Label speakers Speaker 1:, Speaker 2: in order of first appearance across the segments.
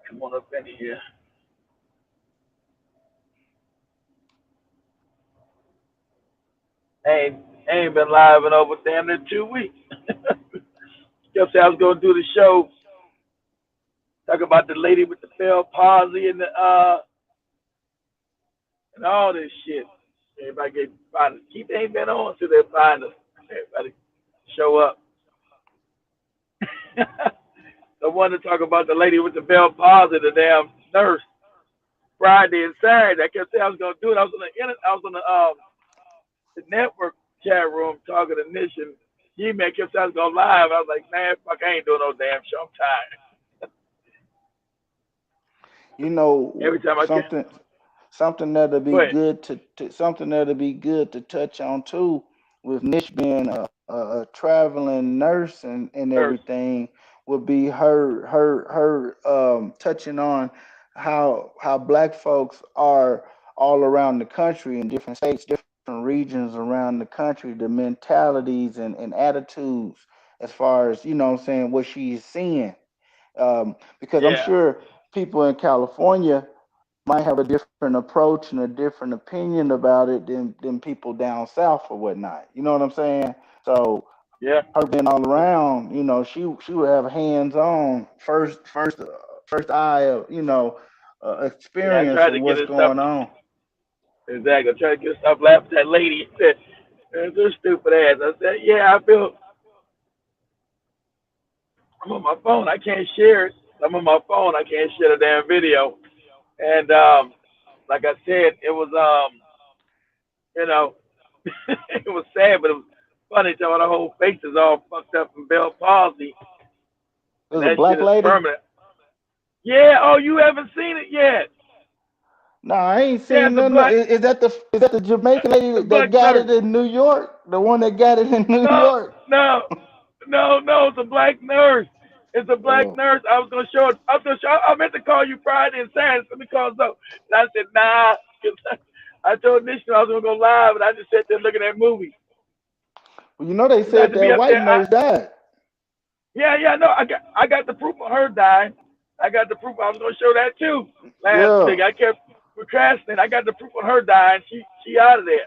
Speaker 1: Come on up in here. Ain't ain't been live in over damn near 2 weeks. Kept saying I was gonna do the show, talk about the lady with the Bell palsy and all this shit. Everybody get find Keith ain't been on till they find us. Everybody show up. I wanted to talk about the lady with the Bell palsy, the damn nurse. Friday and Saturday. I kept saying I was gonna do it. I was on the network chat room talking to Nish and G-Man kept saying I was going live. I was like, man, fuck, I ain't doing no damn show. I'm tired.
Speaker 2: You know
Speaker 1: Every time I get,
Speaker 2: something that'll be
Speaker 1: go ahead.
Speaker 2: good to something that'll be good to touch on too, with Nish being a traveling nurse and
Speaker 1: Nurse.
Speaker 2: everything, would be her touching on how black folks are all around the country in different states, different regions around the country, the mentalities and attitudes as far as, you know what I'm saying, what she's seeing. Because I'm
Speaker 1: Yeah.
Speaker 2: sure people in California might have a different approach and a different opinion about it than people down south or whatnot. You know what I'm saying? So
Speaker 1: Yeah.
Speaker 2: her being all around, she would have hands on first eye of
Speaker 1: Yeah, I
Speaker 2: experience
Speaker 1: tried
Speaker 2: of
Speaker 1: to get
Speaker 2: what's
Speaker 1: her stuff.
Speaker 2: going on.
Speaker 1: Exactly. I tried to get stuff laughing at that lady. Said, "It's her stupid ass." I said, yeah, I feel I'm on my phone. I can't share it. I'm on my phone. I can't share the damn video. And like I said, it was you know, it was sad, but it was funny. So the whole face is all fucked up from Bell palsy,
Speaker 2: It
Speaker 1: and
Speaker 2: was a
Speaker 1: that shit
Speaker 2: black
Speaker 1: is
Speaker 2: lady.
Speaker 1: permanent. Yeah. Oh, you haven't seen it yet?
Speaker 2: No, I ain't
Speaker 1: Yeah,
Speaker 2: seen
Speaker 1: it's a
Speaker 2: none.
Speaker 1: black,
Speaker 2: Is that the Jamaican lady
Speaker 1: a
Speaker 2: that
Speaker 1: black
Speaker 2: got
Speaker 1: nurse.
Speaker 2: it in New York? The one that got it in New
Speaker 1: No,
Speaker 2: York?
Speaker 1: no, no. It's a black nurse. It's a black
Speaker 2: Oh,
Speaker 1: nurse. I was gonna show it. I was gonna show. I meant to call you Friday and Saturday because so. And I said nah. 'Cause I told Nish I was gonna go live, and I just sat there looking at movies.
Speaker 2: well, they
Speaker 1: Cause I had
Speaker 2: said
Speaker 1: to be
Speaker 2: that
Speaker 1: up
Speaker 2: white
Speaker 1: there.
Speaker 2: nurse died.
Speaker 1: Yeah. No, I got the proof of her dying. I got the proof. I was gonna show that too last
Speaker 2: Yeah.
Speaker 1: week. I kept procrastinating. I got the proof of her dying. She out of there.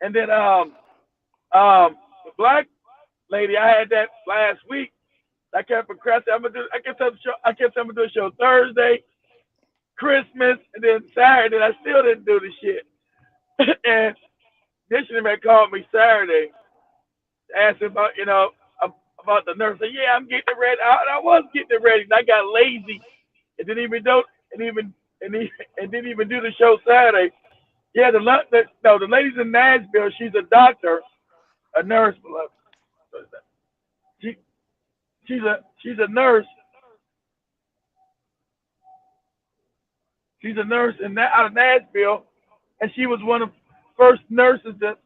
Speaker 1: And then the black lady, I had that last week. I kept procrastinating. I kept telling them to do a show Thursday, Christmas, and then Saturday. And I still didn't do the shit. And Missionary called me Saturday, asked about about the nurse. I said, yeah, I'm getting it ready. I was getting it ready, and I got lazy and didn't even do and even and, he, and didn't even do the show Saturday. Yeah, the lady's in Nashville. She's a doctor, a nurse. She she's a nurse. She's a nurse out of Nashville, and she was one of the first nurses to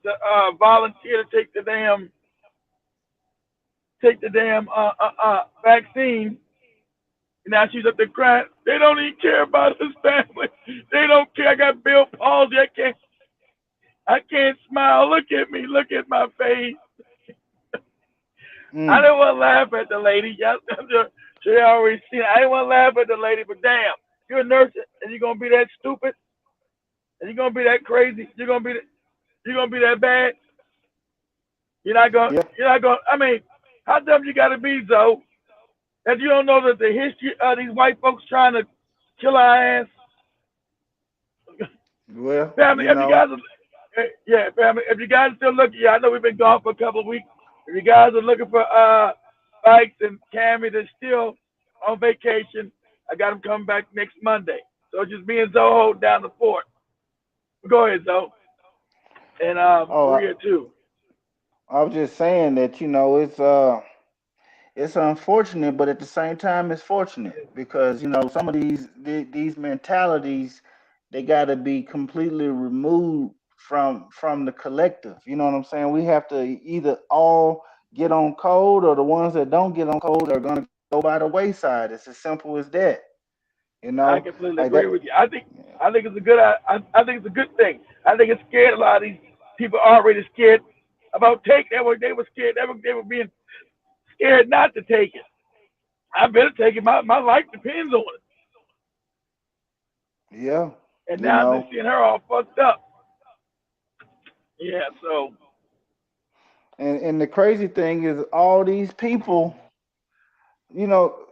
Speaker 1: volunteer to take the damn vaccine. And now she's up there crying. They don't even care about his family. They don't care. I got Bill palsy. I can't smile. Look at me. Look at my face. I
Speaker 2: Mm.
Speaker 1: didn't want to laugh at the lady. She already seen it. I didn't want to laugh at the lady, but damn, you're a nurse and you're gonna be that stupid and you're gonna be that crazy. You're gonna be that bad. You're not gonna.
Speaker 2: Yeah.
Speaker 1: You're not gonna. I mean, how dumb you gotta be, Zoe, that you don't know that the history of these white folks trying to kill our ass.
Speaker 2: Well,
Speaker 1: Family, if you guys are, yeah, family, if you guys are still looking, yeah, I know we've been gone for a couple of weeks. If you guys are looking for Bikes and Cammy, they're still on vacation. I got them coming back next Monday. So it's just me and Zoe holding down the fort. Go ahead, Zoe, and
Speaker 2: oh,
Speaker 1: Maria too.
Speaker 2: I was just saying that it's unfortunate, but at the same time, it's fortunate because some of these mentalities, they got to be completely removed from the collective. You know what I'm saying? We have to either all get on code, or the ones that don't get on code are gonna go by the wayside. It's as simple as that.
Speaker 1: I completely
Speaker 2: Like that.
Speaker 1: agree with you. I think it's a good. I think it's a good thing. I think it scared a lot of these people already scared about taking. They were scared. They were being scared not to take it. I better take it. My life depends on it.
Speaker 2: Yeah,
Speaker 1: and
Speaker 2: you
Speaker 1: now they're
Speaker 2: know,
Speaker 1: seeing her all fucked up. Yeah, so
Speaker 2: and the crazy thing is all these people,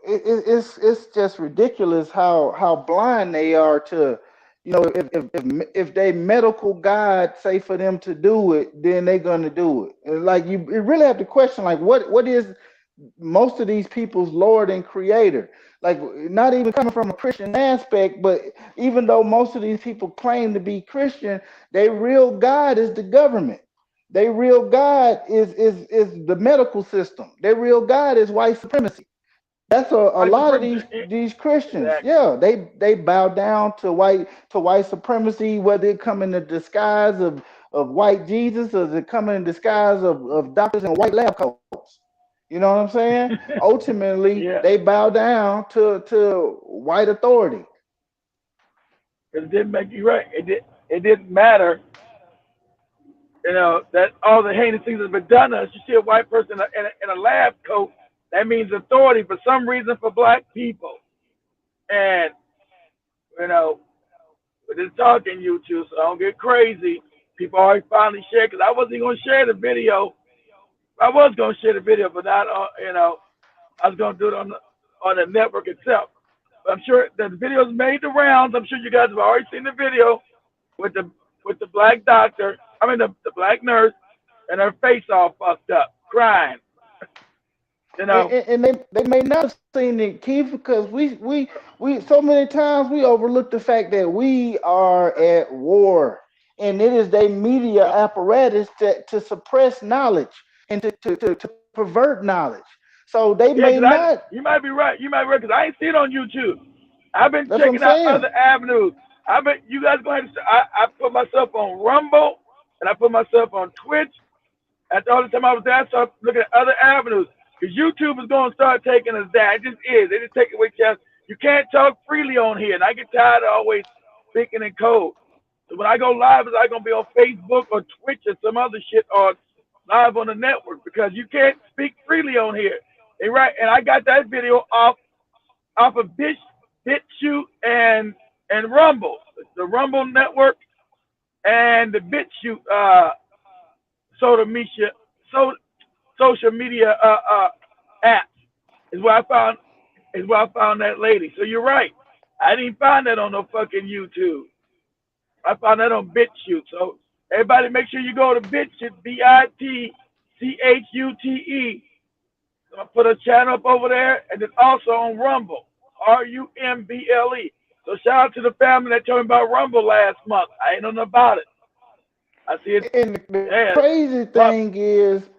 Speaker 2: it's just ridiculous how blind they are to, if they medical guide say for them to do it, then they're gonna do it. And like you really have to question like what is most of these people's Lord and Creator. Like not even coming from a Christian aspect, but even though most of these people claim to be Christian, their real God is the government. Their real God is the medical system. Their real God is white supremacy. That's a
Speaker 1: white
Speaker 2: lot of
Speaker 1: supremacy.
Speaker 2: these Christians.
Speaker 1: Exactly.
Speaker 2: Yeah, they bow down to white supremacy, whether it come in the disguise of white Jesus or it come in disguise of doctors in white lab coats. You know what I'm saying? Ultimately,
Speaker 1: Yeah,
Speaker 2: they bow down to white authority.
Speaker 1: because it didn't make you right. It didn't matter. That all the heinous things that have been done to us. You see a white person in a lab coat, that means authority for some reason for black people. And you know, with this talking YouTube, so I don't get crazy. People always finally share because I wasn't going to share the video. I was going to share the video, but not I was going to do it on the network itself. But I'm sure that the video's made the rounds. I'm sure you guys have already seen the video with the black doctor. I mean the black nurse and her face all fucked up, crying. You know.
Speaker 2: And they may not have seen it, Keith, because we so many times we overlook the fact that we are at war, and it is their media
Speaker 1: Yep.
Speaker 2: apparatus to suppress knowledge and to pervert knowledge. So they
Speaker 1: Yeah,
Speaker 2: may
Speaker 1: because
Speaker 2: not.
Speaker 1: you might be right. You might be right because I ain't seen it on YouTube. I've been
Speaker 2: That's what I'm
Speaker 1: checking out
Speaker 2: saying.
Speaker 1: other avenues. I bet you guys go ahead and I put myself on Rumble and I put myself on Twitch. After all the time I was there, I started looking at other avenues because YouTube is going to start taking us down. It just is. They just take away chance. You can't talk freely on here, and I get tired of always speaking in code. So when I go live, it's like going to be on Facebook or Twitch or some other shit or live on the network because you can't speak freely on here. And right, and I got that video off of BitChute and Rumble, the Rumble network and the BitChute social media so, social media apps is where I found that lady. So you're right. I didn't find that on no fucking YouTube. I found that on BitChute. So everybody, make sure you go to BitChute, BITCHUTE. I put a channel up over there, and then also on Rumble, RUMBLE. So shout out to the family that told me about Rumble last month. I ain't know nothing about it. I see it.
Speaker 2: And the
Speaker 1: Yeah,
Speaker 2: crazy
Speaker 1: pop.
Speaker 2: thing is,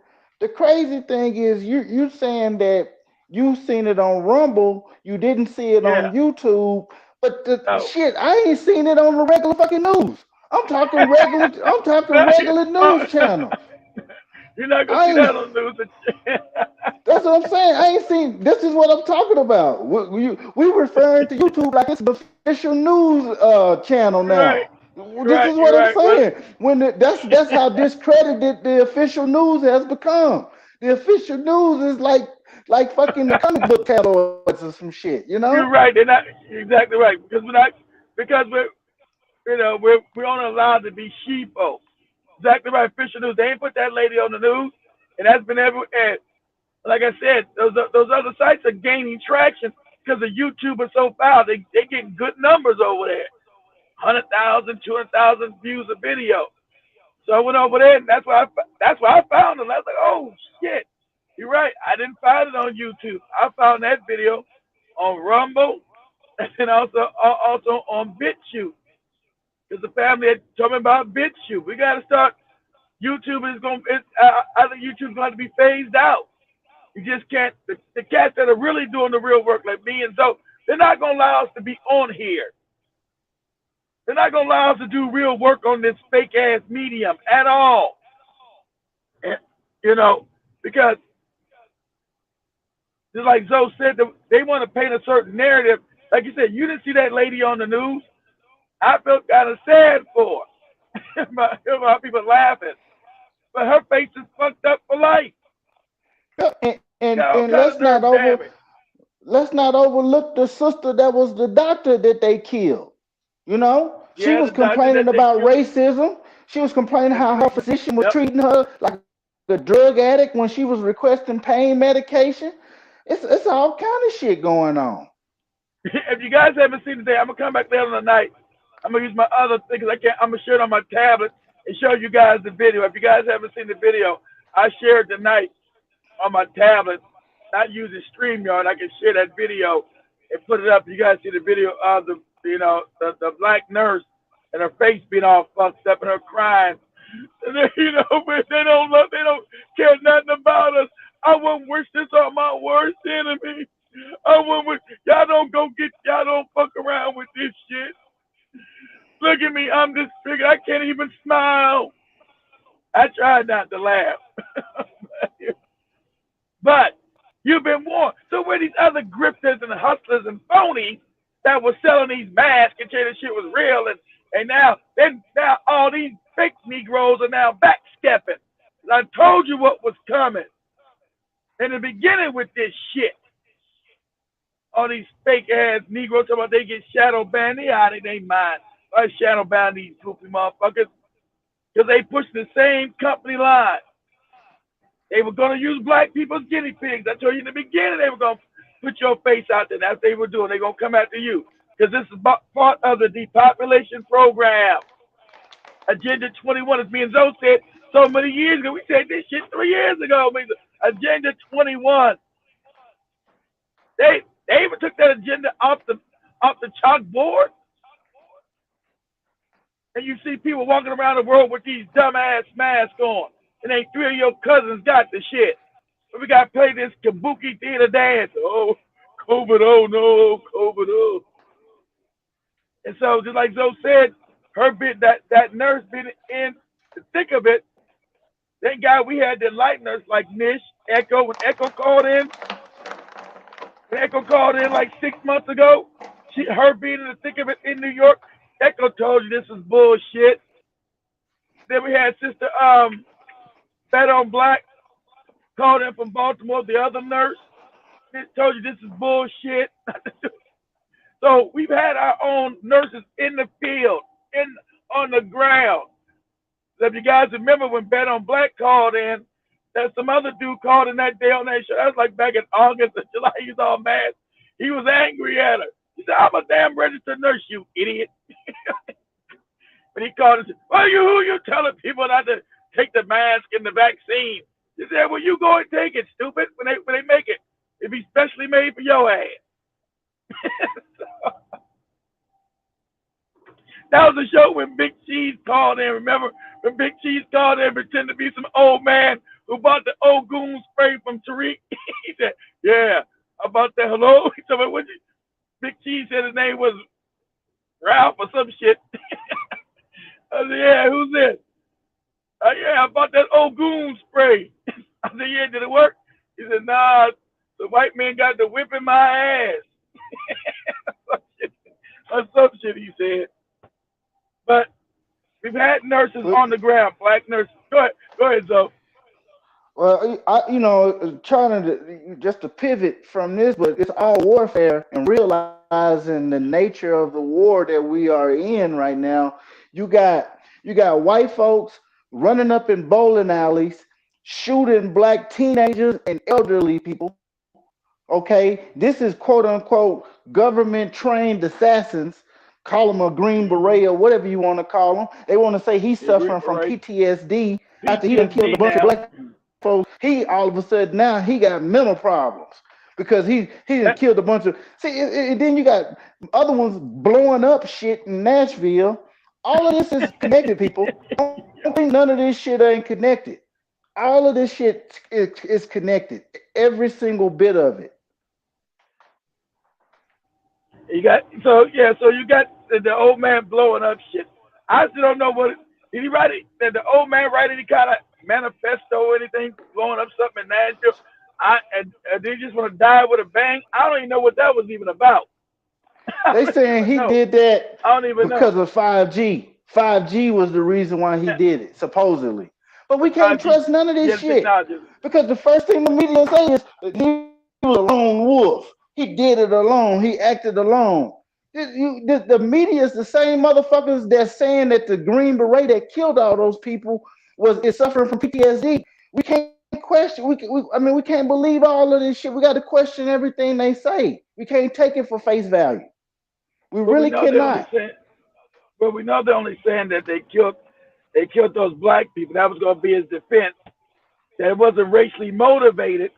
Speaker 2: you're saying that you seen it on Rumble, you didn't see it
Speaker 1: Yeah.
Speaker 2: on YouTube, but the
Speaker 1: No.
Speaker 2: shit, I ain't seen it on the regular fucking news. I'm talking
Speaker 1: No,
Speaker 2: regular
Speaker 1: oh,
Speaker 2: news channels.
Speaker 1: you're not gonna
Speaker 2: I
Speaker 1: see
Speaker 2: ain't
Speaker 1: that on the news.
Speaker 2: That's what I'm saying. I ain't seen. This is what I'm talking about. We referring to YouTube like it's the official news channel
Speaker 1: You're right.
Speaker 2: now.
Speaker 1: You're
Speaker 2: This
Speaker 1: right.
Speaker 2: is what
Speaker 1: You're
Speaker 2: I'm
Speaker 1: right. Well,
Speaker 2: saying. That's how discredited the official news has become. The official news is like fucking the comic book tabloids or some shit. You know?
Speaker 1: you're right. They're not. You're exactly right because we're not because we're only allowed to be sheeple. Exactly right. Official news. They ain't put that lady on the news, and that's been every. And like I said, those other sites are gaining traction because the YouTube is so foul. They get good numbers over there. 100,000, 200,000 views a video. So I went over there, and that's why I found them. I was like, oh shit, you're right. I didn't find it on YouTube. I found that video on Rumble and then also on BitChute. Because the family had told me about BitChute. We got to start. YouTube is going. I think YouTube's going to be phased out. You just can't. The cats that are really doing the real work, like me and Zoe, they're not going to allow us to be on here. They're not going to allow us to do real work on this fake ass medium at all. And, you know, because just like Zoe said, they want to paint a certain narrative. Like you said, you didn't see that lady on the news. I felt kind of sad for her. About people laughing. But her face is fucked up for life.
Speaker 2: Yeah,
Speaker 1: She got all
Speaker 2: and
Speaker 1: kind of nerve damage.
Speaker 2: let's not overlook the sister that was the doctor that they killed. You know, she
Speaker 1: Yeah,
Speaker 2: was
Speaker 1: the doctor
Speaker 2: complaining
Speaker 1: that they
Speaker 2: about
Speaker 1: killed.
Speaker 2: racism. She was complaining how her
Speaker 1: Mistreating.
Speaker 2: physician was
Speaker 1: Yep.
Speaker 2: treating her like a drug addict when she was requesting pain medication. It's all kind of shit going on.
Speaker 1: If you guys haven't seen it today, I'm gonna come back later on the night. I'm gonna use my other thing because I can't. I'm gonna share it on my tablet and show you guys the video. If you guys haven't seen the video, I shared tonight on my tablet, not using StreamYard. I can share that video and put it up. You guys see the video of the black nurse and her face being all fucked up and her crying. And then, but they don't care nothing about us. I wouldn't wish this on my worst enemy. I wouldn't wish y'all don't fuck around with this shit. Look at me, I'm disfigured. I can't even smile. I tried not to laugh. But you've been warned. So where these other grifters and hustlers and phonies that were selling these masks and saying the shit was real, and now all these fake Negroes are now backstepping. I told you what was coming in the beginning with this shit. All these fake ass Negroes talking about they get shadow banned. They out of their mind. I shadow ban these goofy motherfuckers because they push the same company line. They were going to use black people as guinea pigs. I told you in the beginning they were going to put your face out there. That's what they were doing. They're going to come after you because this is part of the depopulation program. Agenda 21, as me and Zoe said so many years ago. We said this shit 3 years ago. Agenda 21. They even took that agenda off the chalkboard, and you see people walking around the world with these dumbass masks on, and ain't three of your cousins got the shit. But we got to play this kabuki theater dance. Oh, COVID, oh no, COVID, oh. And so, just like Zoe said, her bit that nurse been in the thick of it. Thank God we had the light nurse like Nish, Echo, when Echo called in like 6 months ago, her being in the thick of it in New York, Echo told you this was bullshit. Then we had Sister Fat on Black called in from Baltimore, the other nurse. Told you this is bullshit. So we've had our own nurses in the field, on the ground. So if you guys remember when Bet on Black called in, that some other dude called in that day on that show. That was like back in August or July. He was all mad. He was angry at her. He said, "I'm a damn registered nurse, you idiot." But he called and said, "Well, who you telling people not to take the mask and the vaccine?" He said, "Well, you go and take it, stupid. When they make it, it be specially made for your ass." So, that was the show when Big Cheese called in. Remember when Big Cheese called in, pretended to be some old man who bought the old goon spray from Tariq? He said, "Yeah, I bought that. Hello." He said, "What you?" Big Cheese said his name was Ralph or some shit. I said, "Yeah, who's this?" "Yeah, I bought that old goon spray." I said, "Yeah, did it work?" He said, "Nah, the white man got to whipping my ass." Or some shit he said. But we've had nurses
Speaker 2: But
Speaker 1: on the ground, black nurses. Go ahead, Zoe.
Speaker 2: well, trying to just to pivot from this, but it's all warfare and realizing the nature of the war that we are in right now. You got white folks running up in bowling alleys, shooting black teenagers and elderly people. Okay, this is quote unquote government trained assassins. Call them a green
Speaker 1: Mm-hmm.
Speaker 2: beret or whatever you want to call them. They want to say he's
Speaker 1: Yeah, Green
Speaker 2: suffering from
Speaker 1: Beret.
Speaker 2: PTSD after he done killed
Speaker 1: PTSD
Speaker 2: a bunch of
Speaker 1: now.
Speaker 2: black folks. He all of a sudden now he got mental problems because he done
Speaker 1: That,
Speaker 2: killed a bunch of and then you got other ones blowing up shit in Nashville. All of this is connected, people. Don't think none of this shit ain't connected. All of this shit is connected. Every single bit of it.
Speaker 1: you got the old man blowing up shit. I still don't know what did he write it. Did the old man write any kind of manifesto or anything blowing up something in Nashville? Did he just want to die with a bang? I don't even know what that was even about. I
Speaker 2: They
Speaker 1: don't
Speaker 2: saying
Speaker 1: even
Speaker 2: he
Speaker 1: know.
Speaker 2: did that
Speaker 1: I don't even know.
Speaker 2: because of 5G. 5G was the reason why he
Speaker 1: Yeah,
Speaker 2: did it, supposedly. But
Speaker 1: the
Speaker 2: we can't
Speaker 1: 5G,
Speaker 2: trust none of this
Speaker 1: yeah, the
Speaker 2: shit
Speaker 1: technology.
Speaker 2: because the first thing the media say is that he was a lone wolf. He did it alone. He acted alone. The media is the same motherfuckers that's saying that the Green Beret that killed all those people was is suffering from PTSD. We can't question. I mean, we can't believe all of this shit. We got to question everything they say. We can't take it for face value. We
Speaker 1: But we
Speaker 2: really
Speaker 1: know they're only
Speaker 2: cannot.
Speaker 1: saying, but we know they're only saying that they killed those black people. That was going to be his defense. That it wasn't racially motivated.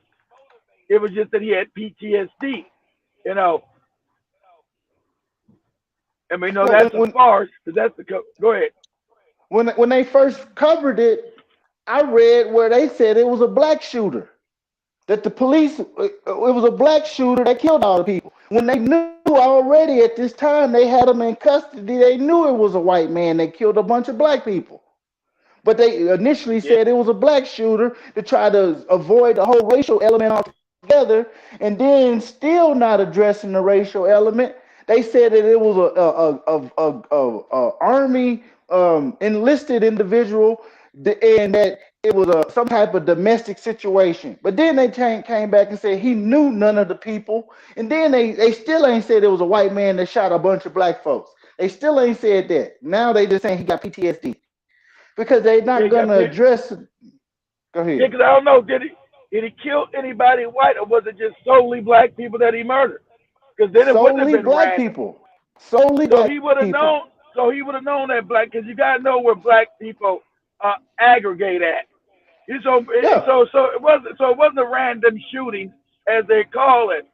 Speaker 1: It was just that he had PTSD. You know, and we know
Speaker 2: Well,
Speaker 1: that's a farce because that's go ahead.
Speaker 2: when they first covered it, I read where they said it was a black shooter. That the police, it was a black shooter that killed all the people. When they knew already at this time they had him in custody, they knew it was a white man that killed a bunch of black people. But they initially
Speaker 1: Yeah,
Speaker 2: said it was a black shooter to try to avoid the whole racial element altogether, and then still not addressing the racial element. They said that it was a army enlisted individual, and that it was some type of domestic situation. But then they came back and said he knew none of the people, and then they still ain't said it was a white man that shot a bunch of black folks. They still ain't said that. Now they just saying he got PTSD because they're
Speaker 1: yeah,
Speaker 2: not
Speaker 1: he got
Speaker 2: gonna address. Go
Speaker 1: yeah.
Speaker 2: ahead.
Speaker 1: Because I don't know, did he kill anybody white or was it just solely black people that he murdered? Because then it wouldn't have
Speaker 2: Solely
Speaker 1: been
Speaker 2: black
Speaker 1: random.
Speaker 2: people. Solely
Speaker 1: So
Speaker 2: black
Speaker 1: he would have
Speaker 2: people.
Speaker 1: known. So he would have known that black, because you gotta know where black people aggregate at.
Speaker 2: Yeah.
Speaker 1: So it wasn't a random shooting as they call it.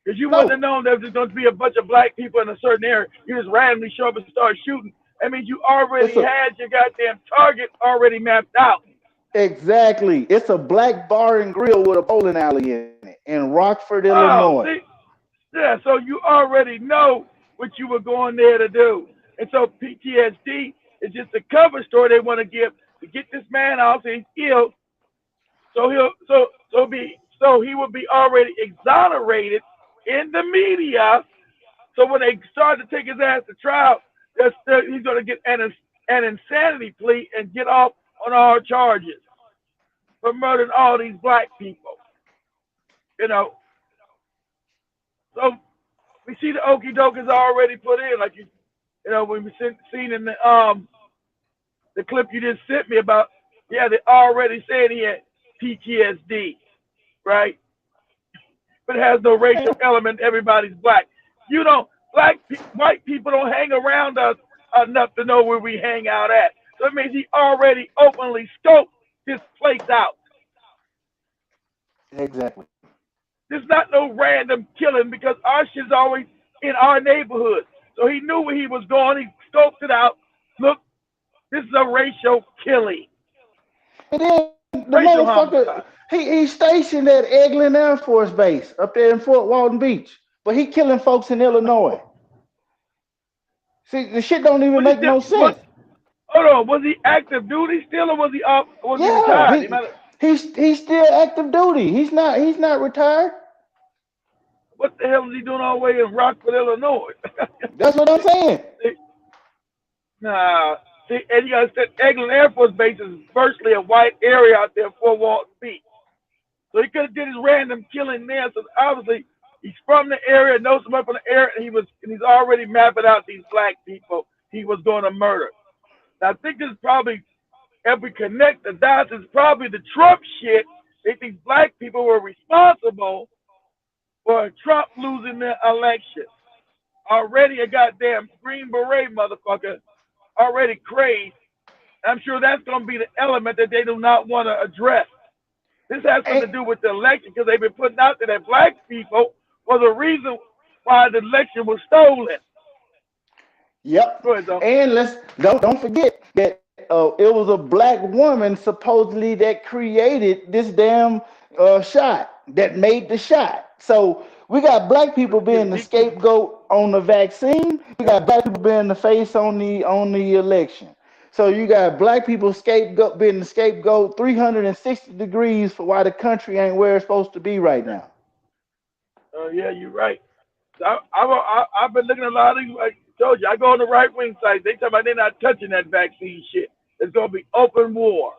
Speaker 1: Because you wouldn't have
Speaker 2: No.
Speaker 1: known there was going to be a bunch of black people in a certain area. You just randomly show up and start shooting. That means you
Speaker 2: It's
Speaker 1: already
Speaker 2: a
Speaker 1: had your goddamn target already mapped out.
Speaker 2: exactly. It's a black bar and grill with a bowling alley in it in Rockford,
Speaker 1: Oh,
Speaker 2: Illinois.
Speaker 1: see, yeah. So you already know what you were going there to do. And so PTSD is just a cover story they want to give to get this man out so he's ill. So he will be already exonerated in the media. So when they start to take his ass to trial, he's going to get an insanity plea and get off on all charges for murdering all these black people. You know, so we see the okey doke is already put in, like when we seen in the clip you just sent me about. Yeah, they already said he had PTSD, right? But it has no racial element. Everybody's black. You don't white people don't hang around us enough to know where we hang out at. So it means he already openly scoped this place out.
Speaker 2: Exactly.
Speaker 1: There's not no random killing because our shit's always in our neighborhood. So he knew where he was going. He scoped it out. Look, this is a racial killing,
Speaker 2: And then the
Speaker 1: racial
Speaker 2: motherfucker,
Speaker 1: homicide.
Speaker 2: he's stationed at Eglin Air Force Base up there in Fort Walton Beach, but he killing folks in Illinois. See, the shit don't even
Speaker 1: Was he
Speaker 2: make
Speaker 1: still?
Speaker 2: no
Speaker 1: What?
Speaker 2: sense.
Speaker 1: Hold on. Was he active duty still, or was he off? Was he
Speaker 2: Yeah,
Speaker 1: retired? He might have,
Speaker 2: he's still active duty. He's not retired.
Speaker 1: what the hell is he doing all the way in Rockford, Illinois?
Speaker 2: That's what I'm saying.
Speaker 1: Nah. See, and you got to say, Eglin Air Force Base is virtually a white area out there for Walton Beach. So he could have did his random killing there. So obviously he's from the area, knows somebody from the area, and he's already mapping out these black people he was going to murder. Now I think this is probably, if we connect the dots, it's probably the Trump shit. They think black people were responsible for Trump losing the election. Already a goddamn Green Beret motherfucker already crazed. I'm sure that's going to be the element that they do not want to address. This has something to
Speaker 2: Hey,
Speaker 1: do with the election because they've been putting out there that black people were the reason why the election was stolen.
Speaker 2: yep.
Speaker 1: Go ahead, though.
Speaker 2: And let's don't forget that it was a black woman supposedly that created this damn shot that made the shot. So we got black people
Speaker 1: Yeah,
Speaker 2: being the
Speaker 1: DQ.
Speaker 2: scapegoat on the vaccine. We got black people being the face on the election. So you got black people scapegoat being the scapegoat 360 degrees for why the country ain't where it's supposed to be right now.
Speaker 1: Yeah, you're right. I've been looking at a lot of these. Like I told you, I go on the right wing sites. They tell me they're not touching that vaccine shit. It's gonna be open war.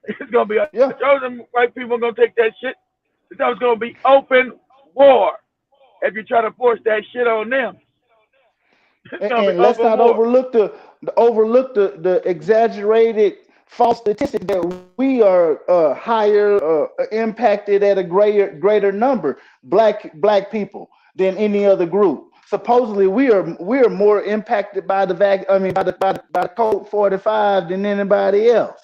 Speaker 1: It's gonna be. I
Speaker 2: Yeah.
Speaker 1: told them white people are gonna take that shit. It's gonna be open war if you try to force that shit on them. It's
Speaker 2: and,
Speaker 1: gonna be
Speaker 2: and let's
Speaker 1: over
Speaker 2: not
Speaker 1: war.
Speaker 2: overlook the exaggerated false statistic that we are higher impacted at a greater number black people than any other group. Supposedly we are more impacted by the by the code 45 than anybody else.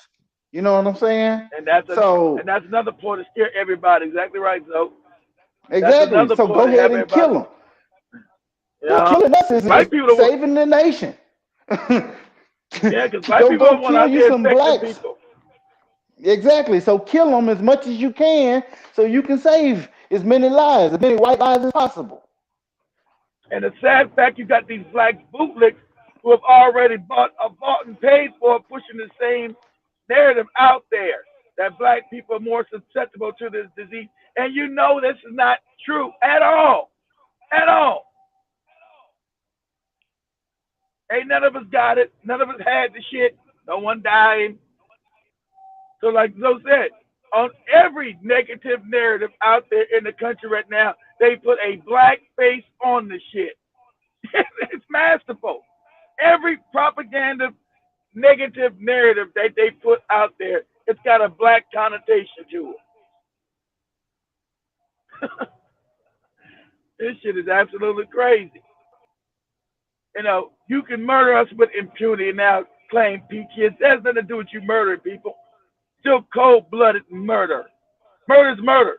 Speaker 2: You know what I'm saying?
Speaker 1: And that's a and
Speaker 2: So
Speaker 1: that's another point to scare everybody. Exactly right. So that's
Speaker 2: exactly.
Speaker 1: another
Speaker 2: So
Speaker 1: point
Speaker 2: go
Speaker 1: to
Speaker 2: ahead
Speaker 1: have
Speaker 2: and kill
Speaker 1: everybody.
Speaker 2: them. Yeah,
Speaker 1: Yeah,
Speaker 2: killing us
Speaker 1: because
Speaker 2: is
Speaker 1: black people don't want.
Speaker 2: saving the nation.
Speaker 1: Yeah, because black
Speaker 2: go
Speaker 1: people
Speaker 2: go
Speaker 1: don't want
Speaker 2: kill
Speaker 1: out
Speaker 2: you
Speaker 1: there
Speaker 2: some
Speaker 1: infecting
Speaker 2: blacks.
Speaker 1: people.
Speaker 2: Exactly. So kill them as much as you can, so you can save as many lives, as many white lives as possible.
Speaker 1: And the sad fact, you got these black bootlegs who have already bought and paid for pushing the same narrative out there that black people are more susceptible to this disease. And you know this is not true at all. At all. Ain't none of us got it. None of us had the shit. No one died. So, like Zoe said, on every negative narrative out there in the country right now, they put a black face on the shit. It's masterful. Every propaganda negative narrative that they put out there, it's got a black connotation to it. This shit is absolutely crazy. You can murder us with impunity and now claim PTSD. That has nothing to do with you murdering people. Still cold-blooded murder. Murder's murder.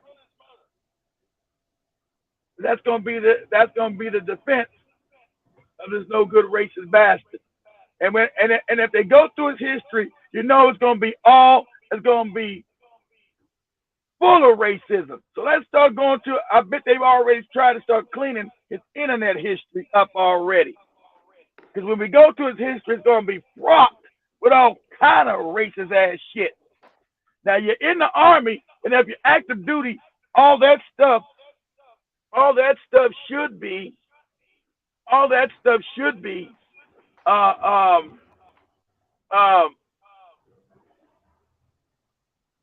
Speaker 1: That's gonna be the defense of this no good racist bastard. And if they go through his history, it's gonna be full of racism. So let's start going to. I bet they've already tried to start cleaning his internet history up already. Because when we go to his history, it's gonna be fraught with all kind of racist ass shit. Now you're in the army, and if you're active duty, all that stuff, all that stuff should be, all that stuff should be, uh, um, um,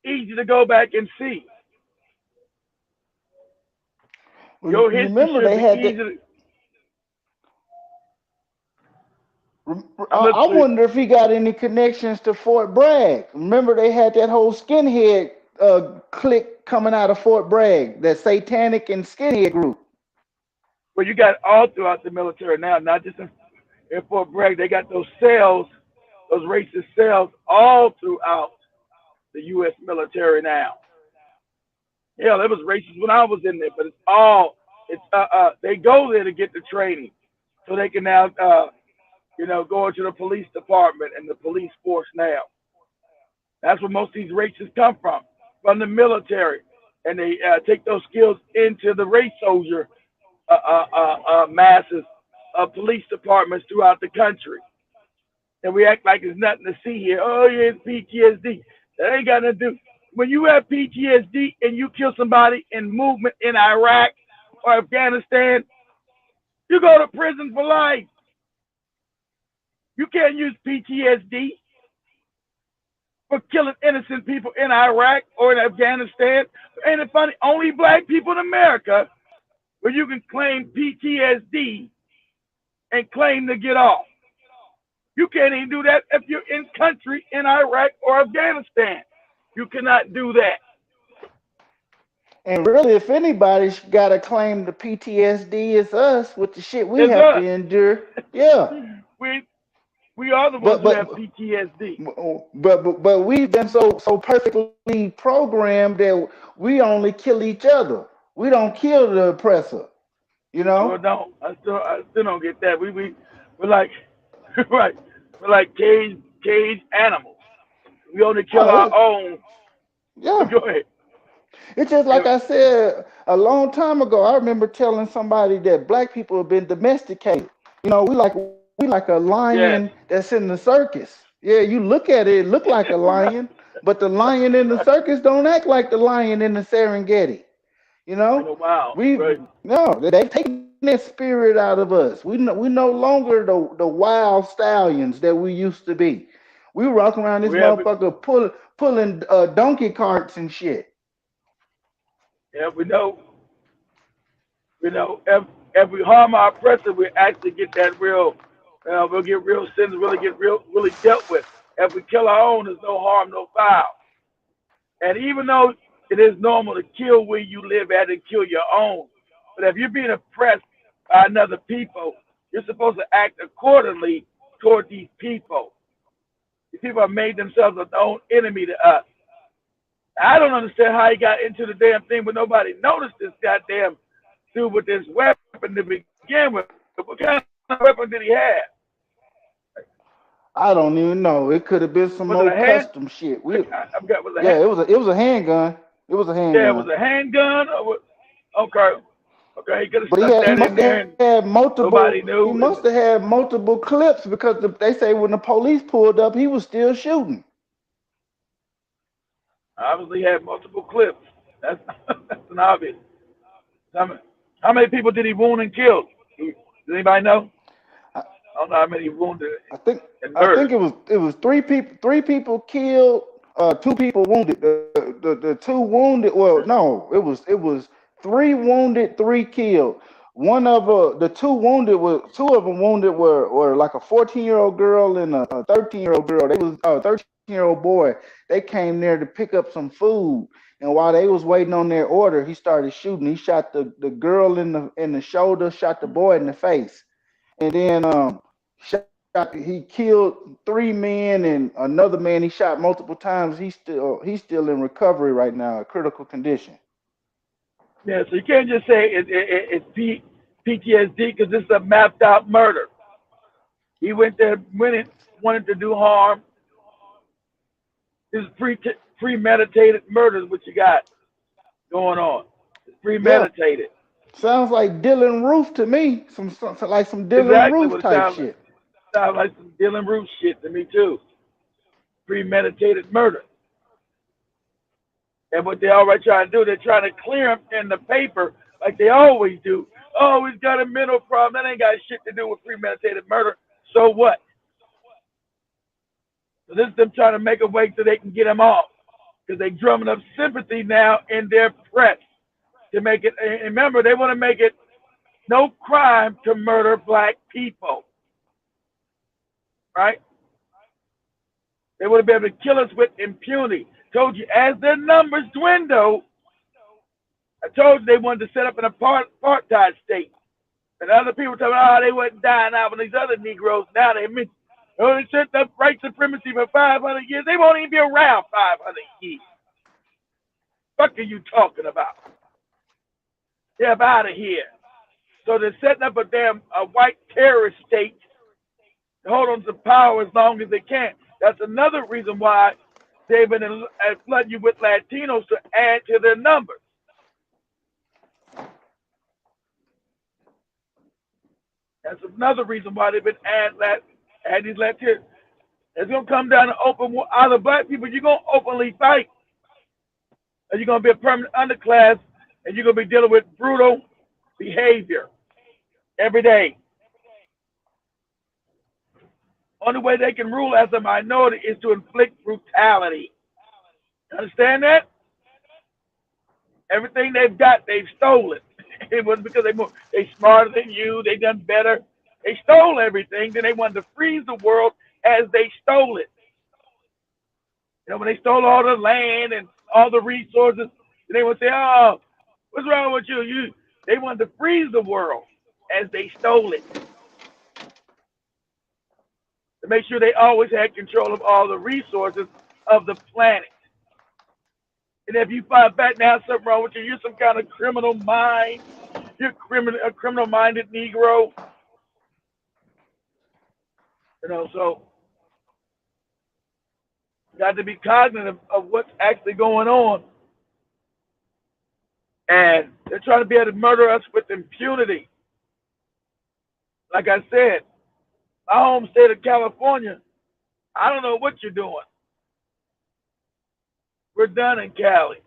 Speaker 1: easy to go back and see. Your history
Speaker 2: Remember
Speaker 1: should
Speaker 2: they
Speaker 1: be
Speaker 2: had
Speaker 1: easy.
Speaker 2: that.
Speaker 1: I'm
Speaker 2: I
Speaker 1: listening.
Speaker 2: wonder if he got any connections to Fort Bragg. Remember they had that whole skinhead clique coming out of Fort Bragg, that satanic and skinhead group.
Speaker 1: Well, you got all throughout the military now, not just in Fort Bragg. They got those cells, those racist cells, all throughout the U.S. military now. Hell, it was racist when I was in there, but they go there to get the training, so they can now go into the police department and the police force now. That's where most of these racists come from the military, and they take those skills into the race soldier masses of police departments throughout the country. And we act like there's nothing to see here. Oh, yeah, it's PTSD. That ain't got nothing to do. When you have PTSD and you kill somebody in movement in Iraq or Afghanistan, you go to prison for life. You can't use PTSD for killing innocent people in Iraq or in Afghanistan. Ain't it funny? Only black people in America where you can claim PTSD and claim to get off. You can't even do that if you're in country in Iraq or Afghanistan. You cannot do that.
Speaker 2: And really, if anybody's got to claim the PTSD, it's us with the shit we
Speaker 1: It's
Speaker 2: have to
Speaker 1: us.
Speaker 2: endure. Yeah,
Speaker 1: we we are the ones
Speaker 2: but
Speaker 1: who
Speaker 2: but
Speaker 1: have PTSD.
Speaker 2: but we've been so perfectly programmed that we only kill each other. We don't kill the oppressor. You
Speaker 1: We sure
Speaker 2: know?
Speaker 1: don't. I still don't get that. We're like right. We're like caged animals. We only kill
Speaker 2: Oh,
Speaker 1: our own.
Speaker 2: yeah.
Speaker 1: Go ahead.
Speaker 2: It's just like
Speaker 1: And,
Speaker 2: I said a long time ago. I remember telling somebody that black people have been domesticated. We like a
Speaker 1: yes.
Speaker 2: lion that's in the circus. Yeah, you look at it, it look like a
Speaker 1: Right.
Speaker 2: lion, but the lion in the
Speaker 1: Right.
Speaker 2: circus don't act like the lion in the Serengeti. You
Speaker 1: In
Speaker 2: know,
Speaker 1: a while.
Speaker 2: we
Speaker 1: Right.
Speaker 2: no, they've taken that spirit out of us. We no longer the wild stallions that we used to be. We walk around this
Speaker 1: We have.
Speaker 2: motherfucker pulling donkey carts and shit.
Speaker 1: Yeah. We know. If we harm our oppressor, we actually get that real. We'll get real sins really get really dealt with. If we kill our own, there's no harm, no foul. And even though it is normal to kill where you live at and kill your own, but if you're being oppressed by another people, you're supposed to act accordingly toward these people. These people have made themselves a own enemy to us. I don't understand how he got into the damn thing, but nobody noticed this goddamn dude with this weapon to begin with. What kind of weapon did he have?
Speaker 2: I don't even know. It could have been
Speaker 1: Was
Speaker 2: some
Speaker 1: it a
Speaker 2: old
Speaker 1: hand?
Speaker 2: custom shit.
Speaker 1: I forgot. Was it a hand?
Speaker 2: Yeah, it was a handgun. It was a
Speaker 1: Yeah, it was
Speaker 2: handgun.
Speaker 1: a handgun. Or what? Okay, okay. He could have
Speaker 2: But
Speaker 1: stuck
Speaker 2: he
Speaker 1: that in
Speaker 2: must
Speaker 1: there
Speaker 2: have
Speaker 1: and
Speaker 2: had multiple.
Speaker 1: nobody
Speaker 2: He
Speaker 1: knew. And
Speaker 2: must have had multiple clips because they say when the police pulled up, he was still shooting.
Speaker 1: obviously had multiple clips. That's that's an obvious. How many people did he wound and kill? Does anybody know?
Speaker 2: I,
Speaker 1: I don't know how many he wounded
Speaker 2: I think
Speaker 1: and
Speaker 2: I think
Speaker 1: murdered.
Speaker 2: it was three people killed, two people wounded. The two wounded. Well, no, it was three wounded, three killed. One of the two wounded were two of them wounded were like a 14-year-old girl and a 13-year-old girl. They was a 13-year-old boy. They came there to pick up some food, and while they was waiting on their order, he started shooting. He shot the girl in the shoulder, shot the boy in the face, and then he killed three men and another man he shot multiple times. He's still in recovery right now, a critical condition.
Speaker 1: Yeah, so you can't just say it's PTSD because this is a mapped out murder. He went there, wanted to do harm. This is premeditated murder is what you got going on. It's
Speaker 2: Yeah,
Speaker 1: premeditated.
Speaker 2: sounds like Dylan Roof to me. Like some Dylan
Speaker 1: Exactly
Speaker 2: Roof
Speaker 1: what it
Speaker 2: type
Speaker 1: sounds like.
Speaker 2: shit.
Speaker 1: Sounds like some Dylan Roof shit to me too. Premeditated murder. And what they already trying to do, they're trying to clear him in the paper like they always do. Oh, he's got a mental problem. That ain't got shit to do with premeditated murder. So what? So this is them trying to make a way so they can get him off. Because they drumming up sympathy now in their press to make it. And remember, they want to make it no crime to murder black people, right? They would have been able to kill us with impunity. Told you, as their numbers dwindle, I told you they wanted to set up an apartheid state. And other people talking about, oh, they wasn't dying out when these other Negroes. Now they set up white supremacy for 500 years. They won't even be around 500 years. What are you talking about? Get out of here. So they're setting up a white terrorist state to hold on to power as long as they can. That's another reason why they've been flooding you with Latinos to add to their numbers. That's another reason why they've been add these Latinos. It's gonna come down to open war. Either black people, you're gonna openly fight, or you're gonna be a permanent underclass, and you're gonna be dealing with brutal behavior every day. Only way they can rule as a minority is to inflict brutality. You understand that? Everything they've got, they've stolen. It wasn't because they smarter than you, they done better. They stole everything. Then they wanted to freeze the world as they stole it. You know, when they stole all the land and all the resources, they would say, "Oh, what's wrong with you?" They wanted to freeze the world as they stole it to make sure they always had control of all the resources of the planet. And if you find back now something wrong with you, you're some kind of criminal mind. You're a criminal-minded Negro. You know, so you got to be cognizant of what's actually going on. And they're trying to be able to murder us with impunity. Like I said, my home state of California, I don't know what you're doing. We're done in Cali.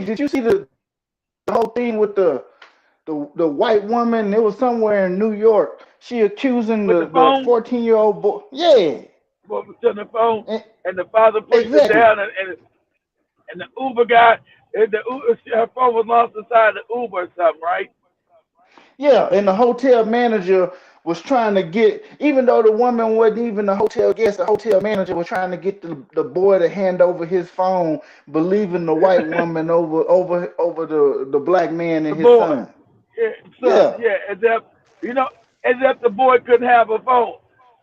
Speaker 2: Did you see the whole thing with the white woman? It was somewhere in New York. She accusing
Speaker 1: With the
Speaker 2: the
Speaker 1: phone,
Speaker 2: 14-year-old boy. Yeah,
Speaker 1: what was on the phone,
Speaker 2: e-
Speaker 1: and the father pushed it
Speaker 2: exactly.
Speaker 1: down, and the Uber guy, her phone was lost inside the Uber or something, right?
Speaker 2: Yeah, and the hotel manager was trying to get, even though the woman wasn't even the hotel guest, the hotel manager was trying to get the boy to hand over his phone, believing the white woman over the black man
Speaker 1: The
Speaker 2: and his
Speaker 1: boy,
Speaker 2: son.
Speaker 1: yeah, son,
Speaker 2: Yeah.
Speaker 1: yeah, you know, as if the boy couldn't have a phone,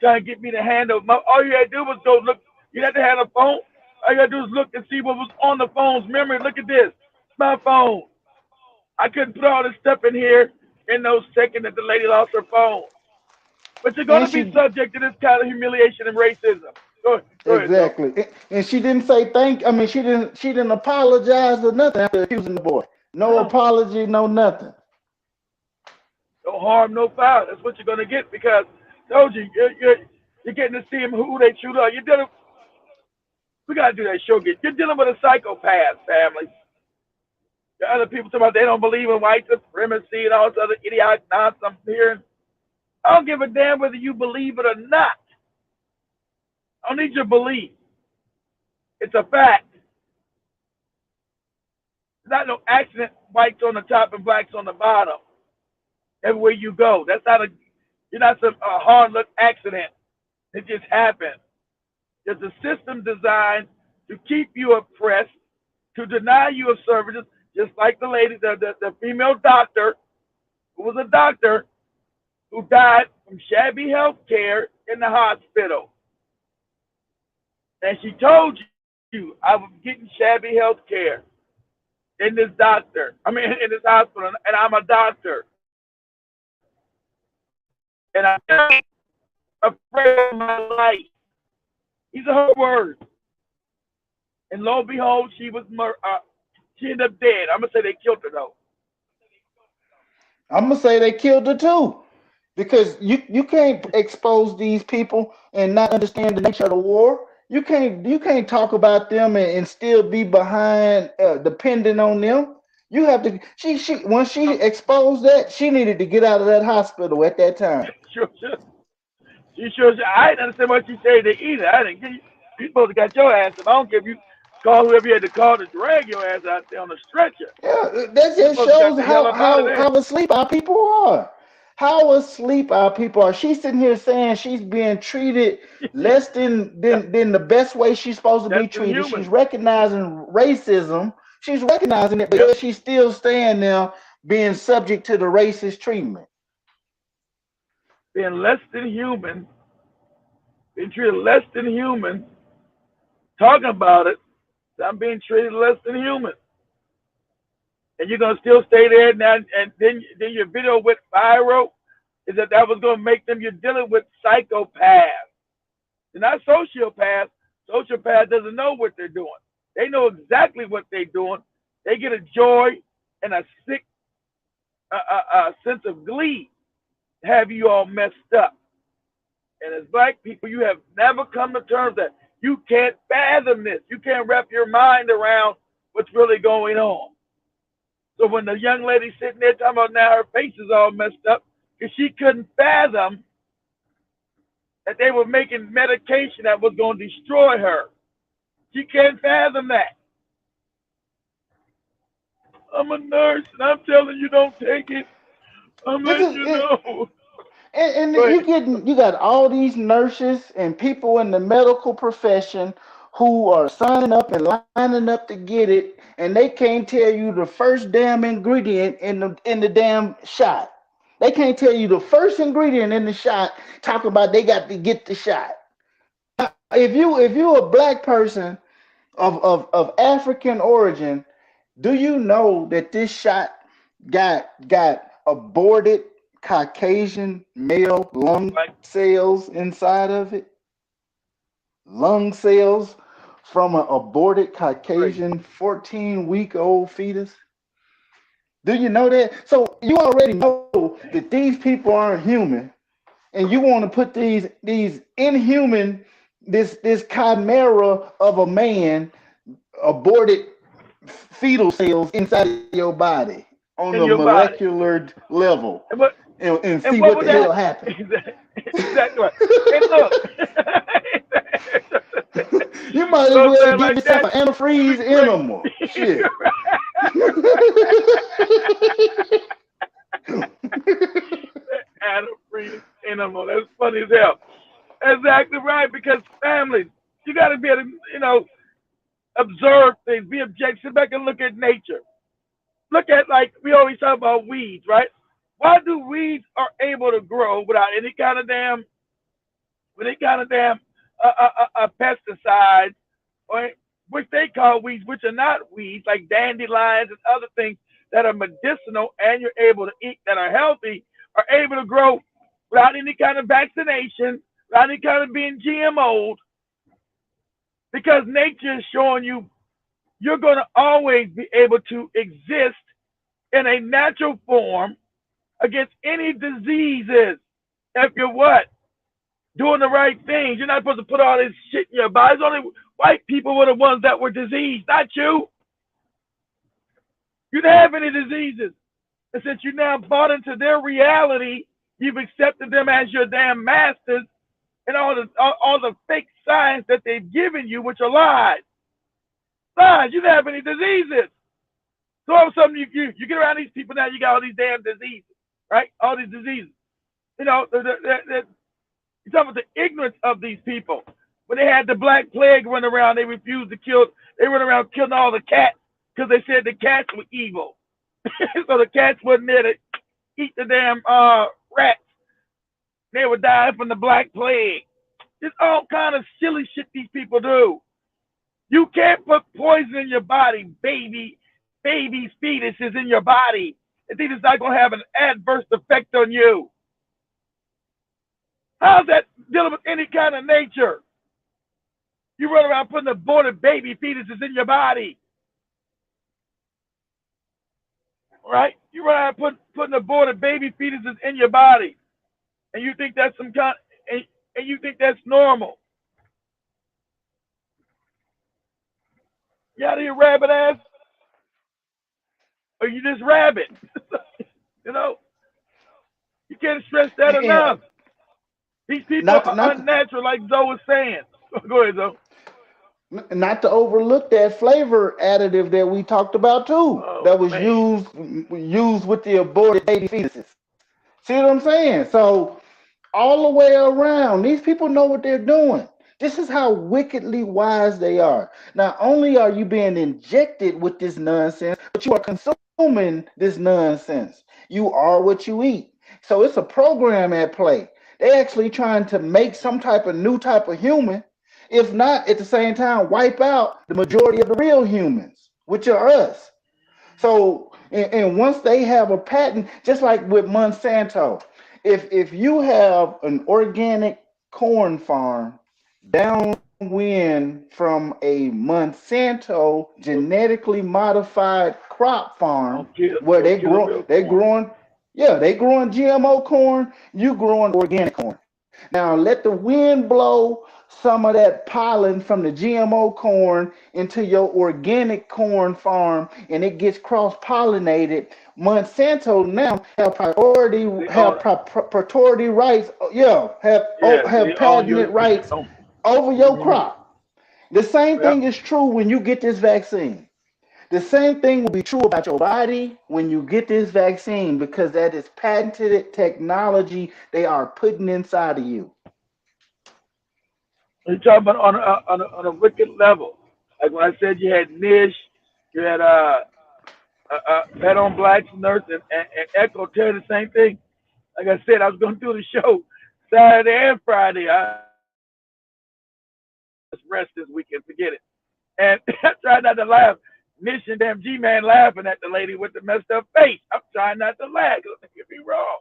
Speaker 1: trying to get me to hand over. All you had to do was go look. You had to have a phone. All you got to do is look and see what was on the phone's memory. Look at this, it's my phone. I couldn't put all this stuff in here in those seconds that the lady lost her phone. But you're going
Speaker 2: And
Speaker 1: to be
Speaker 2: she
Speaker 1: subject to this kind of humiliation and racism. Go ahead, Joe.
Speaker 2: exactly. And she didn't say thank. I mean, she didn't apologize or nothing after accusing the boy. No
Speaker 1: No,
Speaker 2: apology, no nothing.
Speaker 1: no harm, no foul. That's what you're going to get because I told you, you're getting to see them who they truly are. You're dealing. We got to do that show again. You're dealing with a psychopath, family. The other people talking about they don't believe in white supremacy and all this other idiotic nonsense I'm hearing. I don't give a damn whether you believe it or not. I don't need your belief. It's a fact. It's not no accident. Whites on the top and blacks on the bottom. Everywhere you go, that's not a. You're not some hard luck accident. It just happened. There's a system designed to keep you oppressed, to deny you of services, just like the lady, the female doctor, who was a doctor, who died from shabby health care in the hospital. And she told you, I was getting shabby health care in this doctor. I mean, in this hospital, and I'm a doctor. And I'm afraid of my life. These are her words. And lo and behold, she ended up dead. I'm gonna say they killed her though.
Speaker 2: I'm gonna say they killed her too, because you can't expose these people and not understand the nature of the war. You can't talk about them and still be behind, depending on them. You have to. She once she
Speaker 1: Um,
Speaker 2: exposed that, she needed to get out of that hospital at that time.
Speaker 1: sure, sure. She sure. I didn't understand what she said to either. I didn't get you. You supposed to got your ass up. I don't care if you call whoever you had to call to drag your ass out there on the stretcher.
Speaker 2: Yeah, that
Speaker 1: You
Speaker 2: just
Speaker 1: supposed to got
Speaker 2: shows
Speaker 1: the hell
Speaker 2: how
Speaker 1: up out of
Speaker 2: how
Speaker 1: there.
Speaker 2: how asleep our people are. How asleep our people are. She's sitting here saying she's being treated less than
Speaker 1: Yeah,
Speaker 2: than the best way she's supposed to
Speaker 1: less
Speaker 2: be
Speaker 1: than
Speaker 2: treated. She's
Speaker 1: human.
Speaker 2: recognizing racism. She's recognizing it, but
Speaker 1: Yep,
Speaker 2: yet she's still staying there being subject to the racist treatment.
Speaker 1: being less than human, being treated less than human. Talking about it, I'm being treated less than human. And you're gonna still stay there now, and then your video went viral. Is that was gonna make them? You're dealing with psychopaths. They're not sociopaths. Sociopath doesn't know what they're doing. They know exactly what they're doing. They get a joy and a sick sense of glee to have you all messed up. And as black people, you have never come to terms that you can't fathom this. You can't wrap your mind around what's really going on. So when the young lady sitting there talking about now her face is all messed up because she couldn't fathom that they were making medication that was going to destroy her. She can't fathom that. I'm a nurse and I'm telling you don't take it. I'm
Speaker 2: This
Speaker 1: letting
Speaker 2: is
Speaker 1: you
Speaker 2: it.
Speaker 1: know.
Speaker 2: And
Speaker 1: Go
Speaker 2: you
Speaker 1: ahead.
Speaker 2: you got all these nurses and people in the medical profession who are signing up and lining up to get it, and they can't tell you the first damn ingredient in the damn shot. They can't tell you the first ingredient in the shot. Talk about they got to get the shot. If you a black person of African origin, do you know that this shot got aborted Caucasian male lung
Speaker 1: Like,
Speaker 2: cells inside of it? Lung cells from an aborted
Speaker 1: crazy.
Speaker 2: Caucasian 14-week-old fetus? Do you know that? So you already know that these people aren't human, and you want to put these inhuman, this chimera of a man, aborted fetal cells inside of your body on
Speaker 1: In
Speaker 2: a
Speaker 1: your body.
Speaker 2: molecular level,
Speaker 1: And what
Speaker 2: and
Speaker 1: and
Speaker 2: see
Speaker 1: what
Speaker 2: what
Speaker 1: would
Speaker 2: the
Speaker 1: that
Speaker 2: hell happened.
Speaker 1: exactly right. And look,
Speaker 2: You might as
Speaker 1: so
Speaker 2: well
Speaker 1: saying
Speaker 2: give
Speaker 1: like
Speaker 2: yourself
Speaker 1: that,
Speaker 2: an
Speaker 1: it'd be
Speaker 2: antifreeze
Speaker 1: great.
Speaker 2: enema. Shit.
Speaker 1: animal. That's funny as hell. Exactly right. Because families, you got to be able to, observe things, be objective. Sit back and look at nature. Look at, like we always talk about weeds, right? Why do weeds are able to grow without any kind of damn, pesticides, or which they call weeds, which are not weeds, like dandelions and other things that are medicinal and you're able to eat that are healthy, are able to grow without any kind of vaccination, without any kind of being GMO'd, because nature is showing you you're going to always be able to exist in a natural form against any diseases if you're what? Doing the right things. You're not supposed to put all this shit in your body. It's only white people were the ones that were diseased, not you. You didn't have any diseases. And since you now bought into their reality, you've accepted them as your damn masters and all the fake science that they've given you, which are lies. Lies. You didn't have any diseases. So all of a sudden you get around these people now, you got all these damn diseases, right? All these diseases. You know, you talk about the ignorance of these people. When they had the Black Plague run around, they refused to kill. They run around killing all the cats because they said the cats were evil. So the cats wasn't there to eat the damn rats. They would die from the Black Plague. It's all kind of silly shit these people do. You can't put poison in your body, baby's fetuses in your body, and think it's not going to have an adverse effect on you. How's that dealing with any kind of nature? You run around putting aborted baby fetuses in your body, right? You run around putting aborted baby fetuses in your body, and you think that's some kind, and you think that's normal. You out of your rabbit ass, or you just rabbit? you know, you can't stress that
Speaker 2: And
Speaker 1: enough. These people
Speaker 2: not to,
Speaker 1: are
Speaker 2: not
Speaker 1: unnatural, like Zoe was saying. Go ahead, Zoe.
Speaker 2: not to overlook that flavor additive that we talked about too,
Speaker 1: Oh
Speaker 2: that was
Speaker 1: man.
Speaker 2: used with the aborted baby fetuses. See what I'm saying? So all the way around, these people know what they're doing. This is how wickedly wise they are. Not only are you being injected with this nonsense, but you are consuming this nonsense. You are what you eat. So it's a program at play. They're actually trying to make some type of new type of human, if not at the same time wipe out the majority of the real humans, which are us. So, and once they have a patent, just like with Monsanto, if you have an organic corn farm downwind from a Monsanto genetically modified crop farm where
Speaker 1: Don't kill the real corn.
Speaker 2: they growing GMO corn, you growing organic corn. Now let the wind blow some of that pollen from the GMO corn into your organic corn farm, and it gets cross pollinated. Monsanto now
Speaker 1: They own it.
Speaker 2: have priority rights. Yeah,
Speaker 1: Yeah, they
Speaker 2: have
Speaker 1: own you.
Speaker 2: patented rights
Speaker 1: Oh,
Speaker 2: over your
Speaker 1: mm-hmm.
Speaker 2: crop. The same
Speaker 1: Yep.
Speaker 2: thing is true when you get this vaccine. The same thing will be true about your body when you get this vaccine because that is patented technology they are putting inside of you.
Speaker 1: You're talking about on a wicked level. Like when I said you had Nish, you had Bet on Blacks Nurse and Echo tell the same thing. Like I said, I was going to do the show Saturday and Friday. Just rest this weekend, forget it. And I tried not to laugh. Nish and damn G-Man laughing at the lady with the messed up face. I'm trying not to laugh. Don't get me wrong.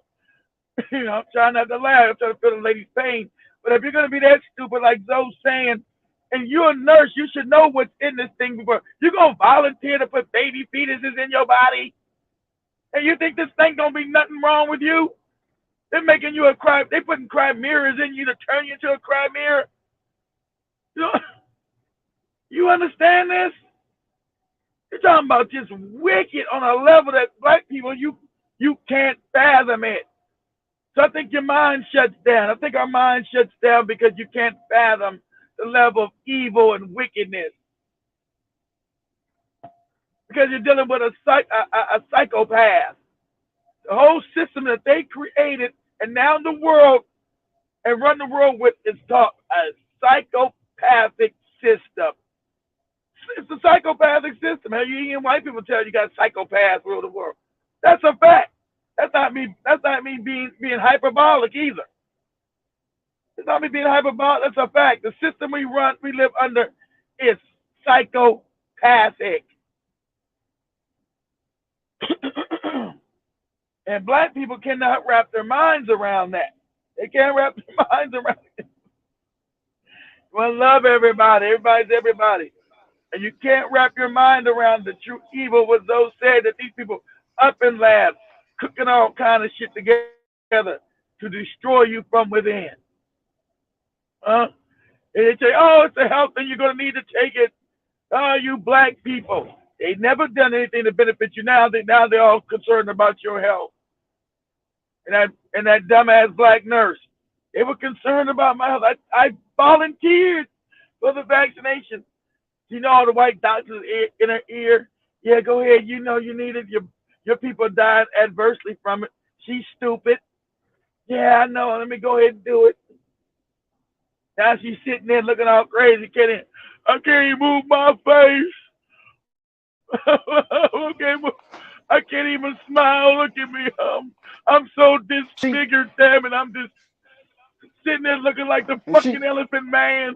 Speaker 1: I'm trying not to laugh. I'm trying to feel the lady's pain. But if you're gonna be that stupid, like Zoe's saying, and you're a nurse, you should know what's in this thing before you're gonna volunteer to put baby fetuses in your body, and you think this thing gonna be nothing wrong with you? They're making you a cry. They putting cry mirrors in you to turn you into a cry mirror. You, know, you understand this? You're talking about just wicked on a level that black people you can't fathom it. So I think your mind shuts down. I think our mind shuts down because you can't fathom the level of evil and wickedness. Because you're dealing with a psychopath. The whole system that they created, and now the world and run the world with is called a psychopathic system. It's a psychopathic system. Man, you hear white people tell you got psychopaths rule the world. That's a fact. That's not me. That's not me being hyperbolic either. It's not me being hyperbolic. That's a fact. The system we live under is psychopathic. And black people cannot wrap their minds around that. They can't wrap their minds around it. You want to love everybody. Everybody's everybody. And you can't wrap your mind around the true evil with those said that these people up in labs cooking all kind of shit together to destroy you from within. And they say, oh, it's a health thing, you're going to need to take it. Oh, you black people. They never done anything to benefit you. Now they're all concerned about your health. And that dumbass black nurse, they were concerned about my health. I volunteered for the vaccination. You know all the white doctors in her ear. Yeah, go ahead. You know you need it. Your people died adversely from it. She's stupid. Yeah, I know. Let me go ahead and do it. Now she's sitting there looking all crazy. I can't even move my face. I can't even smile. Look at me. I'm so disfigured, damn it. I'm just sitting there looking like the fucking elephant man.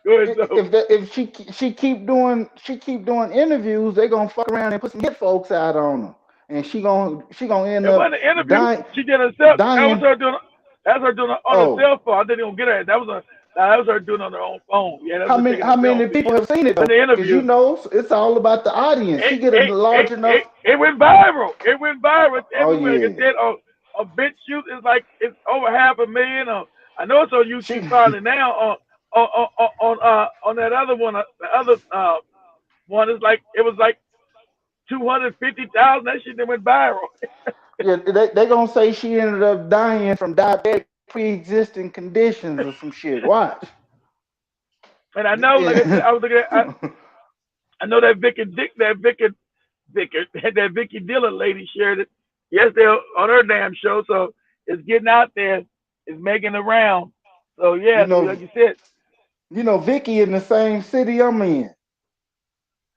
Speaker 1: Go ahead,
Speaker 2: if she keep doing interviews, they gonna fuck around and put some hit folks out on her, and she gonna end up
Speaker 1: the interview
Speaker 2: dying.
Speaker 1: She did herself.
Speaker 2: Dying.
Speaker 1: That was her doing it on her cell phone. I didn't even get her. That was her doing it on her own phone. Yeah,
Speaker 2: how many people have seen it though? Because you know it's all about the audience. She get a large enough.
Speaker 1: It went viral. It went viral. It's everywhere.
Speaker 2: Yeah.
Speaker 1: It did a BitChute is like it's over 500,000. I know it's on YouTube probably now. On that other one, the other one is like it was like 250,000. That shit that went viral.
Speaker 2: Yeah, they gonna say she ended up dying from diabetic pre-existing conditions or some shit. Watch.
Speaker 1: And I know, like I said, I was looking at. I know that Vicky Diller lady shared it yesterday on her damn show. So it's getting out there. It's making the round. So yeah, like you said.
Speaker 2: You know, Vicky in the same city I'm in.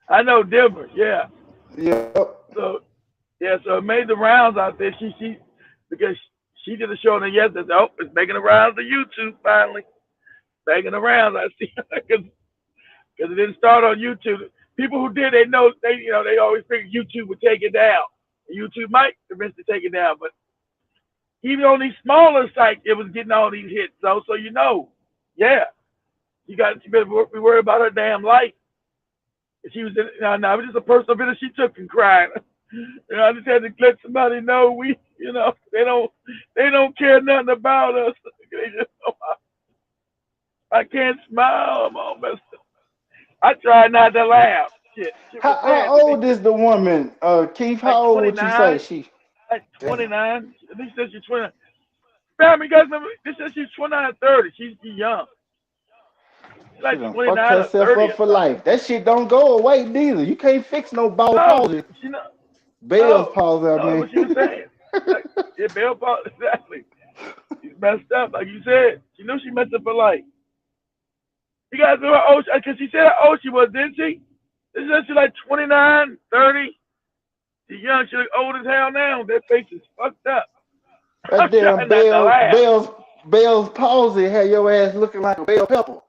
Speaker 1: I know Denver, yeah.
Speaker 2: Yep.
Speaker 1: So it made the rounds out there. Because she did a show on it yesterday. Oh, it's making the rounds to YouTube finally. Making the rounds. I see because it didn't start on YouTube. People who did, they always figured YouTube would take it down. YouTube might eventually take it down, but even on these smaller sites, it was getting all these hits. So yeah. She better be worried about her damn life. She was it was just a personal video she took and cried. I just had to let somebody know they don't care nothing about us. I can't smile. I'm all messed up. I try not to laugh. Shit
Speaker 2: how old is the woman? Keith, how old would you say she?
Speaker 1: Like 29. I think she said she's 29. Family, you guys remember? They said she's 29 or 30. She's young. Like
Speaker 2: she done
Speaker 1: 29
Speaker 2: fucked herself up for life. That shit don't go away neither. You can't fix no palsy. Bell's palsy, I mean.
Speaker 1: What she was saying. Bell palsy, exactly. She's messed up, like you said. She knew she messed up her life. You guys know how old because she said how old she was, didn't she? She said she's like 29, 30. She's young. She look old as hell now. That face is fucked up.
Speaker 2: That damn Bell's palsy had your ass looking like a bell pepper.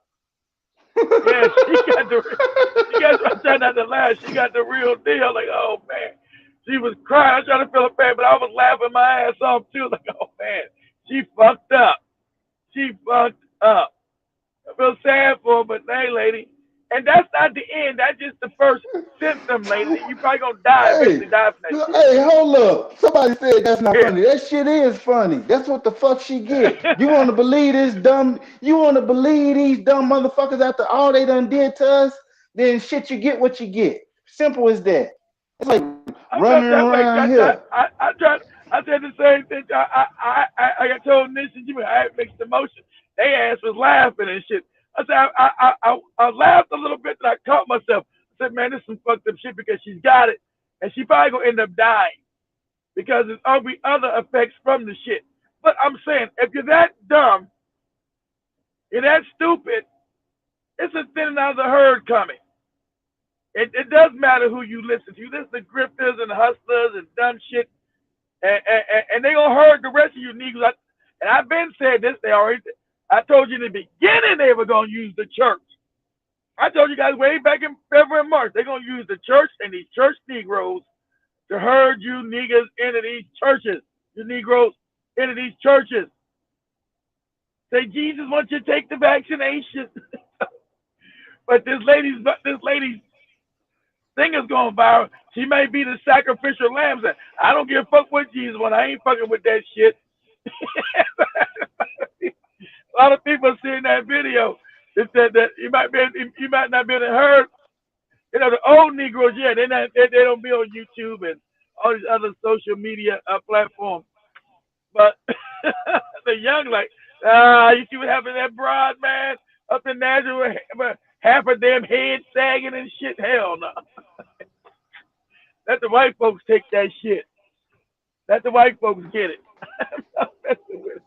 Speaker 1: Yeah, I'm trying not to laugh. She got the real deal. Like, oh man. She was crying. I was trying to feel her pain, but I was laughing my ass off too. Like, oh man, she fucked up. She fucked up. I feel sad for her, but hey, lady. And that's not the end. That's just the first symptom, lady. You probably gonna die eventually. Die from that shit.
Speaker 2: Hey, hold up. Somebody said that's not funny. That shit is funny. That's what the fuck she get. You want to believe this dumb? You want to believe these dumb motherfuckers after all they done did to us? Then shit, you get what you get. Simple as that. It's like running around here.
Speaker 1: I said the same thing. I got told this and Jimmy. I had mixed emotions. They ass was laughing and shit. I said I laughed a little bit, and I caught myself. I said, man, this is some fucked up shit because she's got it, and she probably gonna end up dying because there's all be other effects from the shit. But I'm saying, if you're that dumb, you're that stupid, it's a thinning out of the herd coming. It does matter who you listen to. You listen to grifters and hustlers and dumb shit, and they gonna hurt the rest of you niggas. And I've been said this. They already. I told you in the beginning they were gonna use the church. I told you guys way back in February and March they're gonna use the church and these church Negroes to herd you niggas into these churches. You Negroes into these churches. Say Jesus wants you to take the vaccination, but this lady's thing is going viral. She may be the sacrificial lamb. I don't give a fuck what Jesus wants. I ain't fucking with that shit. A lot of people seeing that video. They said that you might not be able to heard. You know, the old Negroes, yeah, they don't be on YouTube and all these other social media platforms. But the young, like, you see what happened to that broad man up in Nazareth, half of them head sagging and shit. Hell no. Let the white folks take that shit. Let the white folks get it. I'm not messing with it.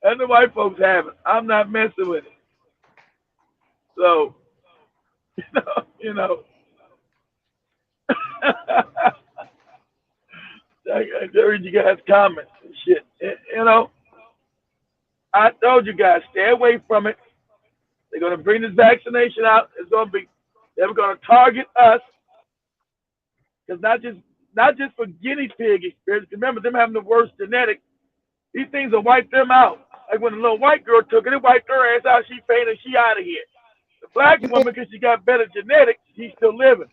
Speaker 1: Let the white folks have it. I'm not messing with it. So, you know. I heard you guys comments and shit. You know, I told you guys, stay away from it. They're gonna bring this vaccination out. They're gonna target us because not just for guinea pig experience. Remember them having the worst genetics. These things will wipe them out. Like when the little white girl took it, it wiped her ass out. She fainted. She out of here. The black
Speaker 2: Yeah,
Speaker 1: woman, because she got better genetics, she's still living,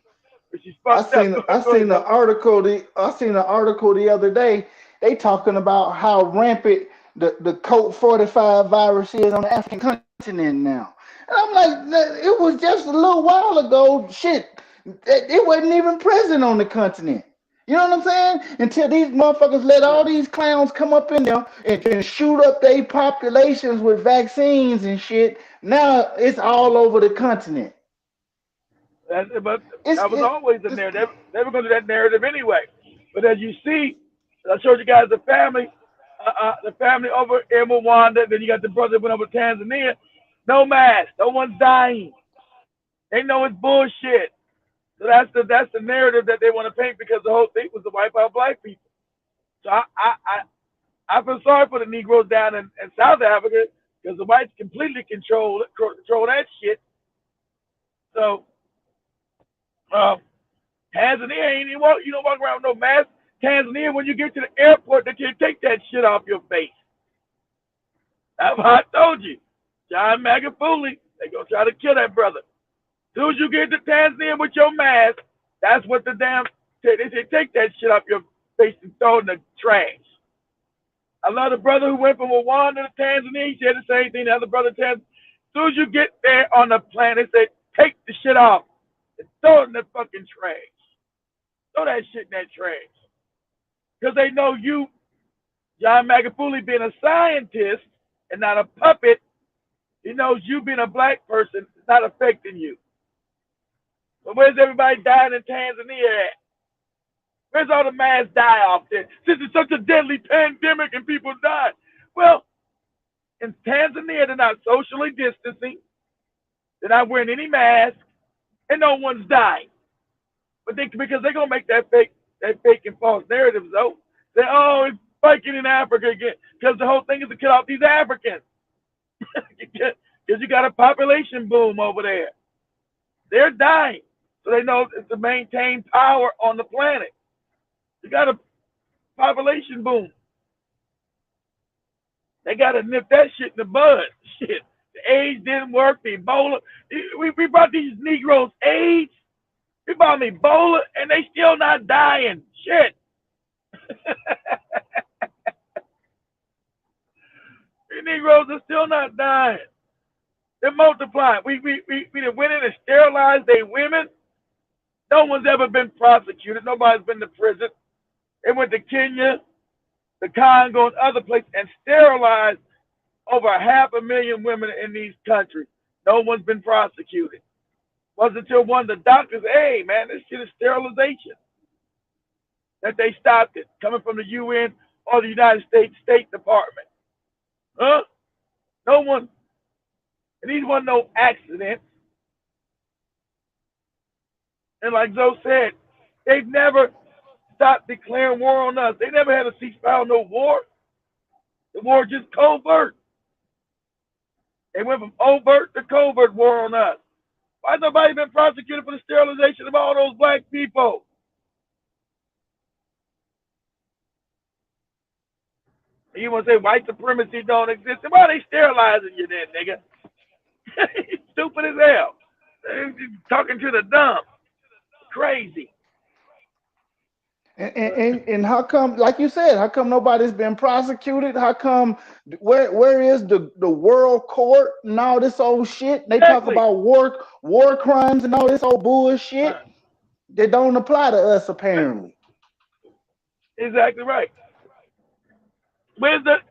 Speaker 1: but she's fucked up.
Speaker 2: I
Speaker 1: Go ahead,
Speaker 2: seen the
Speaker 1: brother.
Speaker 2: article. I seen the article the other day. They talking about how rampant the Colt 45 virus is on the African continent now. And I'm like, it was just a little while ago. Shit, it wasn't even present on the continent. You know what I'm saying? Until these motherfuckers let
Speaker 1: Yeah.
Speaker 2: all these clowns come up in there and shoot up their populations with vaccines and shit. Now it's all over the continent.
Speaker 1: But
Speaker 2: It's
Speaker 1: that was
Speaker 2: it,
Speaker 1: always in
Speaker 2: it's
Speaker 1: there. They were going to do that narrative anyway. But as you see, I showed you guys the family over in Rwanda. Then you got the brother that went over to Tanzania. No mask. No one's dying. They know it's bullshit. So that's the narrative that they want to paint because the whole thing was to wipe out black people. So I feel sorry for the Negroes down in South Africa because the whites completely control that shit. So um, Tanzania ain't even walk. You don't walk around with no mask. Tanzania, when you get to the airport, they can take that shit off your face. That's what I told you. John Magufuli, they gonna try to kill that brother. As soon as you get to Tanzania with your mask, that's what the damn they say. Take that shit off your face and throw it in the trash. I love the brother who went from Rwanda to Tanzania. He said the same thing. The other brother, Tanzania. As soon as you get there on the plane, they say take the shit off and throw it in the fucking trash. Throw that shit in that trash. Because they know you, John Magufuli, being a scientist and not a puppet, he knows you being a black person is not affecting you. But where's everybody dying in Tanzania at? Where's all the mass die off there? Since it's such a deadly pandemic and people die. Well, in Tanzania, they're not socially distancing. They're not wearing any masks, and no one's dying. But because they're gonna make that fake and false narrative though. Say, oh, it's spiking in Africa again, because the whole thing is to kill off these Africans. Because you got a population boom over there. They're dying, so they know it's to maintain power on the planet. You got a population boom. They got to nip that shit in the bud. Shit, the AIDS didn't work. The Ebola. We brought these Negroes AIDS. We brought them Ebola, and they still not dying. Shit. The Negroes are still not dying. They're multiplying. We done went in and sterilized their women. No one's ever been prosecuted. Nobody's been to prison. They went to Kenya, the Congo, and other places and sterilized over 500,000 women in these countries. No one's been prosecuted. It wasn't until one of the doctors, hey, man, this shit is sterilization, that they stopped it, coming from the UN or the United States State Department. Huh? No one, and these weren't no accidents. And like Zoe said, they've never stopped declaring war on us. They never had a ceasefire, no war. The war just covert. They went from overt to covert war on us. Why has nobody been prosecuted for the sterilization of all those black people? You want to say white supremacy don't exist? Why are they sterilizing you then, nigga? Stupid as hell. Talking to the dumb. Crazy.
Speaker 2: And how come, like you said, how come nobody's been prosecuted? How come where is the world court and all this old shit? They talk
Speaker 1: Exactly.
Speaker 2: about war crimes and all this old bullshit
Speaker 1: Uh,
Speaker 2: that don't apply to us apparently.
Speaker 1: exactly right.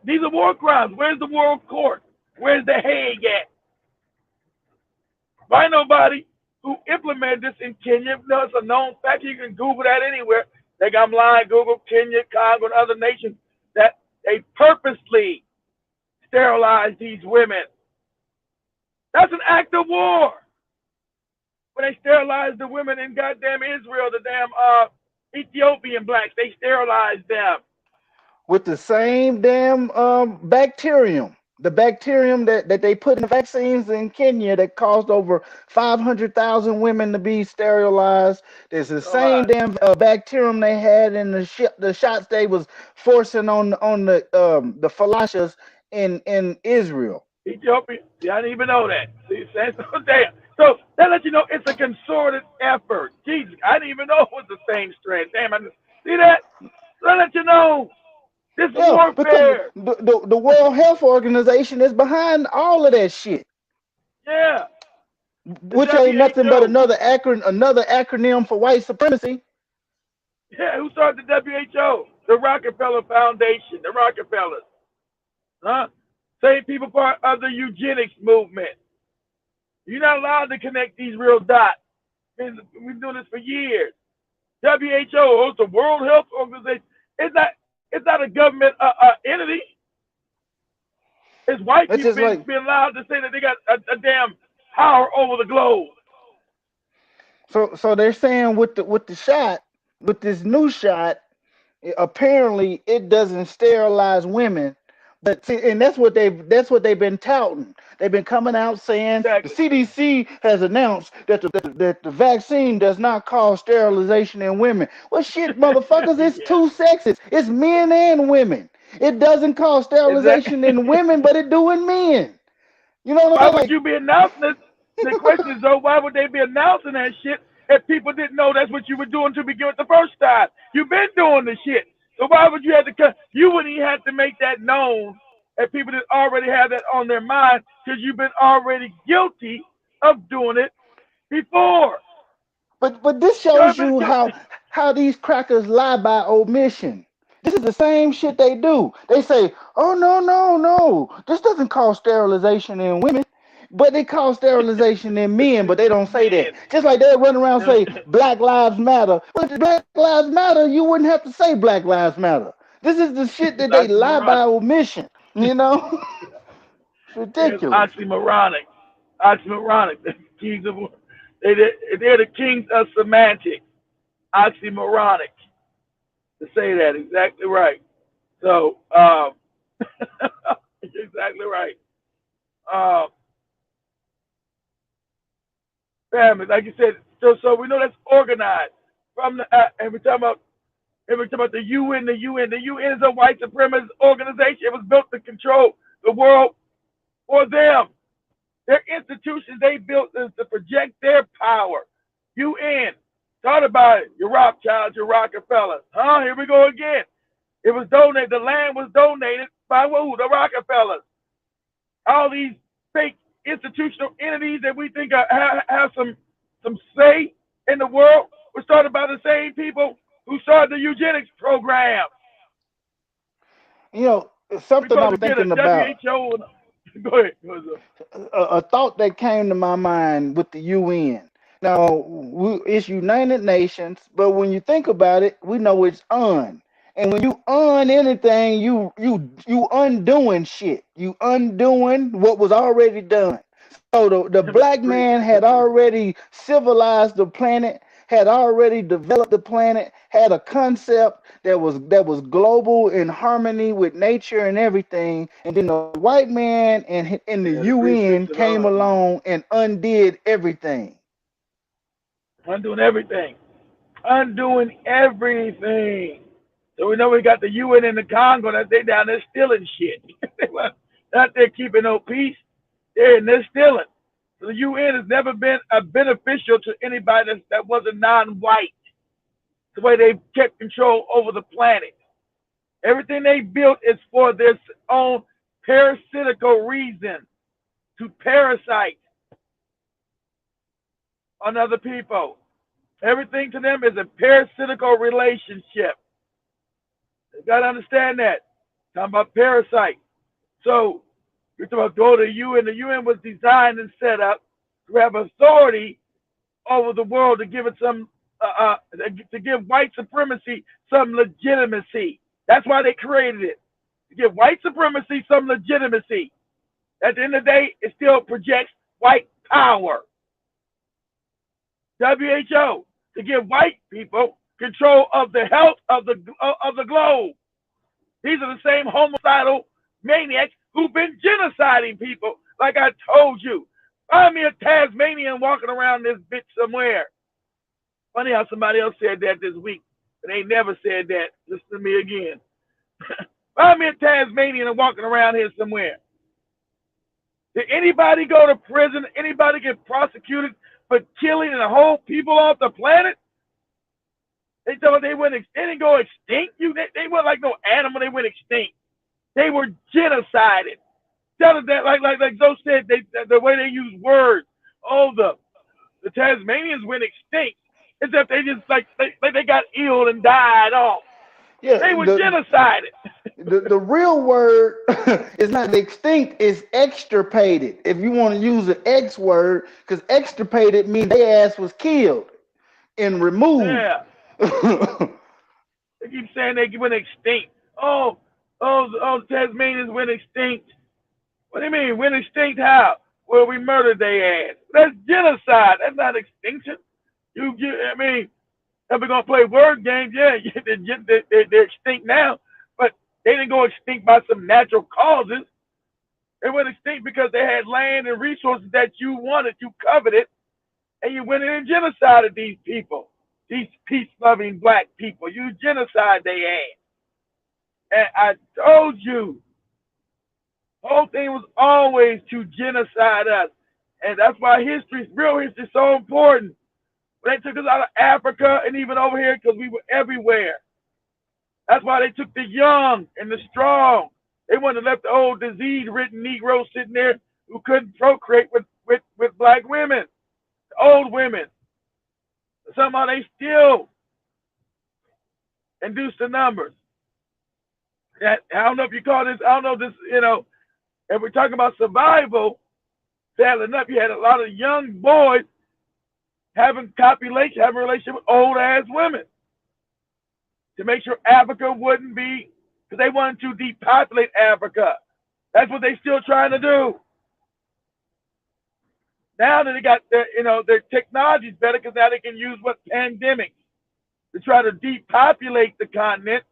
Speaker 1: These are war crimes. Where's the world court? Where's the Hague at? Why nobody who implemented this in Kenya? No, it's a known fact. You can Google that anywhere. Think I'm lying. Google Kenya, Congo, and other nations that they purposely sterilize these women. That's an act of war. When they sterilize the women in goddamn Israel, the damn Ethiopian blacks, they sterilize them.
Speaker 2: With the same damn bacterium. The bacterium that they put in the vaccines in Kenya that caused over 500,000 women to be sterilized. There's the same
Speaker 1: Sterilize.
Speaker 2: damn bacterium they had in the shots they was forcing on the falashas in Israel.
Speaker 1: Ethiopia. See, I didn't even know that. See, so damn. So that lets you know it's a concerted effort. Jesus, I didn't even know it was the same strand. Damn, I just, see that? So that lets you know this
Speaker 2: Yeah, because
Speaker 1: warfare.
Speaker 2: the World Health Organization is behind all of that shit,
Speaker 1: Yeah, the
Speaker 2: which ain't nothing but
Speaker 1: WHO.
Speaker 2: another acronym for white supremacy.
Speaker 1: Yeah, who started the WHO? The Rockefeller Foundation. The Rockefellers. Huh? Same people part of the eugenics movement. You're not allowed to connect these real dots. We've been doing this for years. WHO, it's the World Health Organization. It's not a government entity. It's white
Speaker 2: That's
Speaker 1: people
Speaker 2: just
Speaker 1: being,
Speaker 2: like
Speaker 1: being allowed to say that they got a damn power over the globe.
Speaker 2: so they're saying with the shot, with this new shot, apparently it doesn't sterilize women. But see, and that's what they've been touting. They've been coming out saying the
Speaker 1: Exactly.
Speaker 2: CDC has announced that the vaccine does not cause sterilization in women. Well, shit, motherfuckers, it's
Speaker 1: Yeah.
Speaker 2: two sexes. It's men and women. It doesn't cause
Speaker 1: Exactly.
Speaker 2: sterilization in women, but it do in men. You know what I'm
Speaker 1: Why
Speaker 2: saying?
Speaker 1: would
Speaker 2: Like,
Speaker 1: you be announcing this? The question is, though, why would they be announcing that shit if people didn't know that's what you were doing to begin with the first time? You've been doing the shit. So why would you have to cut? You wouldn't even have to make that known if people that already have that on their mind because you've been already guilty of doing it before.
Speaker 2: but this
Speaker 1: You
Speaker 2: shows
Speaker 1: already been
Speaker 2: you how these crackers lie by omission. This is the same shit they do. They say, "Oh no, no, no, this doesn't cause sterilization in women, but it causes sterilization in men." But they don't say that. Just like they run around and say Black Lives Matter. Well, if Black Lives Matter, you wouldn't have to say Black Lives Matter. This is the shit
Speaker 1: it's
Speaker 2: that they lie by
Speaker 1: oxymoronic.
Speaker 2: omission. You know, it's
Speaker 1: It's
Speaker 2: ridiculous.
Speaker 1: oxymoronic. Oxymoronic. The kings of they're the kings of semantics. Oxymoronic. To say that exactly right. So exactly right. Um, family, like you said, so we know that's organized from the and we're talking about the UN. The UN is a white supremacist organization. It was built to control the world for them. Their institutions they built is to project their power. UN. Thought about it. Your Rothschilds, your Rockefellers. Huh? Here we go again. It was donated. The land was donated by who? The Rockefellers. All these fake institutional entities that we think have some say in the world were started by the same people who started the eugenics program.
Speaker 2: You know,
Speaker 1: We're
Speaker 2: something I
Speaker 1: supposed to
Speaker 2: was
Speaker 1: get a
Speaker 2: thinking about.
Speaker 1: WHO. Go ahead. Go ahead.
Speaker 2: A thought that came to my mind with the UN. Now, it's United Nations, but when you think about it, we know it's UN. And when you anything, you undoing shit. You undoing what was already done. So the black man had already civilized the planet, had already developed the planet, had a concept that was global in harmony with nature and everything. And then the white man and the
Speaker 1: Yeah, the
Speaker 2: UN
Speaker 1: prefix of
Speaker 2: came along and undid everything.
Speaker 1: undoing everything. Undoing everything. So we know we got the UN in the Congo that they down there stealing shit. They were not there keeping no peace. They're stealing. So the UN has never been a beneficial to anybody that wasn't non-white. The way they kept control over the planet. Everything they built is for their own parasitical reason to parasite on other people. Everything to them is a parasitical relationship. You gotta understand that. Talking about parasite. So you're talking about go to the UN. The UN was designed and set up to have authority over the world to give it some to give white supremacy some legitimacy. That's why they created it. To give white supremacy some legitimacy. At the end of the day, it still projects white power. WHO to give white people control of the health of the globe. These are the same homicidal maniacs who've been genociding people. Like I told you, find me a Tasmanian walking around this bitch somewhere. Funny how somebody else said that this week, but they never said that. Listen to me again. Find me a Tasmanian and walking around here somewhere. Did anybody go to prison? Anybody get prosecuted for killing and whole people off the planet? They thought they didn't go extinct. They weren't like no animal. They went extinct. They were genocided. Tell us that like Zoe said, the way they use words. Oh, the Tasmanians went extinct. As if they just like they got ill and died off.
Speaker 2: Yeah,
Speaker 1: They were genocided.
Speaker 2: the real word is not extinct, it's extirpated. If you want to use an X word, because extirpated means their ass was killed and removed.
Speaker 1: Yeah. They keep saying they went extinct. The Tasmanians went extinct. What do you mean? Went extinct how? Well, we murdered their ass. That's genocide. That's not extinction. I mean, if we're gonna play word games, yeah, they're extinct now, but they didn't go extinct by some natural causes. They went extinct because they had land and resources that you wanted, you coveted, and you went in and genocided these people, these peace-loving black people. You genocide their ass. And I told you, the whole thing was always to genocide us. And that's why real history is so important. They took us out of Africa and even over here because we were everywhere. That's why they took the young and the strong. They wouldn't have left the old disease-ridden Negroes sitting there who couldn't procreate with black women, old women. Somehow they still induced the numbers. I don't know if you call this, I don't know this, if we're talking about survival, sadly enough, you had a lot of young boys having a relationship with old ass women to make sure Africa wouldn't be, because they wanted to depopulate Africa. That's what they're still trying to do. Now that they got their technology's better because now they can use pandemics to try to depopulate the continent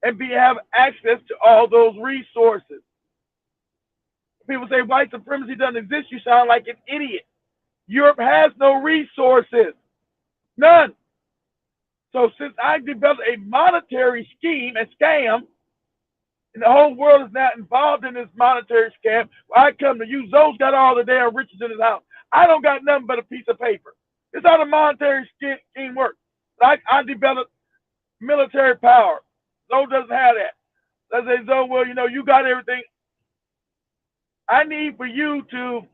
Speaker 1: and have access to all those resources. People say white supremacy doesn't exist. You sound like an idiot. Europe has no resources, none. So since I developed a monetary scheme, a scam, and the whole world is now involved in this monetary scam, well, I come to you. Zoe's got all the damn riches in his house. I don't got nothing but a piece of paper. This is how the monetary scheme works. I developed military power. Zoe doesn't have that. I say, Zoe, well, you got everything. I need for you to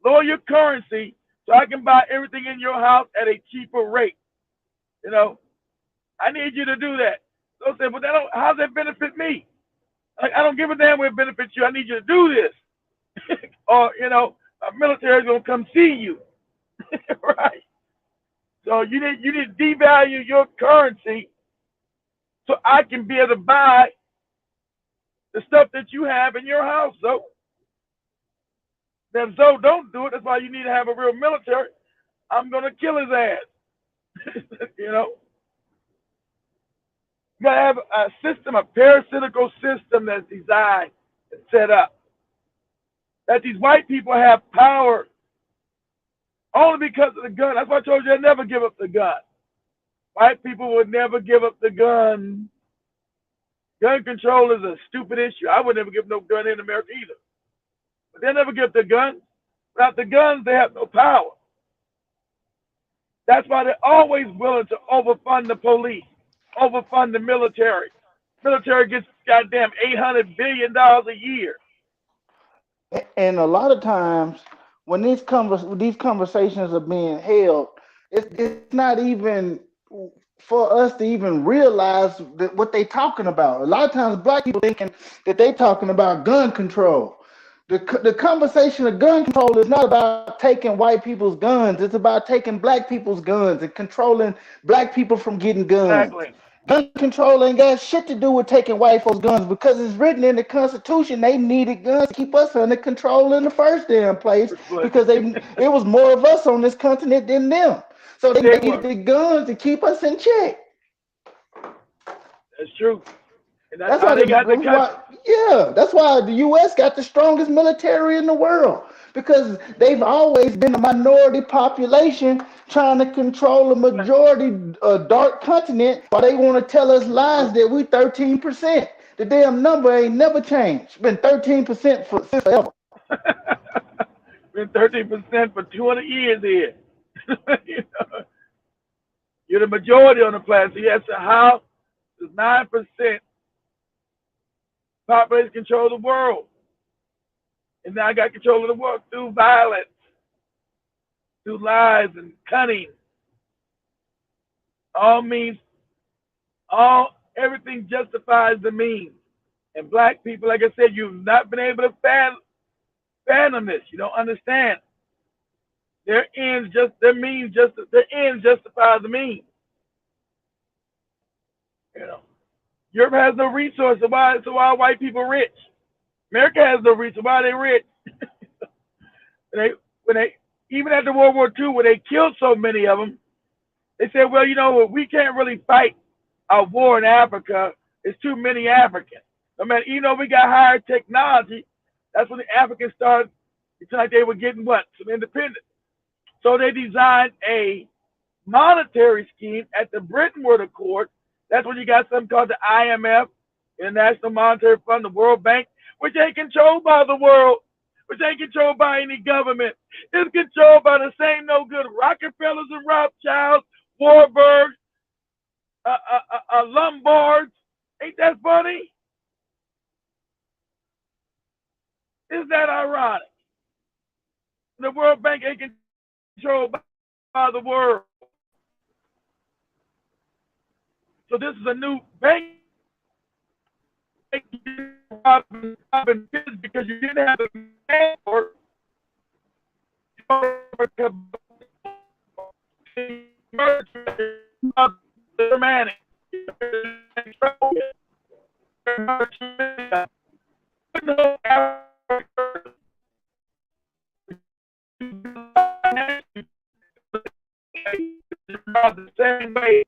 Speaker 1: lower your currency so I can buy everything in your house at a cheaper rate. I need you to do that. So I said, but how's that benefit me? Like, I don't give a damn where it benefits you. I need you to do this. Or, our military is going to come see you. Right? So you need to devalue your currency so I can be able to buy the stuff that you have in your house. So if Zoe don't do it, that's why you need to have a real military. I'm gonna kill his ass. you know, you gotta have a system, a parasitical system that's designed and set up that these white people have power only because of the gun. That's why I told you I never give up the gun. White people would never give up the gun. Gun control is a stupid issue. I would never give no gun in America either. But they never give the guns. Without the guns, they have no power. That's why they're always willing to overfund the police, overfund the military. Military gets goddamn $800 billion a year.
Speaker 2: And a lot of times when these conversations are being held, it's not even for us to even realize that what they talking about. A lot of times black people thinking that they talking about gun control. The conversation of gun control is not about taking white people's guns. It's about taking black people's guns and controlling black people from getting guns.
Speaker 1: Exactly.
Speaker 2: Gun control ain't got shit to do with taking white folks' guns because it's written in the Constitution they needed guns to keep us under control in the first damn place
Speaker 1: First place.
Speaker 2: because it was more of us on this continent than them. So they
Speaker 1: They
Speaker 2: needed
Speaker 1: were.
Speaker 2: the guns to keep us in check.
Speaker 1: That's true. And that's
Speaker 2: That's
Speaker 1: how
Speaker 2: why
Speaker 1: they got the country.
Speaker 2: that's why the US got the strongest military in the world because they've always been a minority population trying to control a majority dark continent while they want to tell us lies that we 13%. The damn number ain't never changed. Been 13% since forever.
Speaker 1: Been 13% for 200 years here. you know, you're the majority on the planet. So yes, how does 9% population control the world? And now I got control of the world through violence, through lies and cunning. All means, all everything justifies the means. And black people, like I said, you've not been able to fathom this. You don't understand. Their ends justify the means. You know, Europe has no resources. So why are white people rich? America has no resources. Why are they rich? When they even after World War II, when they killed so many of them, they said, well, we can't really fight a war in Africa. It's too many Africans. I mean, even though we got higher technology, that's when the Africans started. It's like they were getting what? Some independence. So they designed a monetary scheme at the Bretton Woods Accord. That's when you got something called the IMF, International Monetary Fund, the World Bank, which ain't controlled by the world, which ain't controlled by any government. It's controlled by the same no good Rockefellers and Rothschilds, Warburgs, Lombards. Ain't that funny? Isn't that ironic? The World Bank ain't controlled by the world. So this is a new bank because you didn't have the manpower the man. The same way.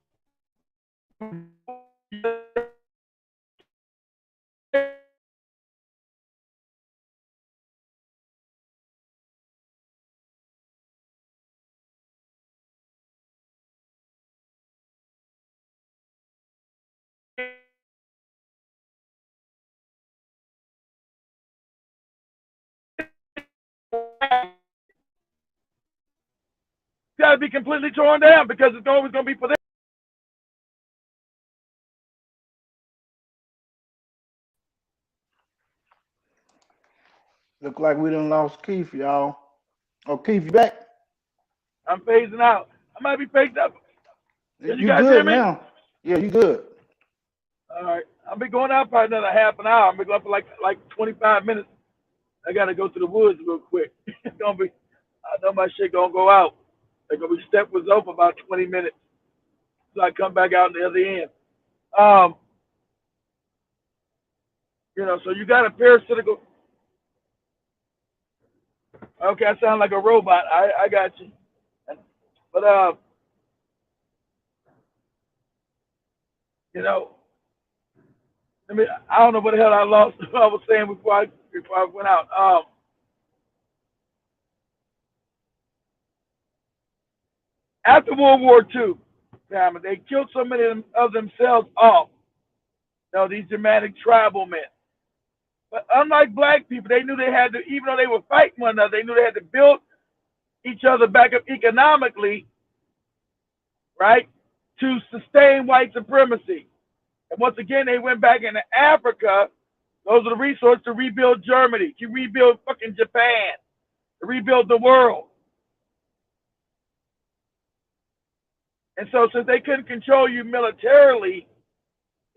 Speaker 1: Got to be completely torn down because it's always going to be for them.
Speaker 2: Look like we done lost Keith, y'all. Oh, Keith, you back?
Speaker 1: I'm phasing out. I might be phased up. Can you
Speaker 2: You
Speaker 1: guys hear
Speaker 2: good
Speaker 1: me?
Speaker 2: now? Yeah, you good.
Speaker 1: All right. I'll be going out probably another half an hour. I'm be going for like 25 minutes. I got to go to the woods real quick. It's gonna be. I know my shit gonna go out. Like we step was over about 20 minutes, so I come back out on the other end. Um, so you got a parasitical. Okay, I sound like a robot. I got you. But you know, I don't know what the hell I lost. I was saying before I went out. After World War II, they killed so many of themselves off. These Germanic tribal men. But unlike black people, they knew they had to, even though they were fighting one another, they knew they had to build each other back up economically, right, to sustain white supremacy. And once again, they went back into Africa. Those are the resources to rebuild Germany, to rebuild fucking Japan, to rebuild the world. And so, since they couldn't control you militarily,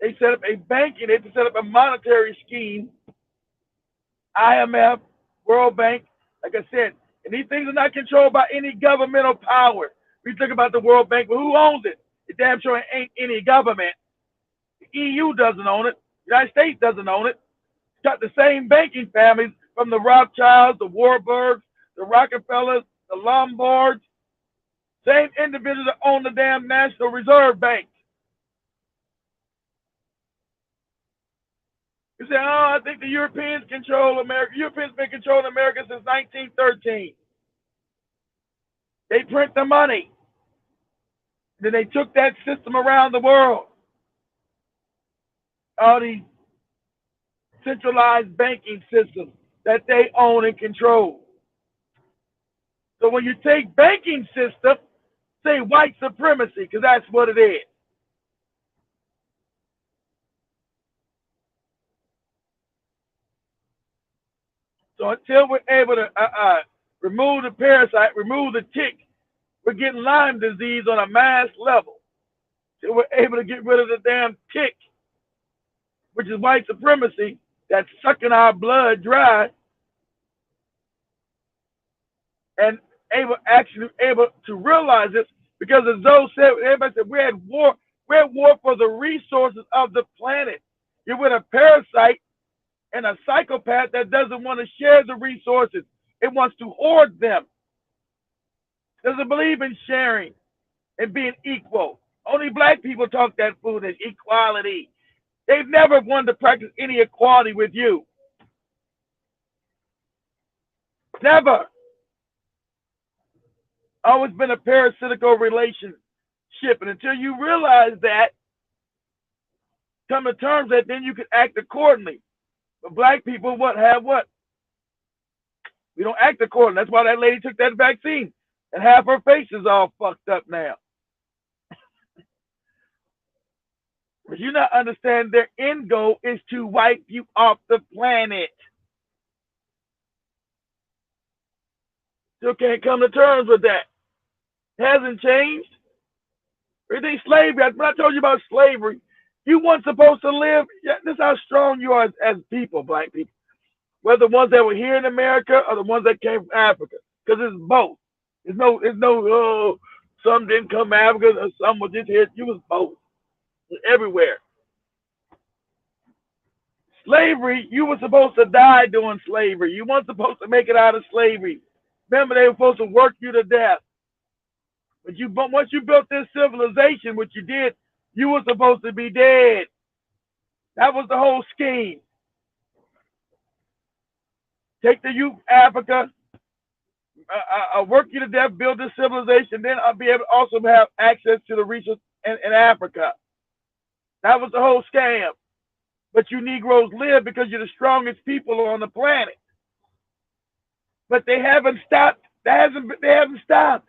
Speaker 1: they set up a banking, they had to set up a monetary scheme, IMF, World Bank, like I said, and these things are not controlled by any governmental power. We think about the World Bank, but who owns it? It damn sure ain't any government. The EU doesn't own it. The United States doesn't own it. It's got the same banking families from the Rothschilds, the Warburgs, the Rockefellers, the Lombards, same individuals that own the damn National Reserve Bank. You say, oh, I think the Europeans control America. Europeans been controlling America since 1913. They print the money. Then they took that system around the world. All these centralized banking systems that they own and control. So when you take banking system, say white supremacy, because that's what it is. So until we're able to remove the parasite, remove the tick, we're getting Lyme disease on a mass level. Until we're able to get rid of the damn tick, which is white supremacy, that's sucking our blood dry, and actually able to realize this, because as Zoe said, everybody said we're at war. We're at war for the resources of the planet. You're with a parasite and a psychopath that doesn't want to share the resources. It wants to hoard them. Doesn't believe in sharing and being equal. Only black people talk that food as equality. They've never wanted to practice any equality with you. Never. Always been a parasitical relationship. And until you realize that, come to terms that, then you can act accordingly. But black people have what? We don't act accordingly. That's why that lady took that vaccine. And half her face is all fucked up now. But you not understand their end goal is to wipe you off the planet. Still can't come to terms with that. It hasn't changed. Everything slavery. When I told you about slavery, you weren't supposed to live. This is how strong you are as people, black people. Whether the ones that were here in America or the ones that came from Africa. Because it's both. There's no, some didn't come from Africa or some was just here. You was both. Everywhere. Slavery, you were supposed to die during slavery. You weren't supposed to make it out of slavery. Remember, they were supposed to work you to death. But once you built this civilization, which you did, you were supposed to be dead. That was the whole scheme. Take the youth Africa, work you to death, build this civilization, then I'll be able to also have access to the resources in Africa. That was the whole scam. But you Negroes live because you're the strongest people on the planet. But they haven't stopped. They haven't stopped.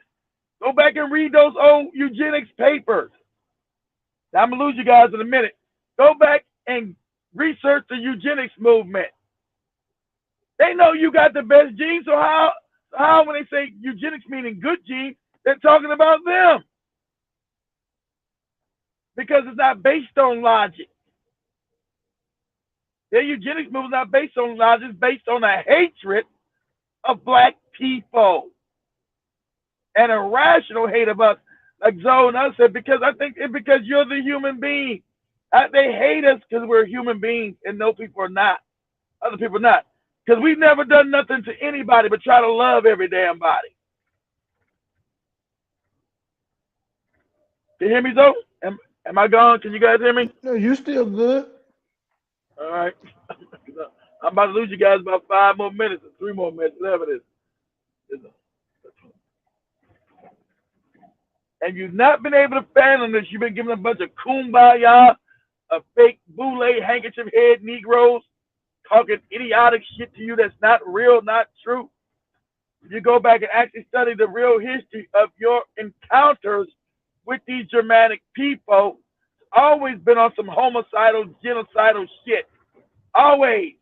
Speaker 1: Go back and read those old eugenics papers. Now, I'm gonna lose you guys in a minute. Go back and research the eugenics movement. They know you got the best genes, so how when they say eugenics meaning good genes, they're talking about them. Because it's not based on logic. Their eugenics movement is not based on logic, it's based on a hatred of black people. and irrational hate of us. Like Zoe and us said, because I think it's because you're the human being. They hate us because we're human beings, and no people are not. Other people are not. Because we've never done nothing to anybody but try to love every damn body. Can you hear me, Zoe? Am I gone? Can you guys hear me?
Speaker 2: No, you still good.
Speaker 1: All right. I'm about to lose you guys about 5 more minutes or 3 more minutes, whatever it is. And you've not been able to fathom this. You've been given a bunch of kumbaya, a fake boule handkerchief head Negroes talking idiotic shit to you that's not real, not true. If you go back and actually study the real history of your encounters with these Germanic people, it's always been on some homicidal, genocidal shit. Always.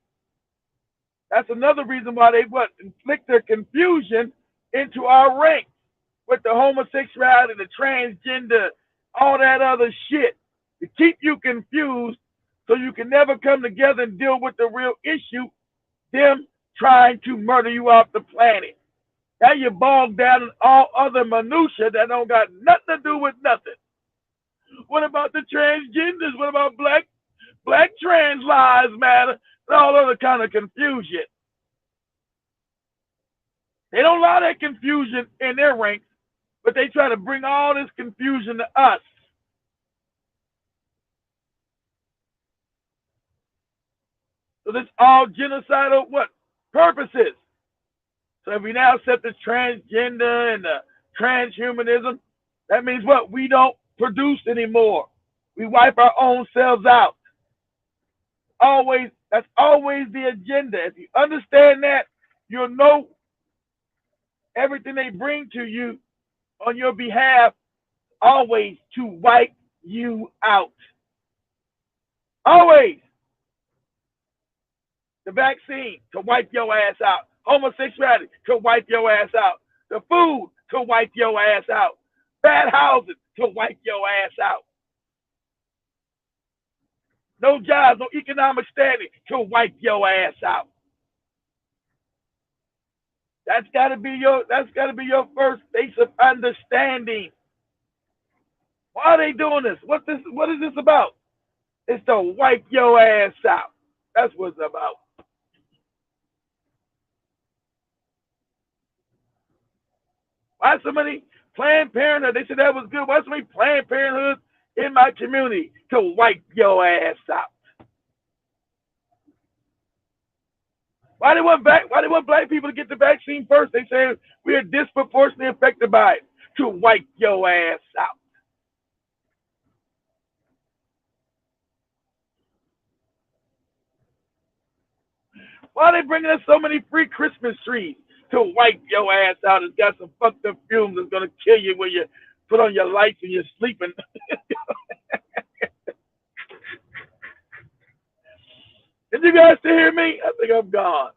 Speaker 1: That's another reason why they inflict their confusion into our ranks with the homosexuality, the transgender, all that other shit to keep you confused so you can never come together and deal with the real issue, them trying to murder you off the planet. Now you're bogged down in all other minutia that don't got nothing to do with nothing. What about the transgenders? What about black trans lives matter? And all other kind of confusion. They don't allow that confusion in their ranks, but they try to bring all this confusion to us. So this all genocidal purposes. So if we now accept this transgender and transhumanism, that means what? We don't produce anymore. We wipe our own selves out. That's always the agenda. If you understand that, you'll know everything they bring to you on your behalf, always to wipe you out. Always. The vaccine to wipe your ass out. Homosexuality to wipe your ass out. The food to wipe your ass out. Bad housing to wipe your ass out. No jobs, no economic standing to wipe your ass out. That's gotta be your first base of understanding. Why are they doing this? What is this about? It's to wipe your ass out. That's what it's about. Why so many Planned Parenthood? They said that was good. Why so many Planned Parenthood in my community to wipe your ass out? Why they want black people to get the vaccine first? They say we are disproportionately affected by it. To wipe your ass out. Why are they bringing us so many free Christmas trees? To wipe your ass out. It's got some fucked up fumes that's gonna kill you when you put on your lights and you're sleeping. Did you guys still hear me? I think I'm gone.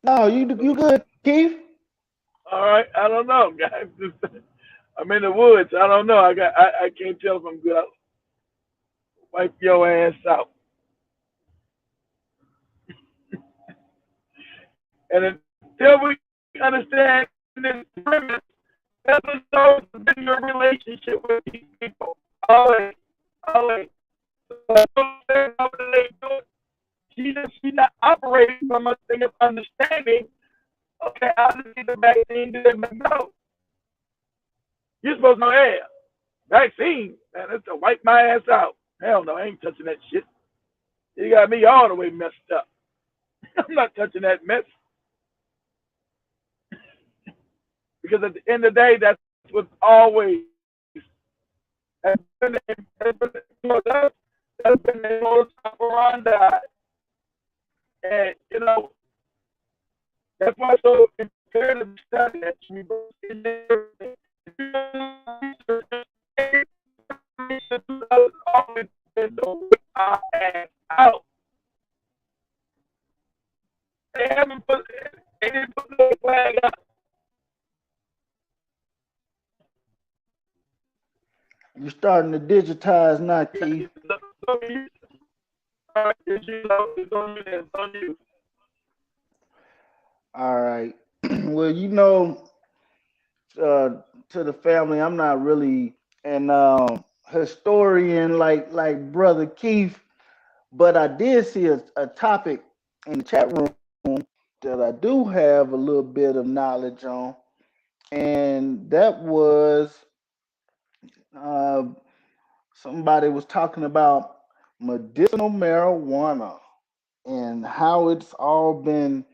Speaker 2: No, you good, Keith?
Speaker 1: All right, I don't know, guys. I'm in the woods. I don't know. I can't tell if I'm good. I'll wipe your ass out. And until we understand this premise, never know your relationship with these people. Always, always. She's not operating from a thing of understanding. Okay, I'll just get the vaccine, do that, no. You're supposed to know, hey, vaccine, man, that's to wipe my ass out. Hell no, I ain't touching that shit. You got me all the way messed up. I'm not touching that mess. Because at the end of the day, that's what's always has been the modus operandi. And, that's why it's so imperative to study that. Always been to whip our ass out. They didn't put no flag up.
Speaker 2: You're starting to digitize now, Keith. All right. Well, uh, to the family. I'm not really an historian like brother Keith, but I did see a topic in the chat room that I do have a little bit of knowledge on, and that was uh, somebody was talking about medicinal marijuana and how it's all been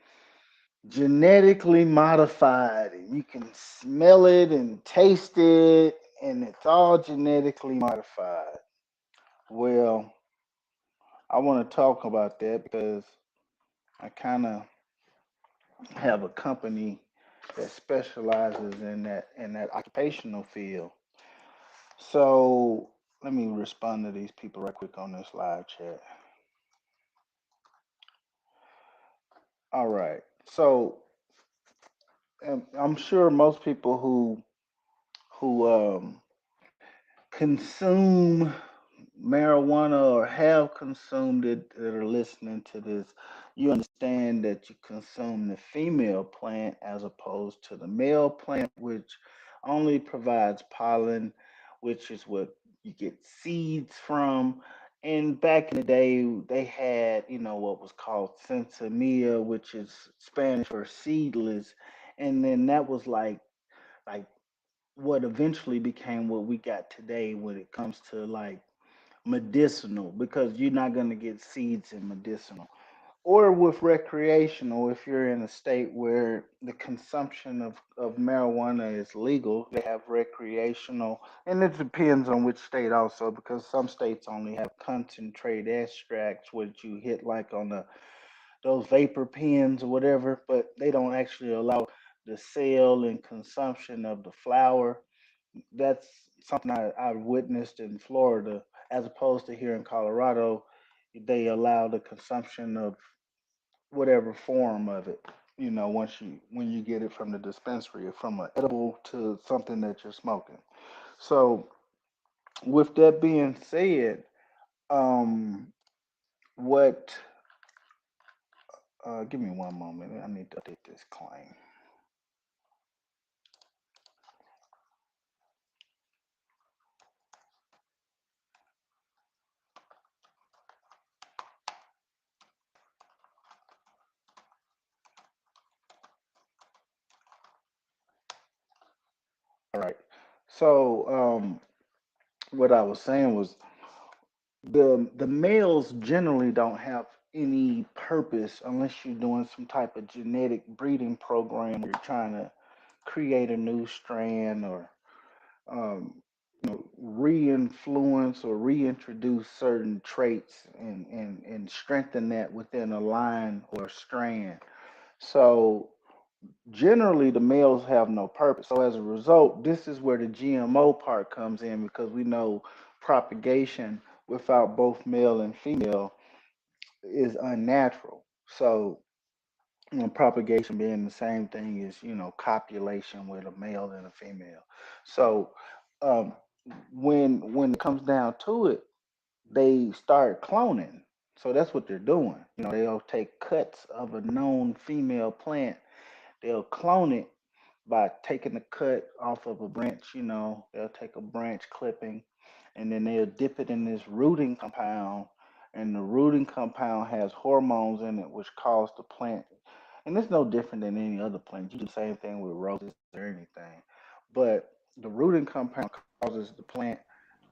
Speaker 2: genetically modified. And you can smell it and taste it, and it's all genetically modified. Well, I want to talk about that because I kind of have a company that specializes in that occupational field. So let me respond to these people right quick on this live chat. All right. So I'm sure most people who consume marijuana or have consumed it that are listening to this, you understand that you consume the female plant as opposed to the male plant, which only provides pollen, which is what you get seeds from. And back in the day, they had, what was called sensimilla, which is Spanish for seedless. And then that was like what eventually became what we got today when it comes to like medicinal, because you're not going to get seeds in medicinal. Or with recreational, if you're in a state where the consumption of marijuana is legal, they have recreational. And it depends on which state also, because some states only have concentrate extracts, which you hit like on those vapor pens or whatever, but they don't actually allow the sale and consumption of the flower. That's something I witnessed in Florida, as opposed to here in Colorado. They allow the consumption of whatever form of it. Once you when you get it from the dispensary, from an edible to something that you're smoking. So, with that being said, um, what? Give me one moment. I need to update this claim. All right. So, what I was saying was the males generally don't have any purpose unless you're doing some type of genetic breeding program where you're trying to create a new strand or um, re-influence or reintroduce certain traits and strengthen that within a line or strand. So generally the males have no purpose. So as a result, this is where the GMO part comes in, because we know propagation without both male and female is unnatural. So propagation being the same thing as copulation with a male and a female. So um, when it comes down to it, they start cloning. So that's what they're doing. They'll take cuts of a known female plant, they'll clone it by taking the cut off of a branch. They'll take a branch clipping and then they'll dip it in this rooting compound. And the rooting compound has hormones in it, which cause the plant, and it's no different than any other plant. You do the same thing with roses or anything. But the rooting compound causes the plant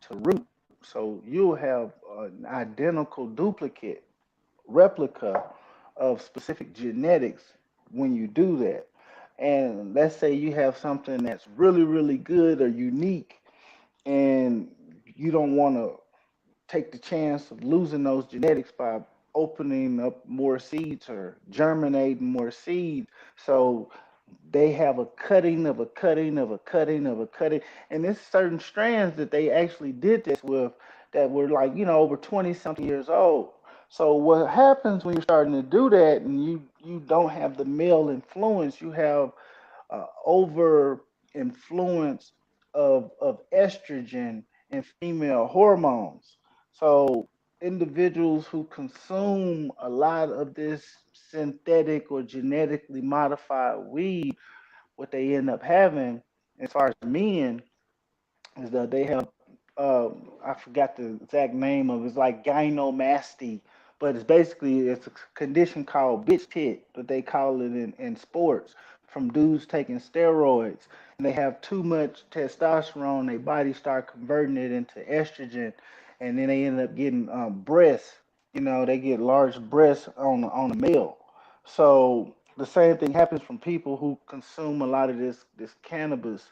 Speaker 2: to root. So you'll have an identical duplicate replica of specific genetics when you do that. And let's say you have something that's really, really good or unique, and you don't want to take the chance of losing those genetics by opening up more seeds or germinating more seeds. So they have a cutting of a cutting of a cutting of a cutting. And there's certain strands that they actually did this with that were like, over 20 something years old. So what happens when you're starting to do that and you don't have the male influence, you have over influence of estrogen and female hormones. So individuals who consume a lot of this synthetic or genetically modified weed, what they end up having As far as men, is that they have I forgot the exact name of it. It's like gynomasty, but it's a condition called bitch tit, but they call it in sports from dudes taking steroids. And they have too much testosterone, their body start converting it into estrogen, and then they end up getting breasts. You know, they get large breasts on a male. So the same thing happens from people who consume a lot of this cannabis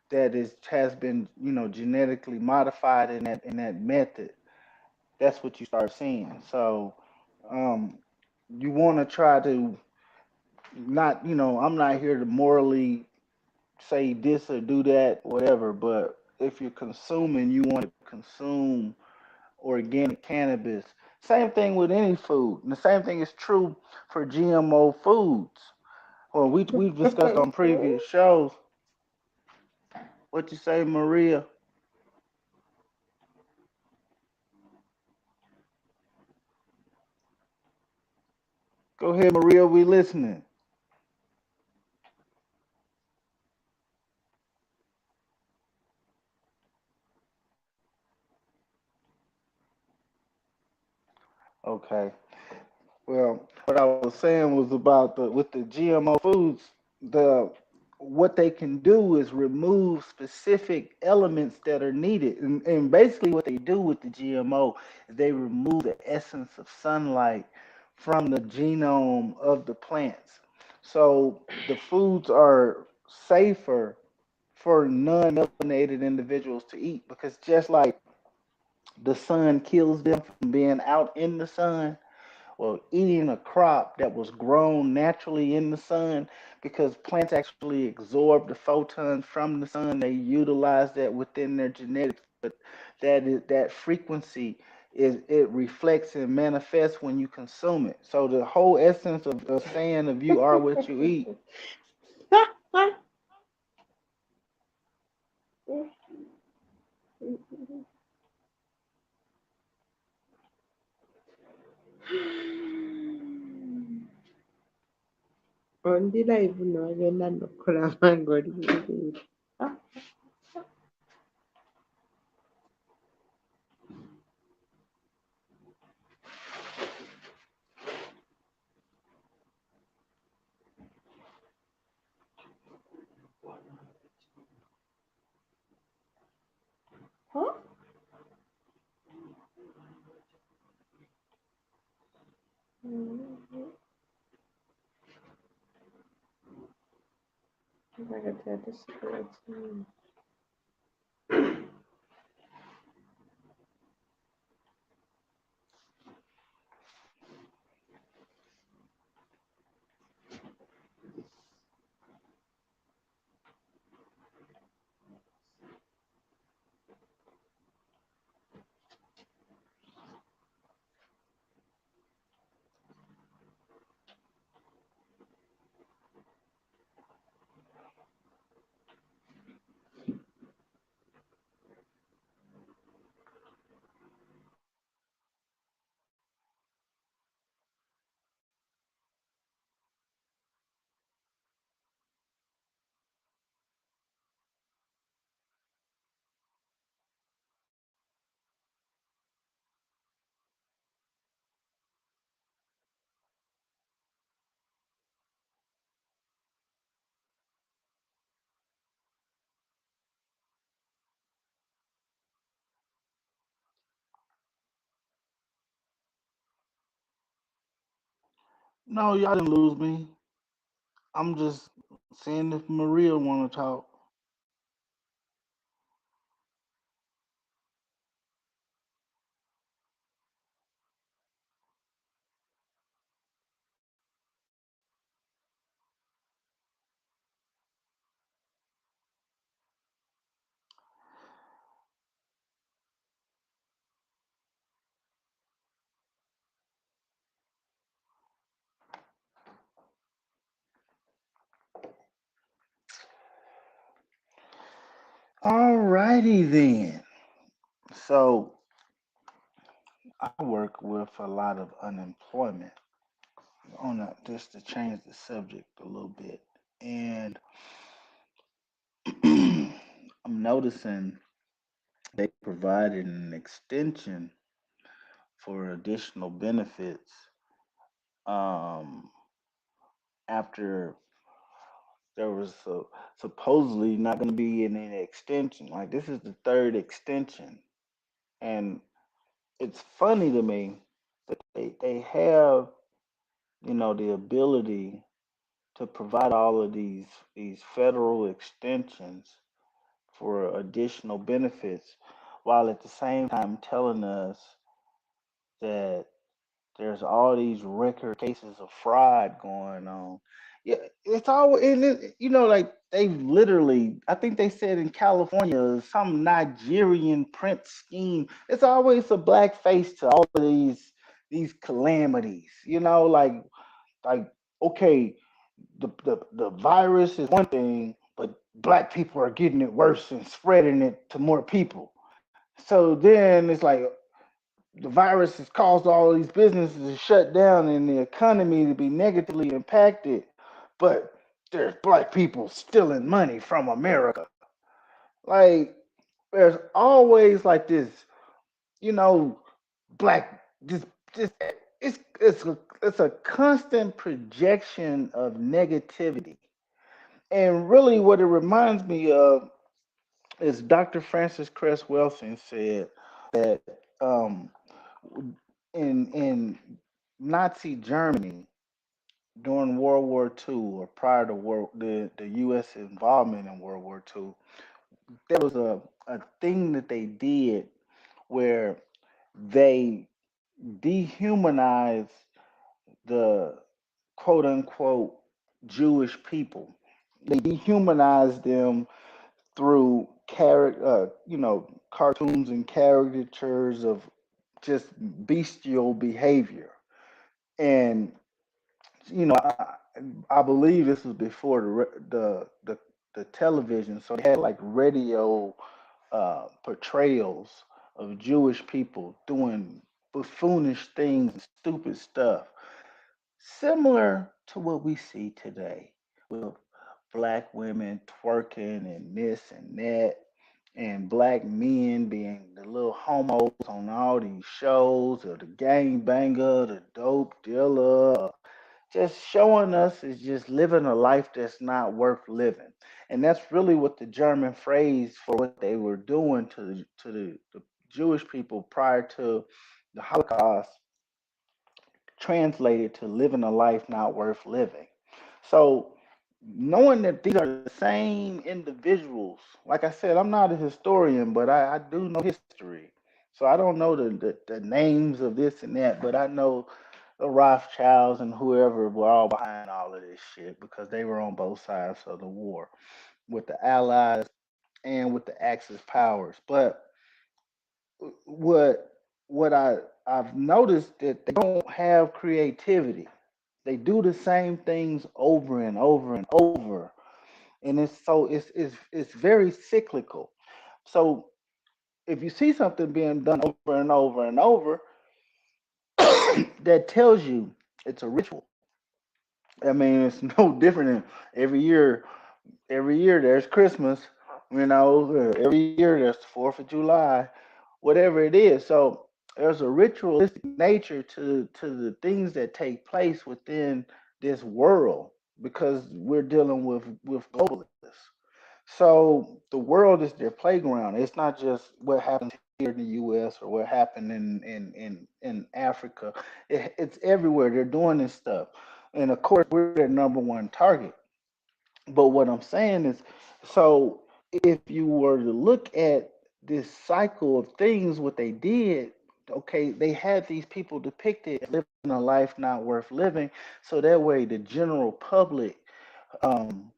Speaker 2: that is has been genetically modified in that method. That's what you start seeing. So um, you want to try to not I'm not here to morally say this or do that whatever, but if you're consuming, you want to consume organic cannabis. Same thing with any food, and the same thing is true for GMO foods. Well, we've discussed on previous shows. What you say, Maria? Go ahead, Maria. We listening. Okay. Well, what I was saying was about the with the GMO foods, the what they can do is remove specific elements that are needed. And basically what they do with the GMO is they remove the essence of sunlight from the genome of the plants. So the foods are safer for non-melanated individuals to eat because just like the sun kills them from being out in the sun, or eating a crop that was grown naturally in the sun, because plants actually absorb the photons from the sun. They utilize that within their genetics, but that frequency is it reflects and manifests when you consume it. So the whole essence of saying of you are what you eat.
Speaker 3: Ondi live uno agenda nokkola amangu oli mubiiri. Nakati ate sikola kinene.
Speaker 2: No, y'all didn't lose me. I'm just seeing if Maria want to talk. Alrighty then. So I work with a lot of unemployment just to change the subject a little bit. And noticing they provided an extension for additional benefits um, after there was supposedly not going to be any extension. Like this is the third extension, and it's funny to me that they have the ability to provide all of these federal extensions for additional benefits, while at the same time telling us that there's all these record cases of fraud going on. Yeah, it's all in it, like they literally, I think they said in California, some Nigerian prince scheme. It's always a black face to all of these calamities. Like okay, the virus is one thing, but black people are getting it worse and spreading it to more people. So then it's like the virus has caused all these businesses to shut down and the economy to be negatively impacted, but there's black people stealing money from America. Like there's always like this, you know, black just it's a constant projection of negativity. And really what it reminds me of is Dr. Francis Cress Welsing said that in Nazi Germany during World War II or prior to the U.S. involvement in World War II, there was a thing that they did where they dehumanized the quote unquote Jewish people. They dehumanized them through cartoons and caricatures of just bestial behavior. And I believe this was before the television, so they had like radio portrayals of Jewish people doing buffoonish things and stupid stuff, similar to what we see today with black women twerking and this and that, and black men being the little homos on all these shows, or the gang banger, the dope dealer, just showing us is just living a life that's not worth living. And that's really what the German phrase for what they were doing to the Jewish people prior to the Holocaust translated to living a life not worth living. So knowing that these are the same individuals, like I said, I'm not a historian, but I do know history. So I don't know the names of this and that, but I know the Rothschilds and whoever were all behind all of this shit because they were on both sides of the war with the Allies and with the Axis powers. But what I've noticed that they don't have creativity. They do the same things over and over and over, and it's very cyclical. So if you see something being done over and over and over, that tells you it's a ritual. I mean, it's no different than every year. Every year there's Christmas, every year there's the 4th of July, whatever it is. So there's a ritualistic nature to the things that take place within this world because we're dealing with globalists. So the world is their playground. It's not just what happens here in the U.S. or what happened in Africa. It's everywhere. They're doing this stuff, and of course we're their number one target. But what I'm saying is, so if you were to look at this cycle of things, what they did, okay, they had these people depicted as living a life not worth living, so that way the general public um,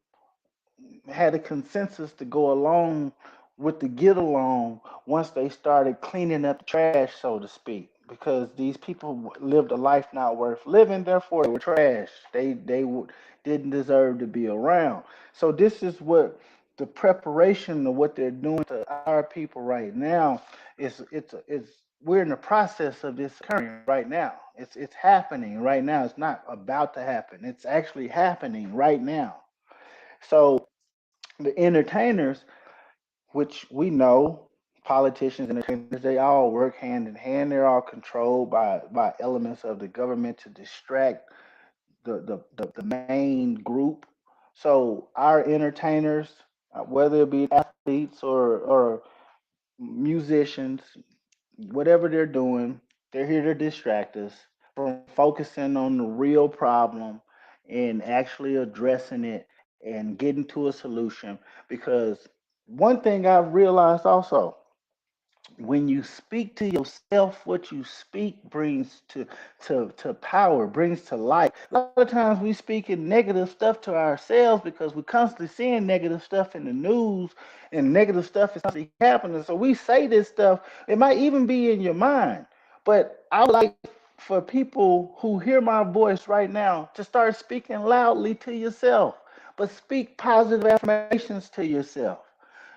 Speaker 2: had a consensus to go along with the get along once they started cleaning up the trash, so to speak. Because these people lived a life not worth living, therefore they were trash. Didn't deserve to be around. So this is what the preparation of what they're doing to our people right now is. We're in the process of this occurring right now. It's happening right now. It's not about to happen. It's actually happening right now. So the entertainers which we know politicians and entertainers, they all work hand in hand. They're all controlled by elements of the government to distract the main group. So our entertainers, whether it be athletes or musicians, whatever they're doing, they're here to distract us from focusing on the real problem and actually addressing it and getting to a solution. Because one thing I've realized also, when you speak to yourself, what you speak brings to power, brings to life. A lot of times we speaking negative stuff to ourselves because we're constantly seeing negative stuff in the news, and negative stuff is constantly happening. So we say this stuff. It might even be in your mind, but I would like for people who hear my voice right now to start speaking loudly to yourself, but speak positive affirmations to yourself.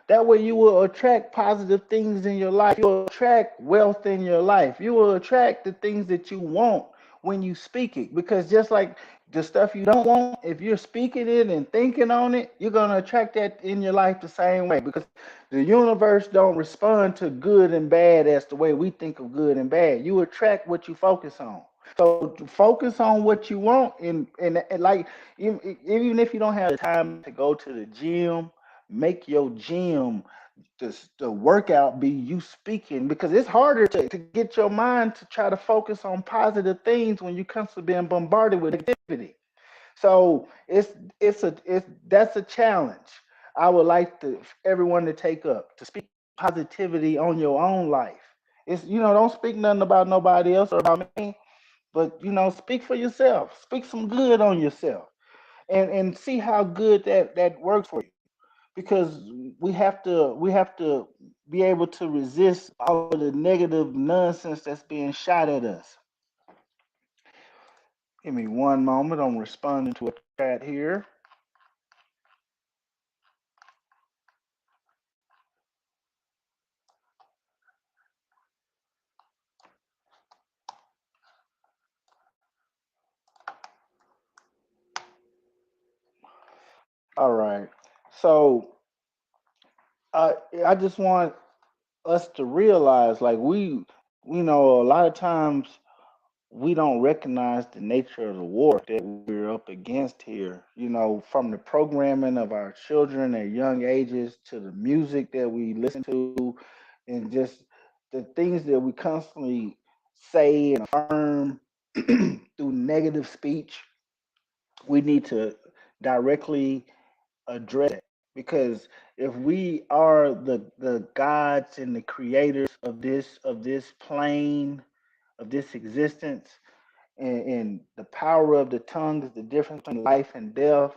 Speaker 2: That way you will attract positive things in your life. You will attract wealth in your life. You will attract the things that you want when you speak it. Because just like the stuff you don't want, if you're speaking it and thinking on it, you're going to attract that in your life the same way. Because the universe don't respond to good and bad as the way we think of good and bad. You attract what you focus on. So focus on what you want, and like even if you don't have the time to go to the gym, make your gym the workout be you speaking, because it's harder to get your mind to try to focus on positive things when you're constantly being bombarded with negativity. So it's that's a challenge I would like to everyone to take up, to speak positivity on your own life. It's, don't speak nothing about nobody else or about me, but speak for yourself. Speak some good on yourself, and see how good that works for you, because we have to be able to resist all of the negative nonsense that's being shot at us. Give me one moment. I'm responding to a chat here. All right. So uh, I just want us to realize, like, a lot of times we don't recognize the nature of the war that we're up against here. From the programming of our children at young ages to the music that we listen to, and just the things that we constantly say and affirm through negative speech. We need to directly address it, because if we are the gods and the creators of this plane, of this existence, and the power of the tongue is the difference between life and death.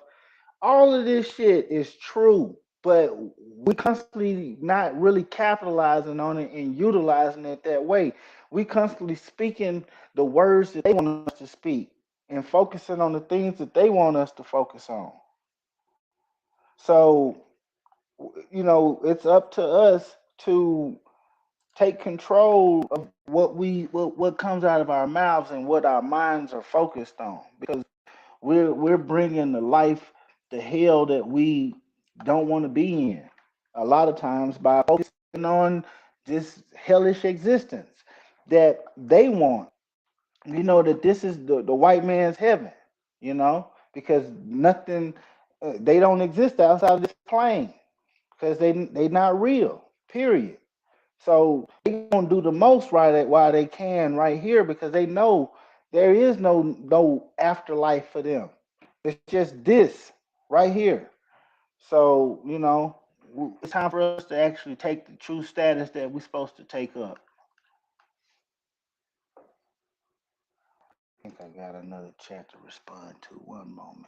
Speaker 2: All of this shit is true, but we constantly not really capitalizing on it and utilizing it that way. We constantly speaking the words that they want us to speak and focusing on the things that they want us to focus on. So, it's up to us to take control of what comes out of our mouths and what our minds are focused on, because we're bringing the life, the hell that we don't want to be in, a lot of times, by focusing on this hellish existence that they want. That this is the white man's heaven, because nothing, they don't exist outside of this plane, because they not real, period. So they gonna do the most right while they can right here, because they know there is no afterlife for them. It's just this right here. So it's time for us to actually take the true status that we're supposed to take up. I think I got another chat to respond to. One moment.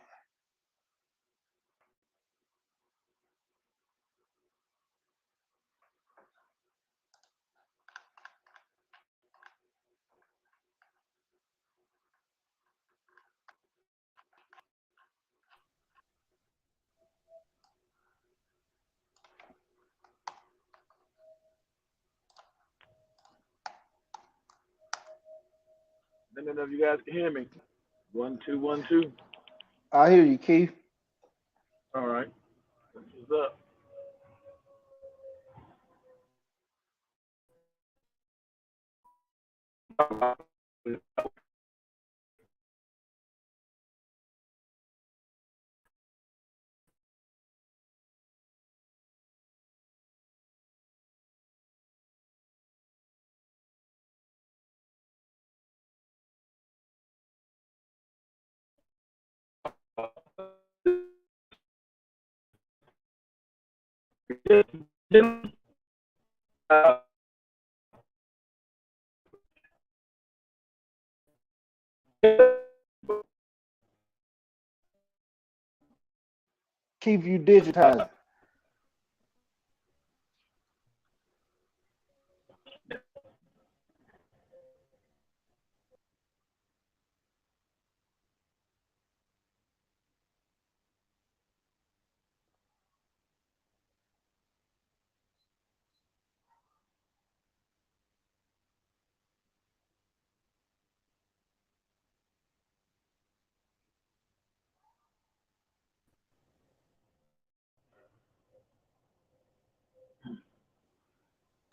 Speaker 1: Let me know if you guys can hear me. 1 2 1 2.
Speaker 2: I hear you, Keith.
Speaker 1: All right. This is up.
Speaker 2: Keep you digitizing.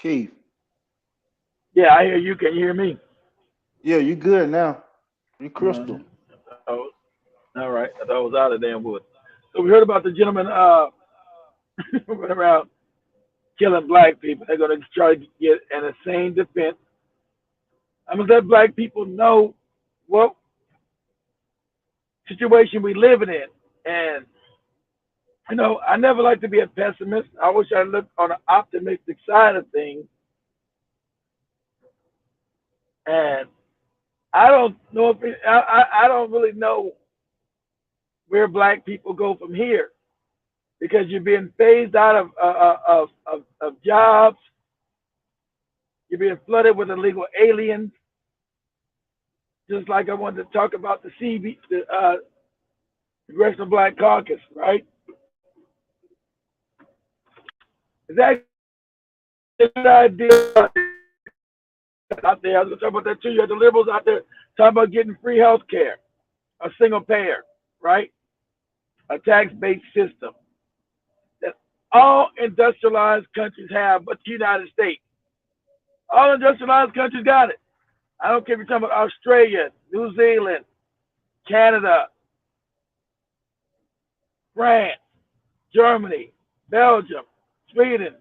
Speaker 2: Keith.
Speaker 1: Yeah, I hear you. Can you hear me?
Speaker 2: Yeah, you good now. You
Speaker 1: Uh,
Speaker 2: crystal.
Speaker 1: oh, all right. I thought I was out of the damn wood. So we heard about the gentleman went around killing black people. They're going to try to get an insane defense. I'm going to let black people know what situation we living in. And, I never like to be a pessimist. I wish I looked on the optimistic side of things. And I don't know if I don't really know where black people go from here because you're being phased out of jobs. You're being flooded with illegal aliens. Just like I wanted to talk about the CB, the Congressional Black Caucus, right? It's actually a good idea out there. I was going to talk about that too. You have the liberals out there talking about getting free health care, a single payer, right? A tax-based system that all industrialized countries have, but the United States. All industrialized countries got it. I don't care if you're talking about Australia, New Zealand, Canada, France, Germany, Belgium, Sweden,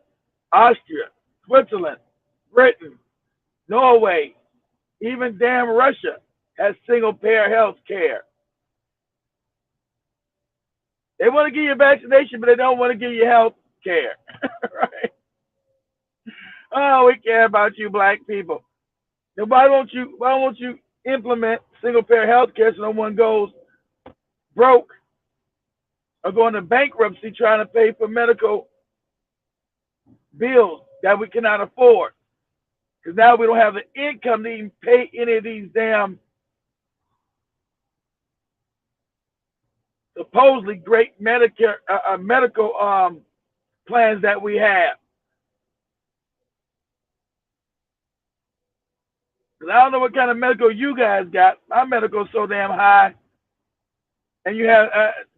Speaker 1: Austria, Switzerland, Britain, Norway, even damn Russia has single payer health care. They want to give you a vaccination, but they don't want to give you health care. Right? Oh, we care about you black people. Then why won't you implement single payer health care so no one goes broke or go into bankruptcy trying to pay for medical bills that we cannot afford? Because now we don't have the income to even pay any of these damn supposedly great Medicare medical plans that we have. Because I don't know what kind of medical you guys got. My medical is so damn high, and you have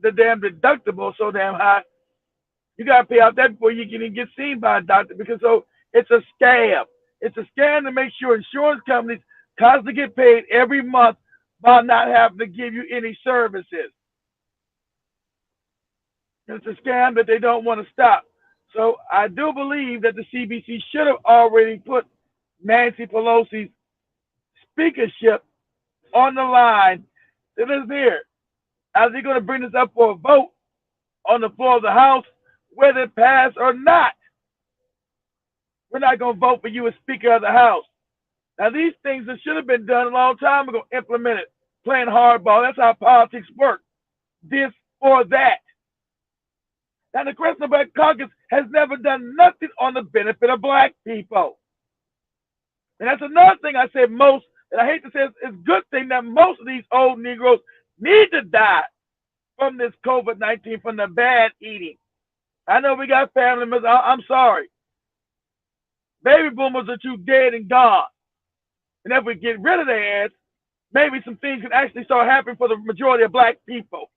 Speaker 1: the damn deductible so damn high. You got to pay out that before you can even get seen by a doctor because so it's a scam. It's a scam to make sure insurance companies constantly get paid every month while not having to give you any services. It's a scam that they don't want to stop. So I do believe that the CBC should have already put Nancy Pelosi's speakership on the line. It is here. Is he going to bring this up for a vote on the floor of the House, whether it pass or not? We're not going to vote for you as Speaker of the House. Now, these things that should have been done a long time ago, implemented, playing hardball. That's how politics work. This or that. Now, the Congressional Black Caucus has never done nothing on the benefit of black people. And that's another thing I said most, and I hate to say it's a good thing that most of these old Negroes need to die from this COVID-19, from the bad eating. I know we got family members. I'm sorry. Baby boomers are too dead and gone. And if we get rid of their ass, maybe some things can actually start happening for the majority of black people.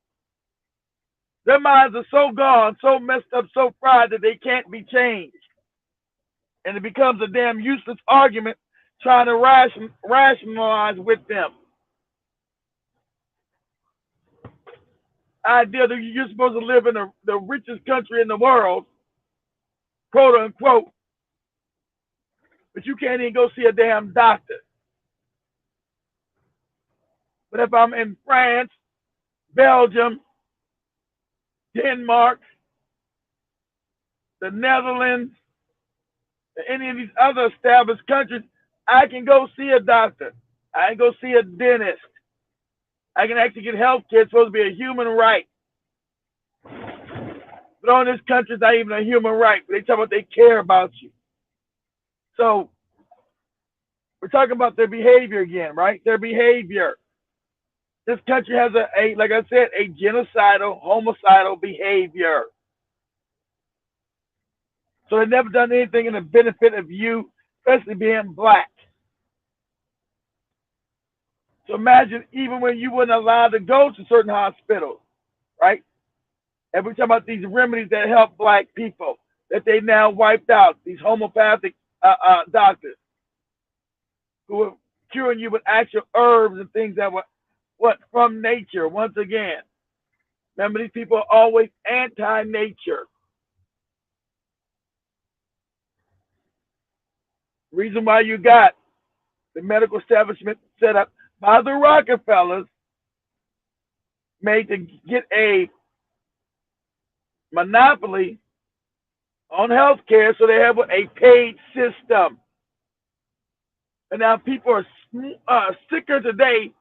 Speaker 1: Their minds are so gone, so messed up, so fried that they can't be changed. And it becomes a damn useless argument trying to rationalize with them. Idea that you're supposed to live in the richest country in the world, quote unquote, but you can't even go see a damn doctor. But if I'm in France, Belgium, Denmark, the Netherlands, any of these other established countries, I can go see a doctor. I can go see a dentist. I can actually get health care. It's supposed to be a human right. But on this country, it's not even a human right. But they talk about they care about you. So we're talking about their behavior again, right? Their behavior. This country has like I said, a genocidal, homicidal behavior. So they've never done anything in the benefit of you, especially being black. So imagine even when you weren't allowed to go to certain hospitals, right? And we're talking about these remedies that help black people that they now wiped out, these homeopathic doctors who were curing you with actual herbs and things that were from nature. Once again, remember these people are always anti-nature. Reason why you got the medical establishment set up by the Rockefellers made to get a monopoly on healthcare, so they have a paid system. And now people are sicker today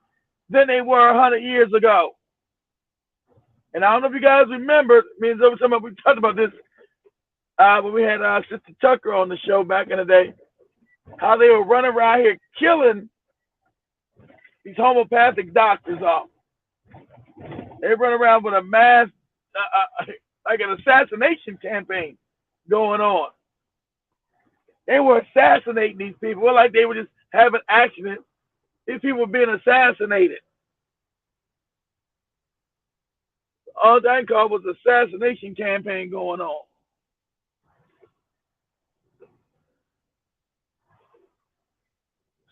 Speaker 1: than they were 100 years ago. And I don't know if you guys remember, me and Zoe, we talked about this when we had Sister Tucker on the show back in the day, how they were running around here killing these homeopathic doctors off. They run around with a mass, like an assassination campaign going on. They were assassinating these people. Well, like they were just having accidents. These people were being assassinated. All that called was assassination campaign going on.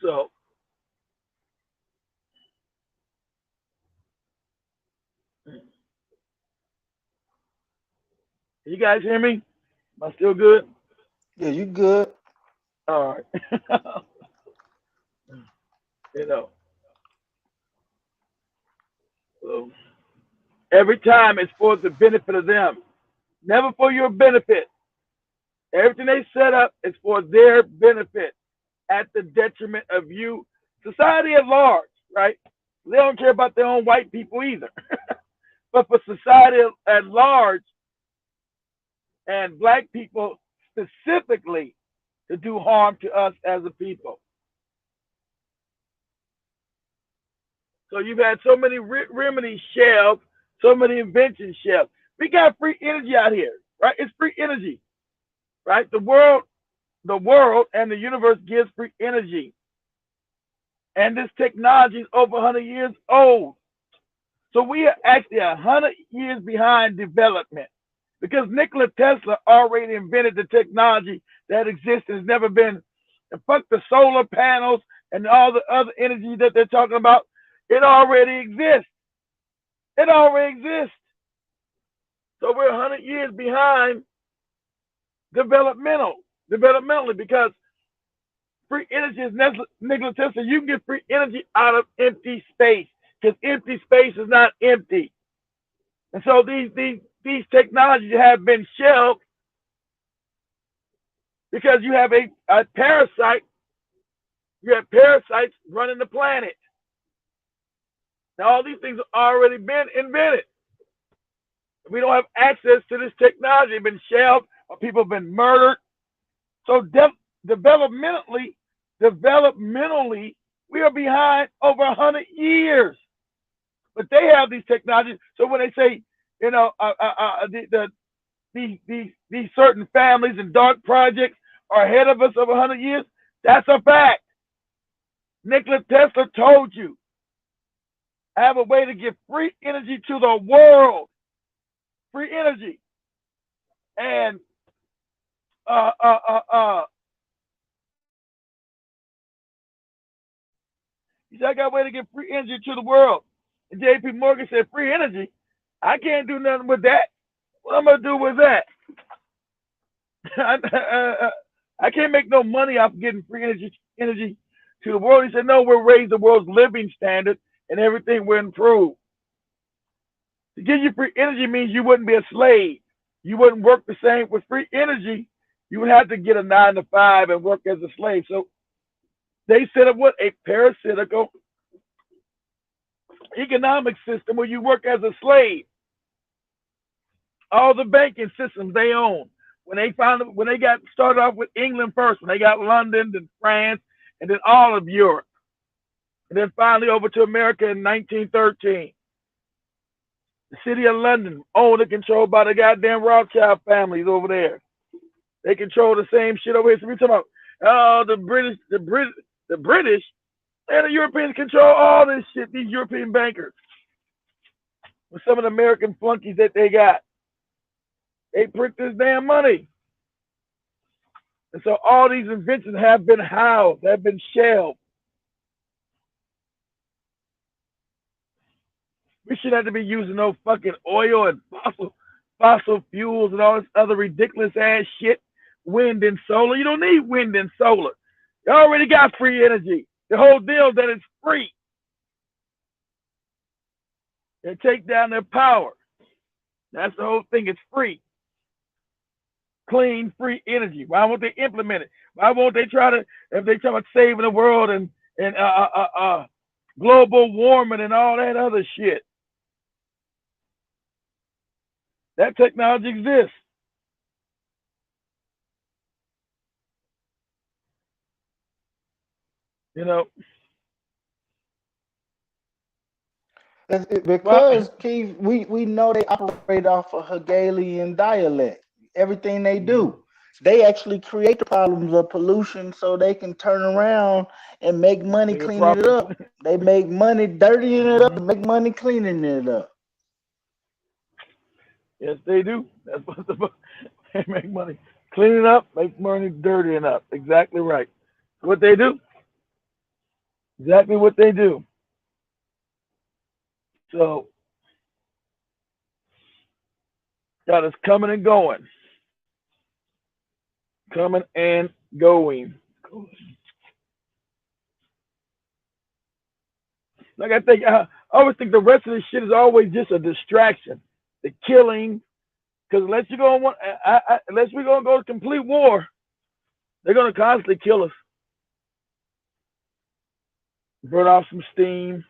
Speaker 1: So, you guys hear me? Am I still good?
Speaker 2: Yeah, you good.
Speaker 1: All right. you know, so every time it's for the benefit of them, never for your benefit. Everything they set up is for their benefit at the detriment of you, society at large, right? They don't care about their own white people either. But for society at large and black people specifically to do harm to us as a people. So you've had so many remedies shelved, so many inventions shelved. We got free energy out here, right? It's free energy, right? The world and the universe gives free energy. And this technology is over 100 years old. So we are actually 100 years behind development because Nikola Tesla already invented the technology that exists and has never been. And fuck the solar panels and all the other energy that they're talking about. It already exists. It already exists. So we're 100 years behind developmentally because free energy is Nikola Tesla. You can get free energy out of empty space because empty space is not empty. And so these technologies have been shelved because you have a parasite. You have parasites running the planet. Now all these things have already been invented. We don't have access to this technology. It's been shelved, or people have been murdered. So developmentally, we are behind over 100 years. But they have these technologies. So when they say, these certain families and dark projects are ahead of us over 100 years, that's a fact. Nikola Tesla told you, I have a way to give free energy to the world. Free energy. And said, I got a way to get free energy to the world. And J.P. Morgan said, free energy? I can't do nothing with that. What am I going to do with that? I can't make no money off getting free energy to the world. He said, no, we'll raise the world's living standard and everything will improve. To give you free energy means you wouldn't be a slave. You wouldn't work the same with free energy. You would have to get a 9 to 5 and work as a slave. So they set up what? A parasitical economic system where you work as a slave. All the banking systems they own. When they got started off with England first, when they got London, then France, and then all of Europe, and then finally over to America in 1913. The city of London, owned and controlled by the goddamn Rothschild families over there. They control the same shit over here. So we talking about, oh, the British, and the Europeans control all this shit. These European bankers, with some of the American flunkies that they got, they print this damn money. And so all these inventions have been housed, have been shelved. We shouldn't have to be using no fucking oil and fossil fuels and all this other ridiculous ass shit. Wind and solar. You don't need wind and solar. You already got free energy. The whole deal is that it's free. They take down their power. That's the whole thing. It's free. Clean, free energy. Why won't they implement it? Why won't they try to, if they talk about saving the world and global warming and all that other shit? That technology exists. You know, well,
Speaker 2: Because Keith, we know they operate off of Hegelian dialect. Everything they do, they actually create the problems of pollution so they can turn around and make money
Speaker 1: bigger
Speaker 2: cleaning it
Speaker 1: profits.
Speaker 2: up. They make money dirtying it up and make money cleaning it up.
Speaker 1: Yes, they do. That's what they make money. Clean it up, make money dirtying up. Exactly right. What they do. Exactly what they do. So, God is coming and going. Coming and going. Like I always think the rest of this shit is always just a distraction. The killing, because unless we're gonna go to complete war, they're gonna constantly kill us. Burn off some steam.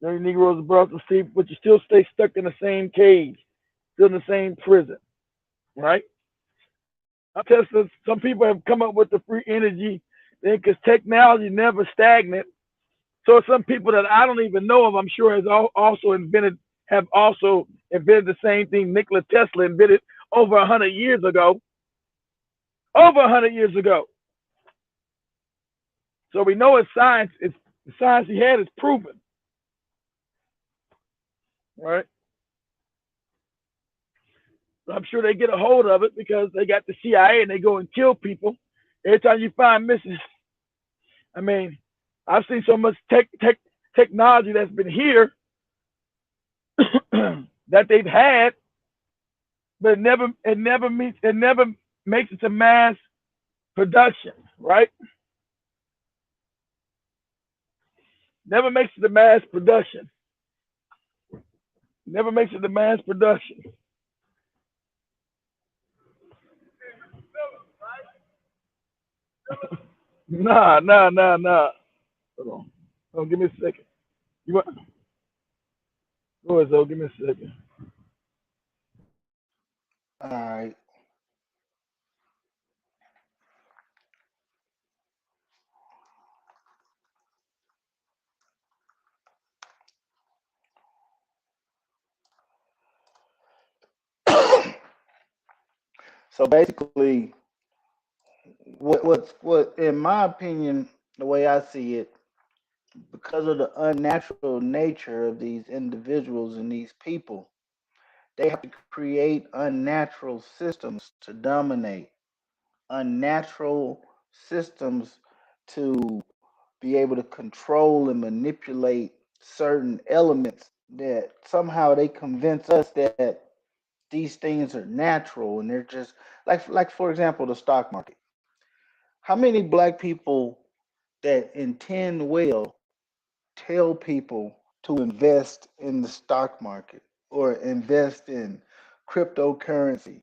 Speaker 1: The Negroes burn off some steam, but you still stay stuck in the same cage, still in the same prison, right? I tell you, some people have come up with the free energy thing because technology never stagnant. So some people that I don't even know of, I'm sure have also invented the same thing Nikola Tesla invented over 100 years ago. Over 100 years ago. So we know it's science. It's the science he had is proven, right? So I'm sure they get a hold of it because they got the CIA and they go and kill people. Every time you find missing, I mean, I've seen so much technology that's been here that they've had, but it never makes it to mass production, right? Never makes it to mass production. Never makes it to mass production. Nah, nah, nah, nah. Hold on. Hold on, give me a second. You want? Go ahead, Zoe. Give me a second.
Speaker 2: All right. So basically, what in my opinion, the way I see it, because of the unnatural nature of these individuals and these people, they have to create unnatural systems to dominate, unnatural systems to be able to control and manipulate certain elements that somehow they convince us that these things are natural and they're just like for example the stock market. How many black people that intend well tell people to invest in the stock market or invest in cryptocurrency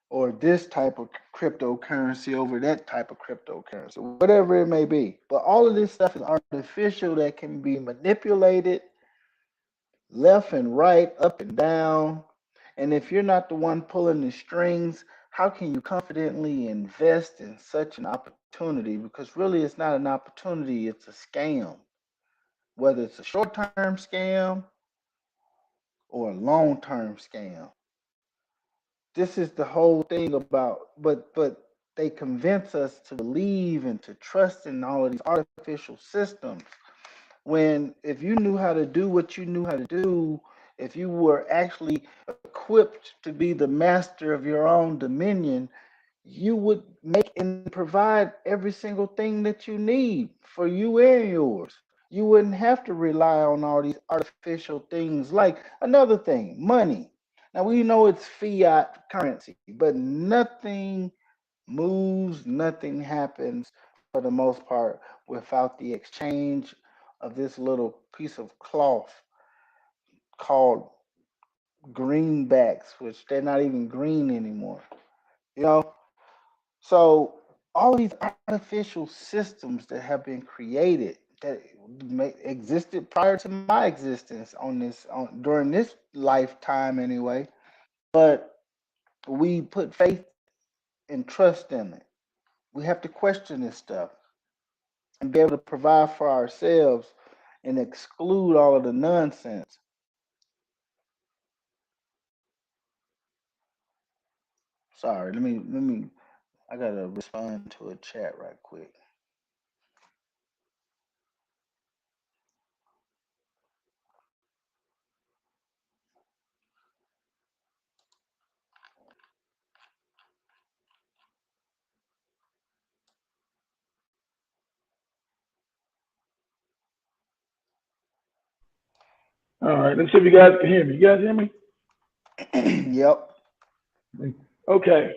Speaker 2: or this type of cryptocurrency over that type of cryptocurrency, whatever it may be. But all of this stuff is artificial that can be manipulated left and right, up and down. And if you're not the one pulling the strings, how can you confidently invest in such an opportunity? Because really, it's not an opportunity, it's a scam. Whether it's a short term scam or a long term scam. This is the whole thing about, but they convince us to believe and to trust in all of these artificial systems when if you knew how to do what you knew how to do, if you were actually equipped to be the master of your own dominion, you would make and provide every single thing that you need for you and yours. You wouldn't have to rely on all these artificial things like another thing, money. Now we know it's fiat currency, but nothing moves, nothing happens for the most part without the exchange of this little piece of cloth called greenbacks, which they're not even green anymore. You know, so all these artificial systems that have been created that existed prior to my existence on this on during this lifetime anyway, but we put faith and trust in it. We have to question this stuff and be able to provide for ourselves and exclude all of the nonsense. Sorry, let me I gotta respond to a chat right quick.
Speaker 1: All right, let's see if you guys can hear me. You guys hear me?
Speaker 2: Yep.
Speaker 1: Okay.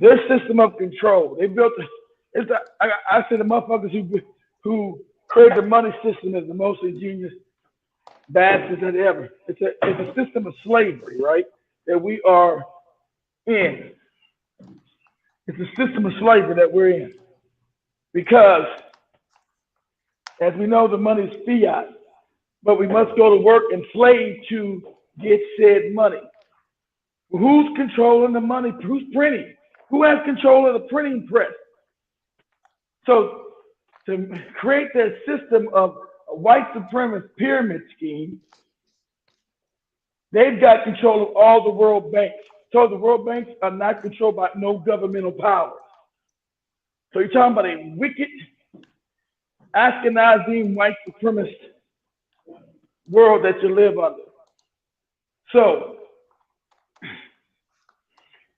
Speaker 1: Their system of control. They built. It's the, I say the motherfuckers who created the money system is the most ingenious bastards that ever. It's a system of slavery, right? That we are in. It's a system of slavery that we're in because, as we know, the money is fiat, but we must go to work and slave to get said money. Who's controlling the money? Who's printing? Who has control of the printing press? So to create that system of a white supremacist pyramid scheme, they've got control of all the world banks. So the world banks are not controlled by no governmental powers. So you're talking about a wicked Ashkenazim white supremacist world that you live under. So,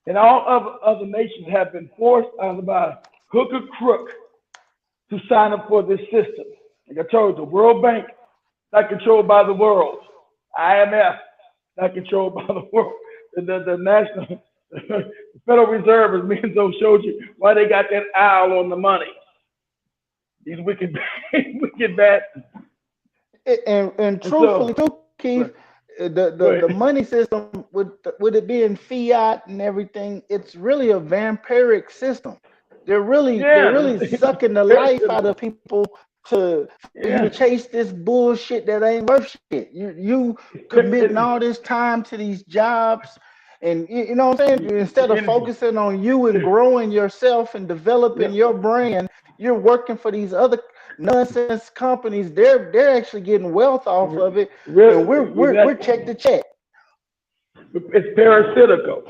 Speaker 1: and all other nations have been forced either by hook or crook to sign up for this system. Like I told you, the World Bank not controlled by the world. IMF not controlled by the world. The national the Federal Reserve, as Menzo showed you, why they got that owl on the money. These wicked, wicked bastards.
Speaker 2: And
Speaker 1: And so,
Speaker 2: truthfully, too,
Speaker 1: go
Speaker 2: Keith,
Speaker 1: ahead.
Speaker 2: the
Speaker 1: Go
Speaker 2: the
Speaker 1: ahead.
Speaker 2: money system with it being fiat and everything, it's really a vampiric system. They're
Speaker 1: Yeah,
Speaker 2: really sucking the life out of
Speaker 1: parasitical.
Speaker 2: people to for you to
Speaker 1: Yeah,
Speaker 2: chase this bullshit that ain't worth shit. You committing all this time to these jobs, and you know what I'm saying. Instead of
Speaker 1: energy.
Speaker 2: focusing on you and growing yourself and developing
Speaker 1: Yep.
Speaker 2: your brand, you're working for these other nonsense companies. They're actually getting wealth off of it, and we're check to
Speaker 1: Exactly.
Speaker 2: check.
Speaker 1: It's parasitical.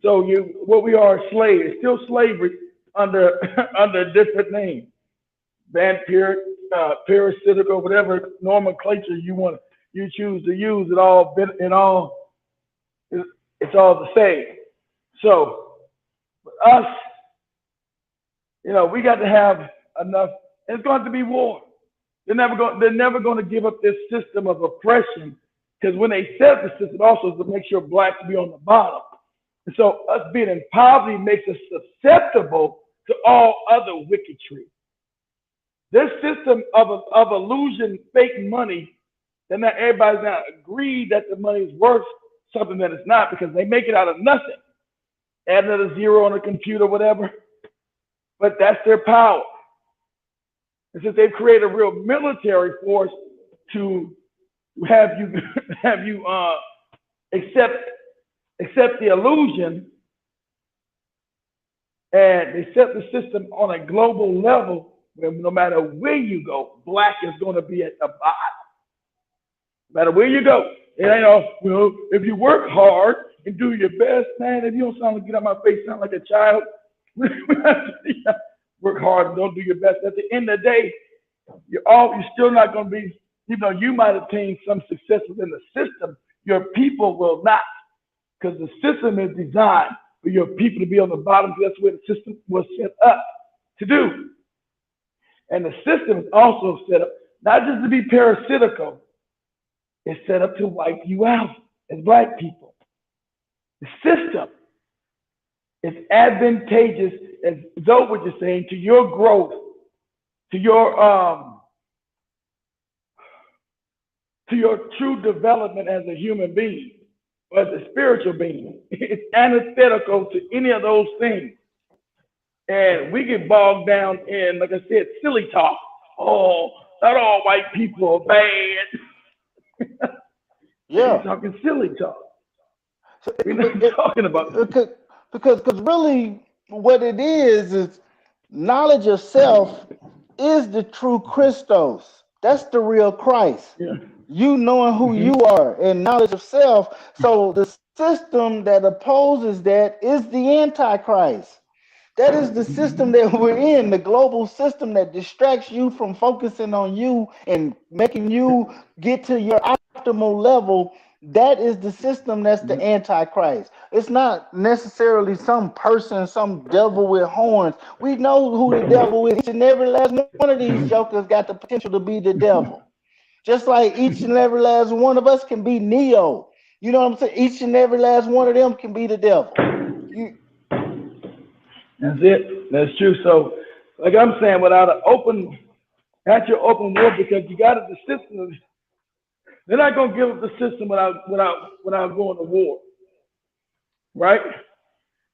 Speaker 1: So what we are slaves. It's still slavery under under a different name. Vampiric, parasitical, whatever nomenclature you choose to use. It's all the same. So us, we got to have enough. And it's going to be war. They're never going to give up this system of oppression because when they set the system also is to make sure blacks be on the bottom. And so us being in poverty makes us susceptible to all other wicketry. This system of illusion, fake money, then that everybody's now agreed that the money is worth something that it's not because they make it out of nothing. Add another zero on a computer, whatever. But that's their power. And since they've created a real military force to have you accept the illusion, and they set the system on a global level where no matter where you go, black is going to be at the bottom. No matter where you go, it ain't all, well, if you work hard and do your best, man, if you don't sound like, get out my face, sound like a child, work hard and don't do your best. At the end of the day, you're still not going to be, you might obtain some success within the system. Your people will not, because the system is designed for your people to be on the bottom. That's where the system was set up to do. And the system is also set up not just to be parasitical, it's set up to wipe you out as black people. The system is advantageous, as Zoe was just saying, to your growth, to your true development as a human being, or as a spiritual being. It's antithetical to any of those things. And we get bogged down in, like I said, silly talk. Oh, not all white people are bad.
Speaker 2: Yeah.
Speaker 1: We're talking silly talk.
Speaker 2: So,
Speaker 1: We're not talking about
Speaker 2: because really what it is knowledge of self is the true Christos. That's the real Christ.
Speaker 1: yeah.
Speaker 2: You knowing who you are and knowledge of self. So the system that opposes that is the Antichrist. That is the system that we're in, the global system that distracts you from focusing on you and making you get to your optimal level. That is the system that's the Antichrist. It's not necessarily some person, some devil with horns. We know who the devil is. Each and every last one of these jokers got the potential to be the devil. Just like each and every last one of us can be Neo. You know what I'm saying? Each and every last one of them can be the devil.
Speaker 1: That's it. That's true. So, like I'm saying, without an open, actual open war, because you got the system. They're not gonna give up the system without going to war, right?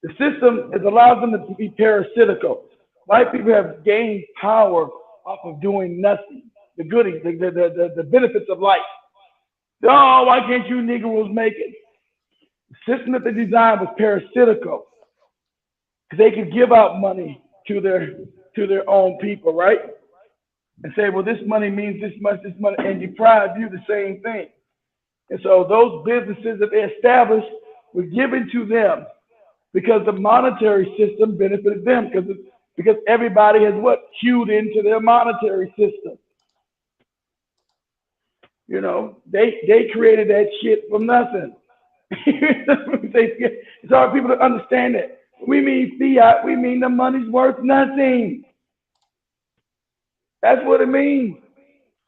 Speaker 1: The system allows them to be parasitical. White people have gained power off of doing nothing. The goodies, the benefits of life. Oh, why can't you Negroes make it? The system that they designed was parasitical. Because they could give out money to their own people, right? And say, well, this money means this much, and deprive you the same thing. And so those businesses that they established were given to them because the monetary system benefited them because everybody has cued into their monetary system. They created that shit from nothing. It's hard for people to understand that. We mean fiat, we mean the money's worth nothing. That's what it means.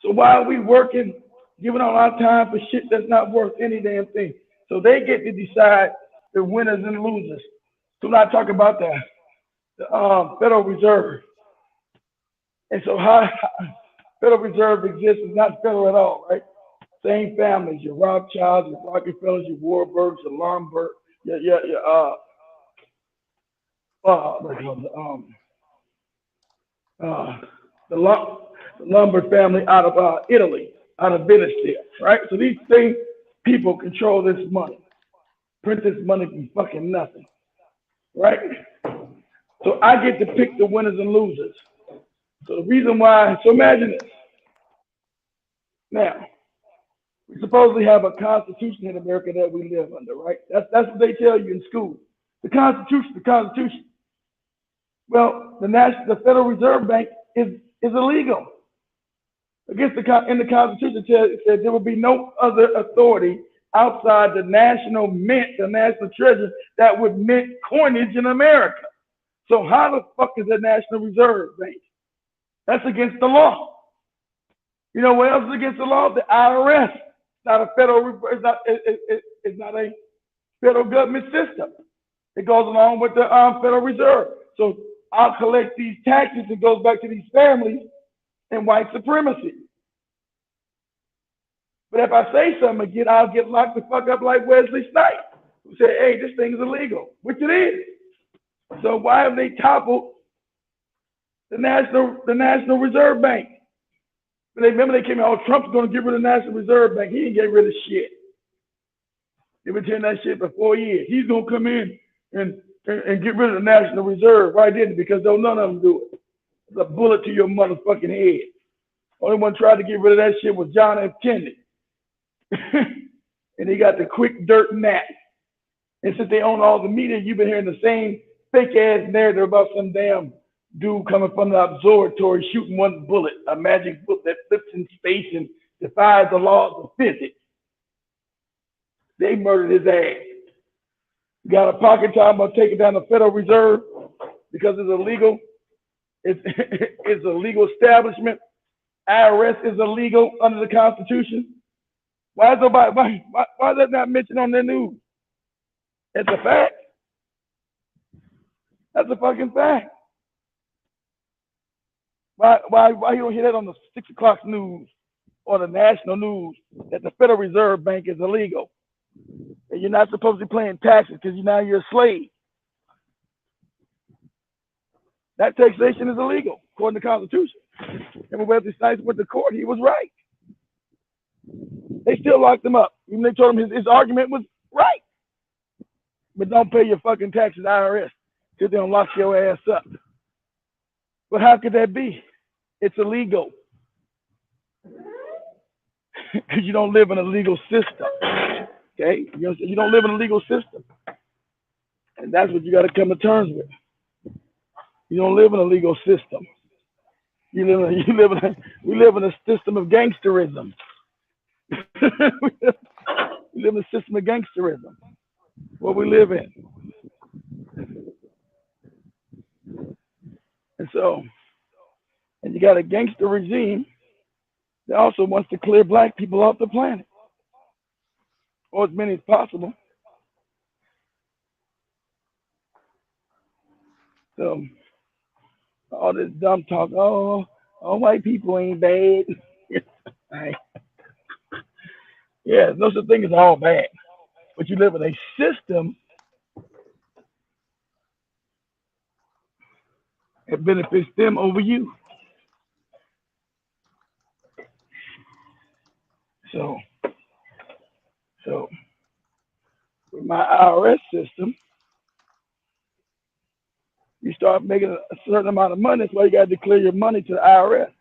Speaker 1: So why are we working, giving all our time for shit that's not worth any damn thing? So they get to decide the winners and losers. So I'm not talking about the Federal Reserve. And so how Federal Reserve exists is not federal at all, right? Same families, your Rothschilds, your Rockefellers, your Warburgs, your Lombard, the Lombard family out of Italy, out of Venice there, right? So these same people control this money, print this money from fucking nothing, right? So I get to pick the winners and losers. So the reason why, so imagine this. Now, we supposedly have a constitution in America that we live under, right? That's what they tell you in school. The Constitution. Well, the Federal Reserve Bank is illegal. In the Constitution, it said there will be no other authority outside the national mint, the national treasury, that would mint coinage in America. So how the fuck is the National Reserve Bank? That's against the law. You know what else is against the law? The IRS. It's not a federal. It's not a federal government system. It goes along with the Federal Reserve. So I'll collect these taxes. It goes back to these families and white supremacy. But if I say something again, I'll get locked the fuck up like Wesley Snipes, who said, "Hey, this thing is illegal," which it is. So why have they toppled the National Reserve Bank? But they remember they came out, oh, Trump's going to get rid of the National Reserve Bank. He didn't get rid of shit. They've been telling that shit for 4 years. He's going to come in and get rid of the National Reserve. Why didn't he? Because none of them do it. It's a bullet to your motherfucking head. Only one tried to get rid of that shit was John F. Kennedy. And he got the quick dirt nap. And since they own all the media, you've been hearing the same fake ass narrative about some damn dude coming from the observatory shooting one bullet, a magic bullet that flips in space and defies the laws of physics. They murdered his ass. Got a pocket time about taking down the Federal Reserve because it's illegal. It's a legal establishment. IRS is illegal under the Constitution. Why is that not mentioned on the news? It's a fact. That's a fucking fact. Why you don't hear that on the 6 o'clock news or the national news that the Federal Reserve Bank is illegal? And you're not supposed to be paying taxes because you're a slave. That taxation is illegal according to the Constitution. And when Wesley Snipes went to court, he was right. They still locked him up. Even they told him his argument was right. But don't pay your fucking taxes, IRS, till they don't lock your ass up. But how could that be? It's illegal. Because you don't live in a legal system. Okay? You don't live in a legal system. And that's what you got to come to terms with. You don't live in a legal system. We live in a system of gangsterism. We live in a system of gangsterism. What we live in. And you got a gangster regime that also wants to clear black people off the planet. Or as many as possible. So all this dumb talk, oh, white people ain't bad. Yeah, no such thing as all bad. But you live in a system that benefits them over you. So with my IRS system, you start making a certain amount of money. That's why you got to declare your money to the IRS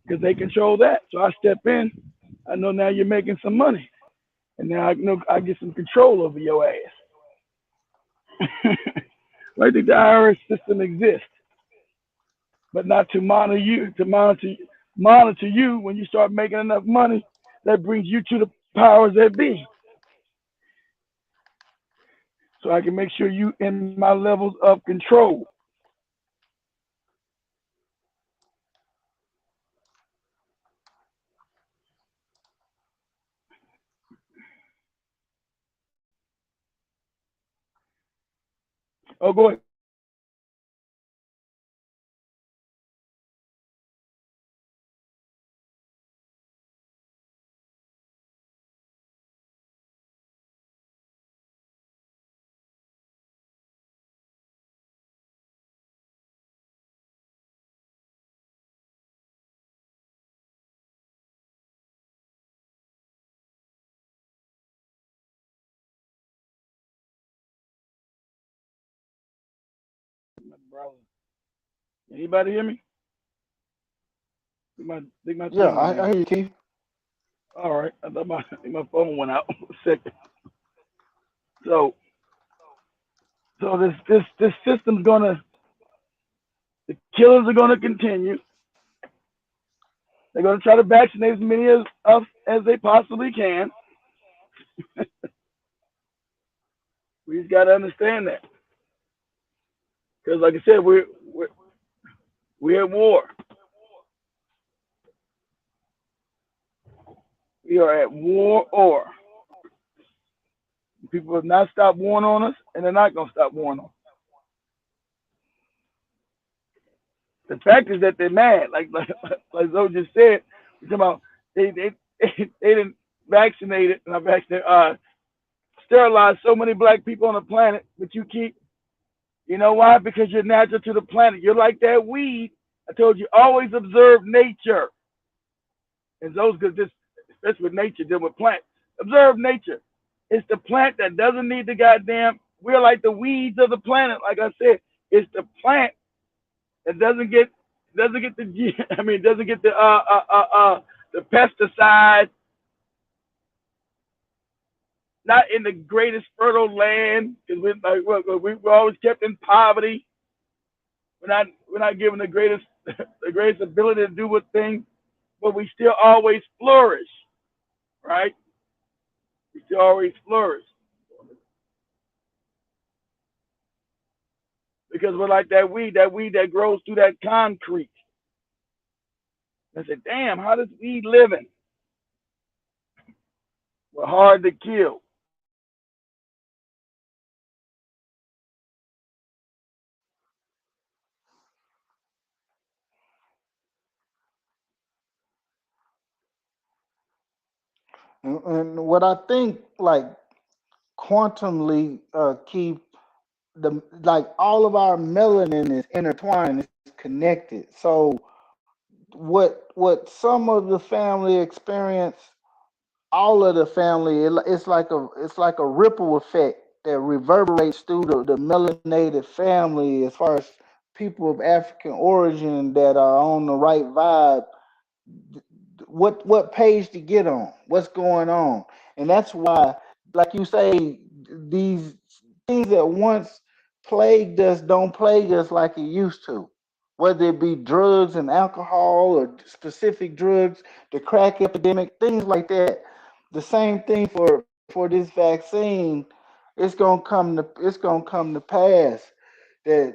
Speaker 1: because they control that. So I step in. I know now you're making some money, and now I know I get some control over your ass. I think the IRS system exists, but not to monitor you. To monitor you when you start making enough money, that brings you to the powers that be. So I can make sure you in my levels of control. Oh, go ahead. Brother. Anybody hear me? Think my
Speaker 2: Yeah,
Speaker 1: thing went
Speaker 2: I
Speaker 1: out.
Speaker 2: hear you, Keith.
Speaker 1: All right. I thought my phone went out for a second. So this system's gonna the killings are gonna continue. They're gonna try to vaccinate as many of us as they possibly can. We just gotta understand that. Because like I said, we're at war. We are at war or. People have not stopped warring on us, and they're not going to stop warring on us. The fact is that they're mad. Like Zoe just said, we're talking about they didn't vaccinate it, not vaccinate, sterilize so many black people on the planet, but you keep, you know why? Because you're natural to the planet. You're like that weed. I told you, always observe nature. And those, because this, especially with nature, deal with plants. Observe nature. It's the plant that doesn't need the goddamn. We're like the weeds of the planet. Like I said, it's the plant that doesn't get the I mean doesn't get the pesticide. Not in the greatest fertile land because we're always kept in poverty. We're not given the greatest the greatest ability to do what things, but we still always flourish, right? We still always flourish because we're like that weed that grows through that concrete. I said, damn, how does weed living? We're hard to kill.
Speaker 2: And what I think, like quantumly, keep the like all of our melanin is intertwined, it's connected. So what some of the family experience, all of the family, it's like a ripple effect that reverberates through the melanated family as far as people of African origin that are on the right vibe. What page to get on, what's going on. And that's why, like you say, these things that once plagued us don't plague us like it used to, whether it be drugs and alcohol or specific drugs, the crack epidemic, things like that. The same thing for this vaccine. It's gonna come to pass that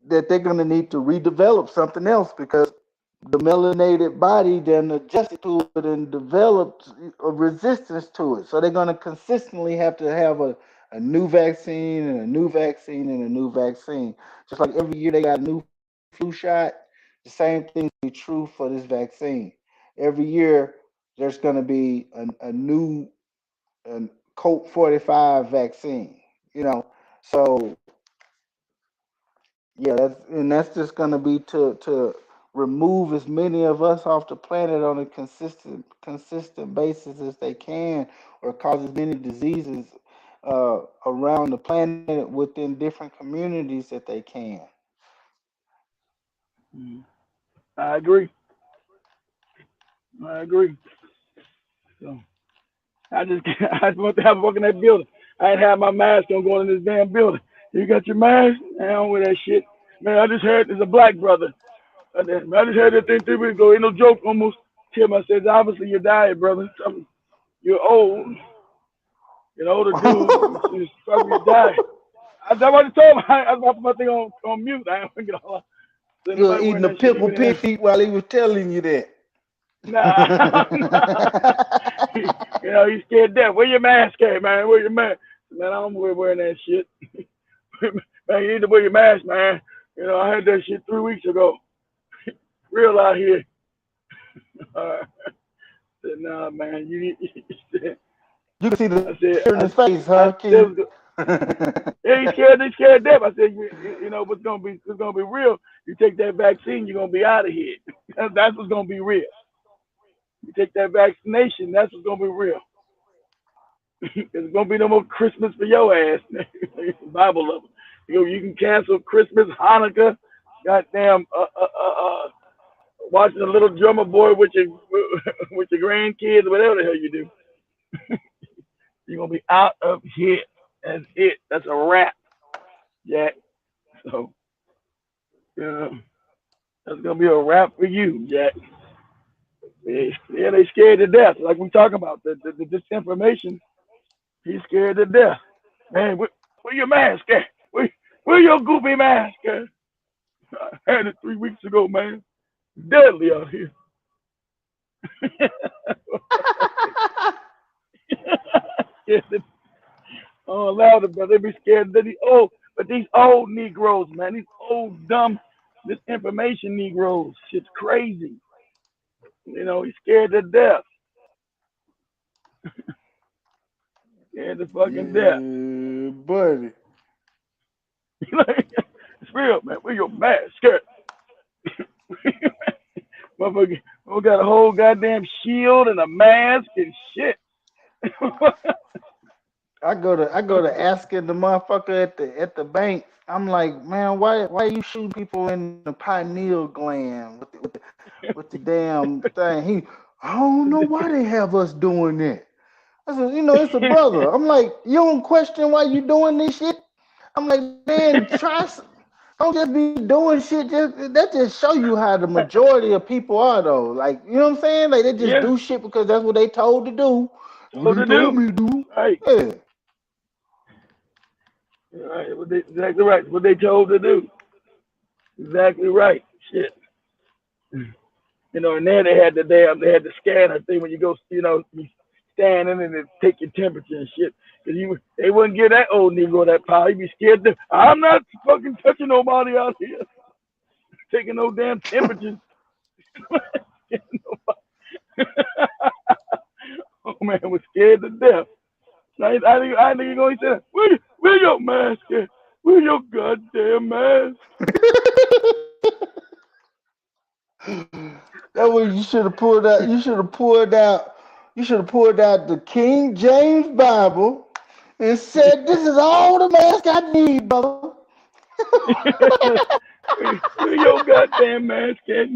Speaker 2: they're gonna need to redevelop something else because the melanated body then adjusted to it and developed a resistance to it. So they're going to consistently have to have a new vaccine and a new vaccine and a new vaccine. Just like every year they got a new flu shot, the same thing will be true for this vaccine. Every year there's going to be a new Colt 45 vaccine, you know. So yeah, that's just going to be to remove as many of us off the planet on a consistent basis as they can, or cause as many diseases around the planet within different communities that they can.
Speaker 1: Mm. I agree. I agree. So I just I just want to have a walk in that building. I ain't have my mask on going in this damn building. You got your mask? I don't wear that shit. Man, I just heard there's a black brother. I just heard that thing 3 weeks ago. Ain't no joke almost. Tim, I said, obviously you're dying, brother. You're old. You're an older dude. You probably die. I already told him. I was about to put my thing on mute. I ain't gonna get all. So
Speaker 2: You were
Speaker 1: nobody
Speaker 2: eating
Speaker 1: wearing
Speaker 2: the
Speaker 1: that shit
Speaker 2: pimple
Speaker 1: even in there.
Speaker 2: pig while he was telling you that.
Speaker 1: Nah, nah. He's scared to death. Wear your mask, at, man. Wear your mask. Man, I don't wearing that shit. Man, you need to wear your mask, man. I had that shit 3 weeks ago. Real out here. I said, nah, man. You need.
Speaker 2: You can see the
Speaker 1: I said,
Speaker 2: fear in his face,
Speaker 1: I
Speaker 2: huh,
Speaker 1: still.
Speaker 2: Keith?
Speaker 1: Yeah, he's scared. He's scared to death. I said, what's gonna be real? You take that vaccine, you're gonna be out of here. That's what's gonna be real. You take that vaccination, that's what's gonna be real. There's gonna be no more Christmas for your ass. Bible level. You can cancel Christmas, Hanukkah, goddamn, watching a little drummer boy with your with your grandkids, whatever the hell you do. You're gonna be out of here. That's it. That's a wrap, Jack. So, yeah, that's gonna be a wrap for you, Jack. Yeah, they scared to death. Like we talking about the disinformation. He's scared to death. Man, where your mask at? Where your goofy mask at? I had it 3 weeks ago, man. Deadly out here. Scared to, oh, louder, brother. They be scared that these old Negroes, man, these old dumb misinformation Negroes, shit's crazy. He's scared to death. Scared to fucking death.
Speaker 2: Yeah, buddy.
Speaker 1: It's real, man. Wear your mask, skirt. Motherfucker, we got a whole goddamn shield and a mask and shit.
Speaker 2: I go to asking the motherfucker at the bank. I'm like, man, why you shooting people in the pineal gland with the damn thing? I don't know why they have us doing that. I said, it's a brother. I'm like, you don't question why you doing this shit. I'm like, man, don't just be doing shit. That just show you how the majority of people are though. Like, you know what I'm saying? Like they just
Speaker 1: Yeah,
Speaker 2: do shit because that's what they told to do. What
Speaker 1: told
Speaker 2: they
Speaker 1: to
Speaker 2: told
Speaker 1: do.
Speaker 2: me to do.
Speaker 1: Right.
Speaker 2: Yeah.
Speaker 1: Right. Exactly right. What they told to do. Exactly right. Shit. And there they had the scanner thing when you go, you stand in and they take your temperature and shit. Cause they wouldn't give that old Negro that power. He'd be scared to. I'm not fucking touching nobody out here, taking no damn temperatures. Oh man, was scared to death. I think you're going to say, where your mask at? Where your goddamn mask?
Speaker 2: That way you should have pulled out. You should have pulled out. You should have pulled out the King James Bible and said, "This is all the mask I need, brother."
Speaker 1: Where your goddamn mask at?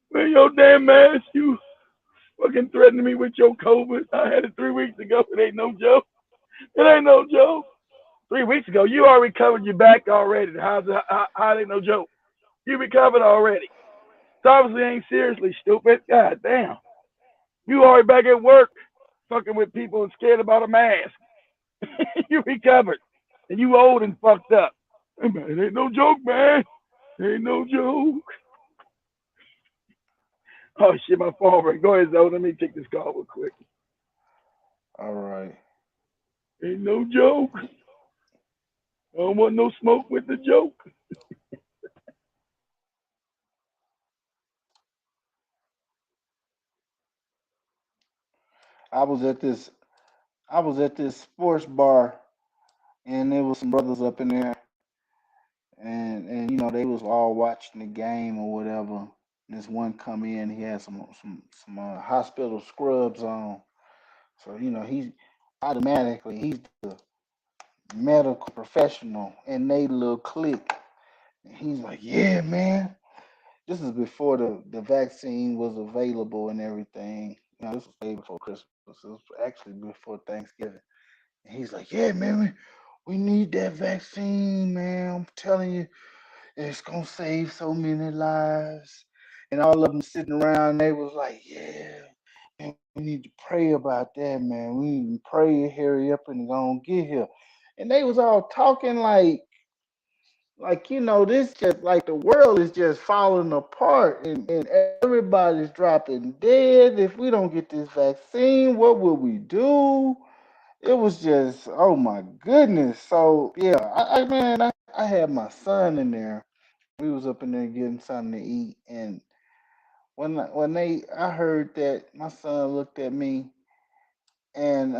Speaker 1: Where your damn mask? You fucking threatening me with your COVID. I had it 3 weeks ago. It ain't no joke. It ain't no joke. 3 weeks ago, you already covered your back already. How it ain't no joke? You recovered already. So obviously ain't seriously stupid. God damn. You already back at work fucking with people and scared about a mask. You recovered. And you old and fucked up. Hey, man, it ain't no joke, man. It ain't no joke. Oh shit, my phone ring. Go ahead, Zoe. Let me take this call real quick.
Speaker 2: All right.
Speaker 1: Ain't no joke. I don't want no smoke with the joke.
Speaker 2: I was at this. I was at this sports bar, and there was some brothers up in there, and they was all watching the game or whatever. This one come in, he had some hospital scrubs on, so he's automatically he's the medical professional in they little clique. And he's like, yeah, man. This is before the vaccine was available and everything. This was way before Christmas. It was actually before Thanksgiving. And he's like, yeah, man, we need that vaccine, man. I'm telling you, it's gonna save so many lives. And all of them sitting around, they was like, yeah, man, we need to pray about that, man. We need to pray, hurry up and go and get here. And they was all talking like this just like the world is just falling apart and everybody's dropping dead. If we don't get this vaccine, what will we do? It was just, oh my goodness. So yeah, I had my son in there. We was up in there getting something to eat, and when I heard that, my son looked at me, and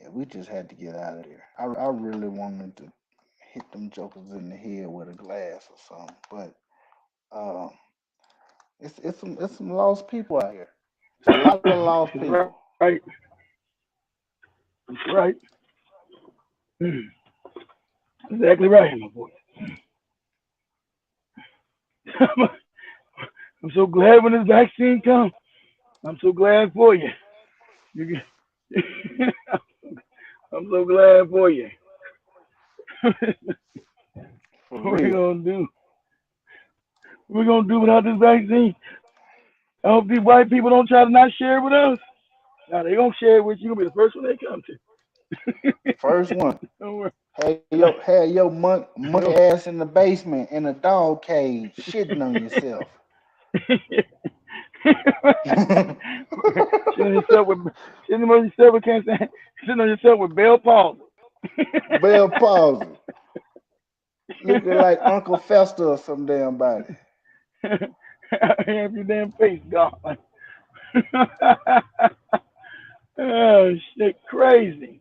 Speaker 2: yeah, we just had to get out of there. I really wanted to hit them jokers in the head with a glass or something, but um, it's some lost people out here. It's a lot of lost
Speaker 1: That's
Speaker 2: people.
Speaker 1: right. That's right. Exactly right, my boy. I'm so glad when this vaccine comes. I'm so glad for you. You get, I'm so glad for you.
Speaker 2: For
Speaker 1: What we
Speaker 2: real.
Speaker 1: gonna do? What we gonna do without this vaccine? I hope these white people don't try to not share it with us. Now they gonna share it with you. You gonna be the first one they come
Speaker 2: First one.
Speaker 1: to. Don't worry.
Speaker 2: Had your monkey
Speaker 1: No.
Speaker 2: ass in the basement in a dog cage, shitting on yourself.
Speaker 1: Sitting on yourself with sitting on yourself with can't say sitting on yourself with Bell palsy.
Speaker 2: Bell palsy. Looking like Uncle Fester or some damn body.
Speaker 1: Half your damn face gone. Oh shit, crazy.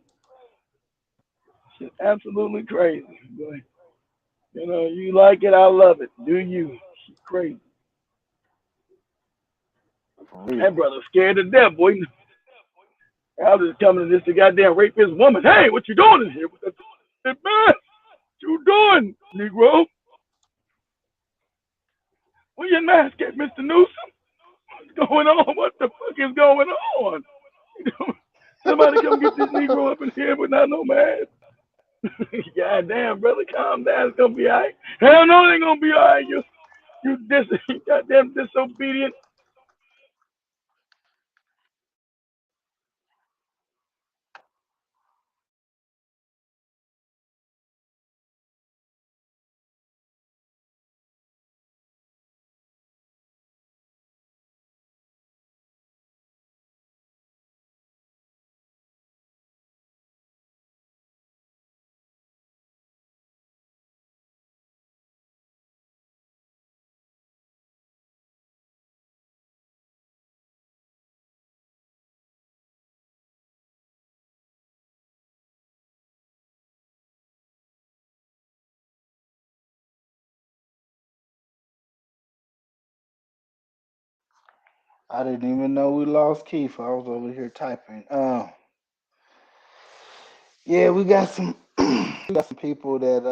Speaker 1: Shit, absolutely crazy. Boy. You know, you like it, I love it. Do you? Shit, crazy.
Speaker 2: For
Speaker 1: That
Speaker 2: real.
Speaker 1: brother scared to death, boy. I was just coming to this goddamn rapist woman. Hey, what you doing in here? What the man? What you doing, Negro? Where your mask at, Mr. Newsom? What's going on? What the fuck is going on? Somebody come get this Negro up in here with not no mask. God damn, brother, calm down. It's gonna be alright. Hell no, it ain't gonna be alright. You goddamn disobedient.
Speaker 2: I didn't even know we lost Keith. I was over here typing. Yeah, we got some we got some people that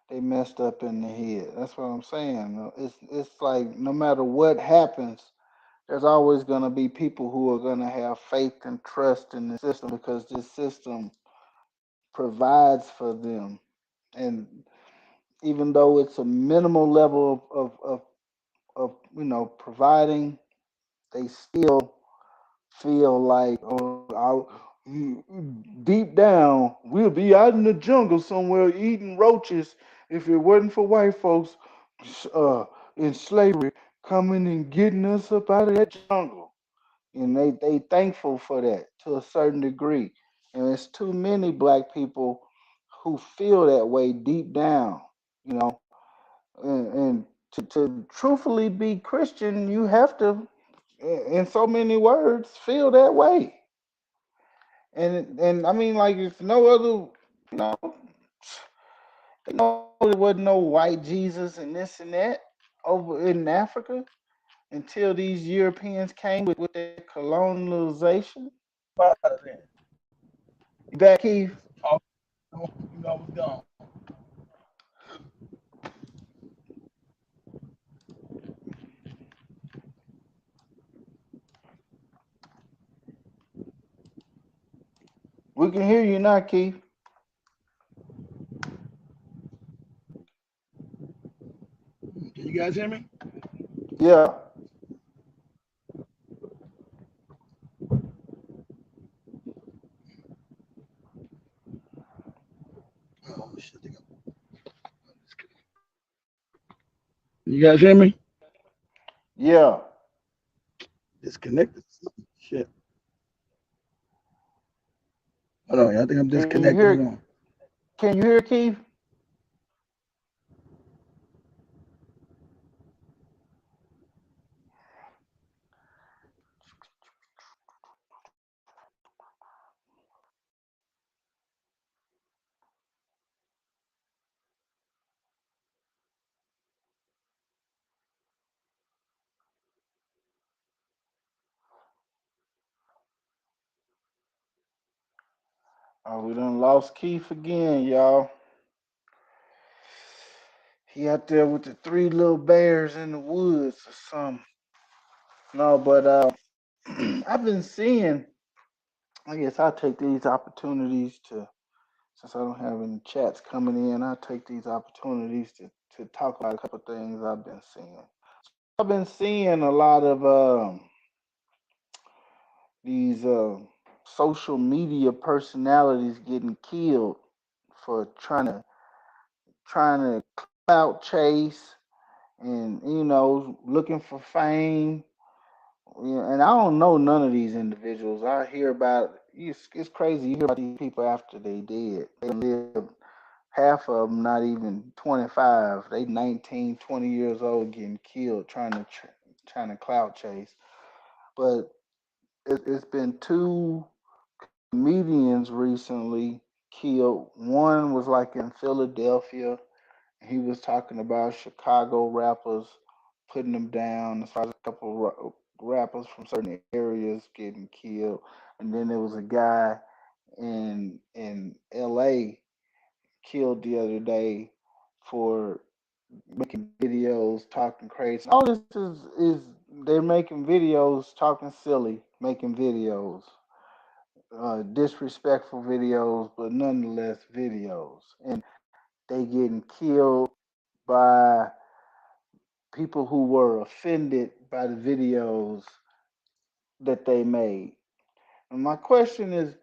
Speaker 2: they messed up in the head. That's what I'm saying. It's like no matter what happens, there's always gonna be people who are gonna have faith and trust in the system because this system provides for them. And even though it's a minimal level of providing, they still feel like, deep down, we'll be out in the jungle somewhere eating roaches if it wasn't for white folks uh, in slavery coming and getting us up out of that jungle. And they thankful for that to a certain degree. And it's too many black people who feel that way deep down, you know. And to truthfully be Christian, you have to, in so many words, feel that way. And I mean, like, if no other, you know, they know there wasn't no white Jesus and this and that over in Africa until these Europeans came with their colonialization. You back, Keith?
Speaker 1: Oh, you know, I was gone.
Speaker 2: We can hear you now, Keith.
Speaker 1: Can you guys hear me?
Speaker 2: Yeah.
Speaker 1: Oh shit, they got you guys hear me?
Speaker 2: Yeah.
Speaker 1: Disconnected. Shit. Hold on, I think I'm
Speaker 2: Can you
Speaker 1: disconnected. Hold
Speaker 2: hear?
Speaker 1: on.
Speaker 2: Can you hear, Keith? Oh, we done lost Keith again, y'all. He out there with the three little bears in the woods or something. No, but I've been seeing. I guess I take these opportunities to, since I don't have any chats coming in, I take these opportunities to talk about a couple of things I've been seeing. So I've been seeing a lot of these social media personalities getting killed for trying to clout chase and looking for fame. Yeah, and I don't know none of these individuals. I hear about it's crazy. You hear about these people after they dead. They lived half of them not even 25. They 19, 20 years old getting killed trying to clout chase. But it's been two comedians recently killed. One was like in Philadelphia. He was talking about Chicago rappers putting them down as far as a couple rappers from certain areas getting killed. And then there was a guy in LA killed the other day for making videos talking crazy. All this is they're making videos talking silly, making videos, disrespectful videos, but nonetheless videos, and they getting killed by people who were offended by the videos that they made. And my question is,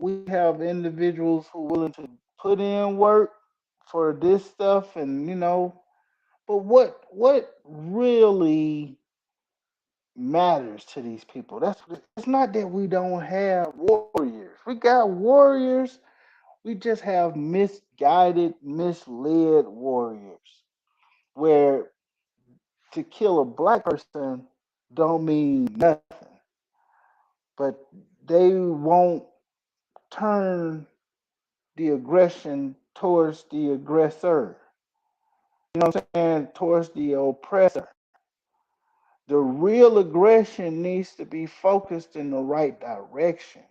Speaker 2: we have individuals who are willing to put in work for this stuff, and but what really matters to these people? It's not that we don't have warriors. We got warriors. We just have misguided, misled warriors. Where to kill a black person don't mean nothing, but they won't turn the aggression towards the aggressor. You know what I'm saying? Towards the oppressor. The real aggression needs to be focused in the right direction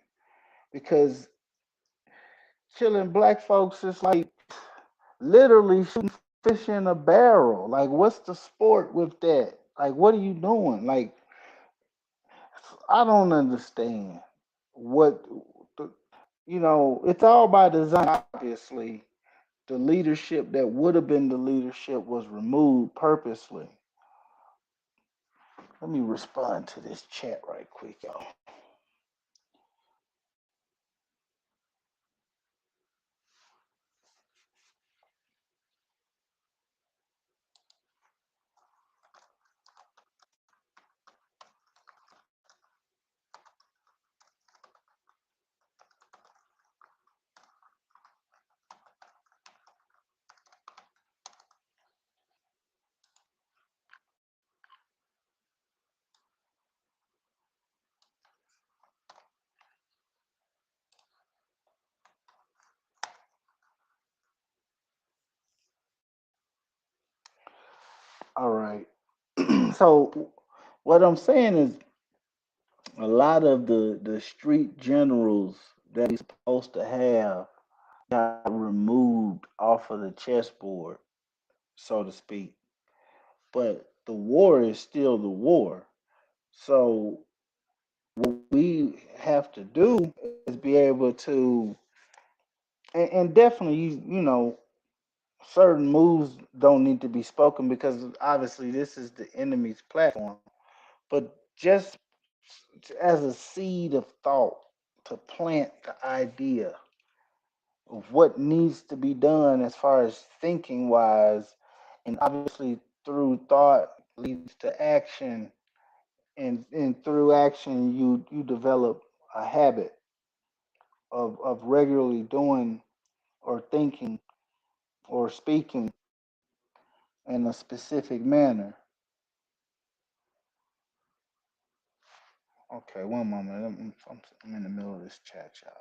Speaker 2: because killing black folks is like literally shooting fish in a barrel. Like, what's the sport with that? Like, what are you doing? Like, I don't understand what, the, it's all by design, obviously. The leadership that would have been the leadership was removed purposely. Let me respond to this chat right quick, y'all. All right. So what I'm saying is a lot of the street generals that we're supposed to have got removed off of the chessboard, so to speak. But the war is still the war. So what we have to do is be able to, and definitely, certain moves don't need to be spoken because obviously this is the enemy's platform. But just as a seed of thought to plant the idea of what needs to be done as far as thinking wise, and obviously through thought leads to action, and through action you develop a habit of regularly doing or thinking or speaking in a specific manner. Okay, one moment. I'm in the middle of this chat, y'all.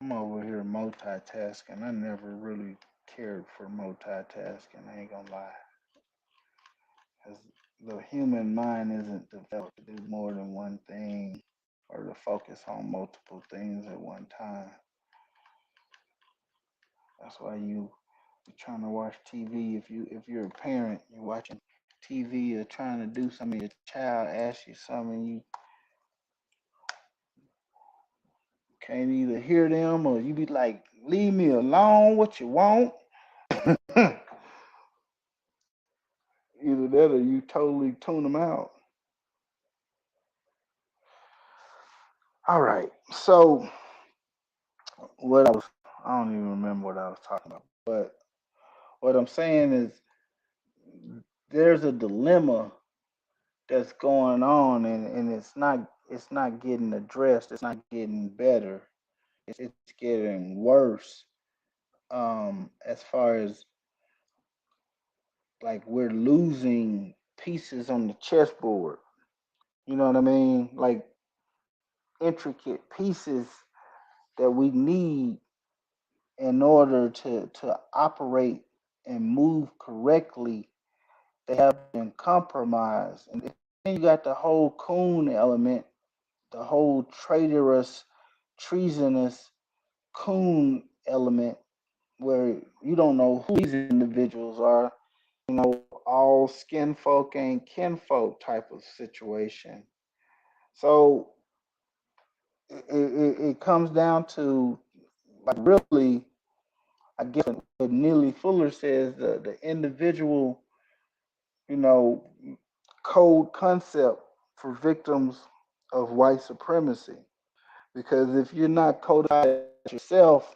Speaker 2: I'm over here multitasking. I never really cared for multitasking. I ain't gonna lie, because the human mind isn't developed to do more than one thing or to focus on multiple things at one time. That's why you're trying to watch TV. If you're a parent, you're watching TV or trying to do something. Your child asks you something, you can't either hear them or you be like, "Leave me alone. What you want?" Either that or you totally tune them out. All right. So what I don't even remember what I was talking about, but what I'm saying is there's a dilemma that's going on, and it's not getting addressed. It's not getting better. It's getting worse. As far as like we're losing pieces on the chessboard. You know what I mean? Like intricate pieces that we need in order to operate and move correctly. They have been compromised, and then you got the whole coon element, the whole traitorous, treasonous coon element, where you don't know who these individuals are. All skin folk and kinfolk type of situation. So it comes down to like really, I guess what Neely Fuller says, the individual, you know, code concept for victims of white supremacy. Because if you're not codified yourself,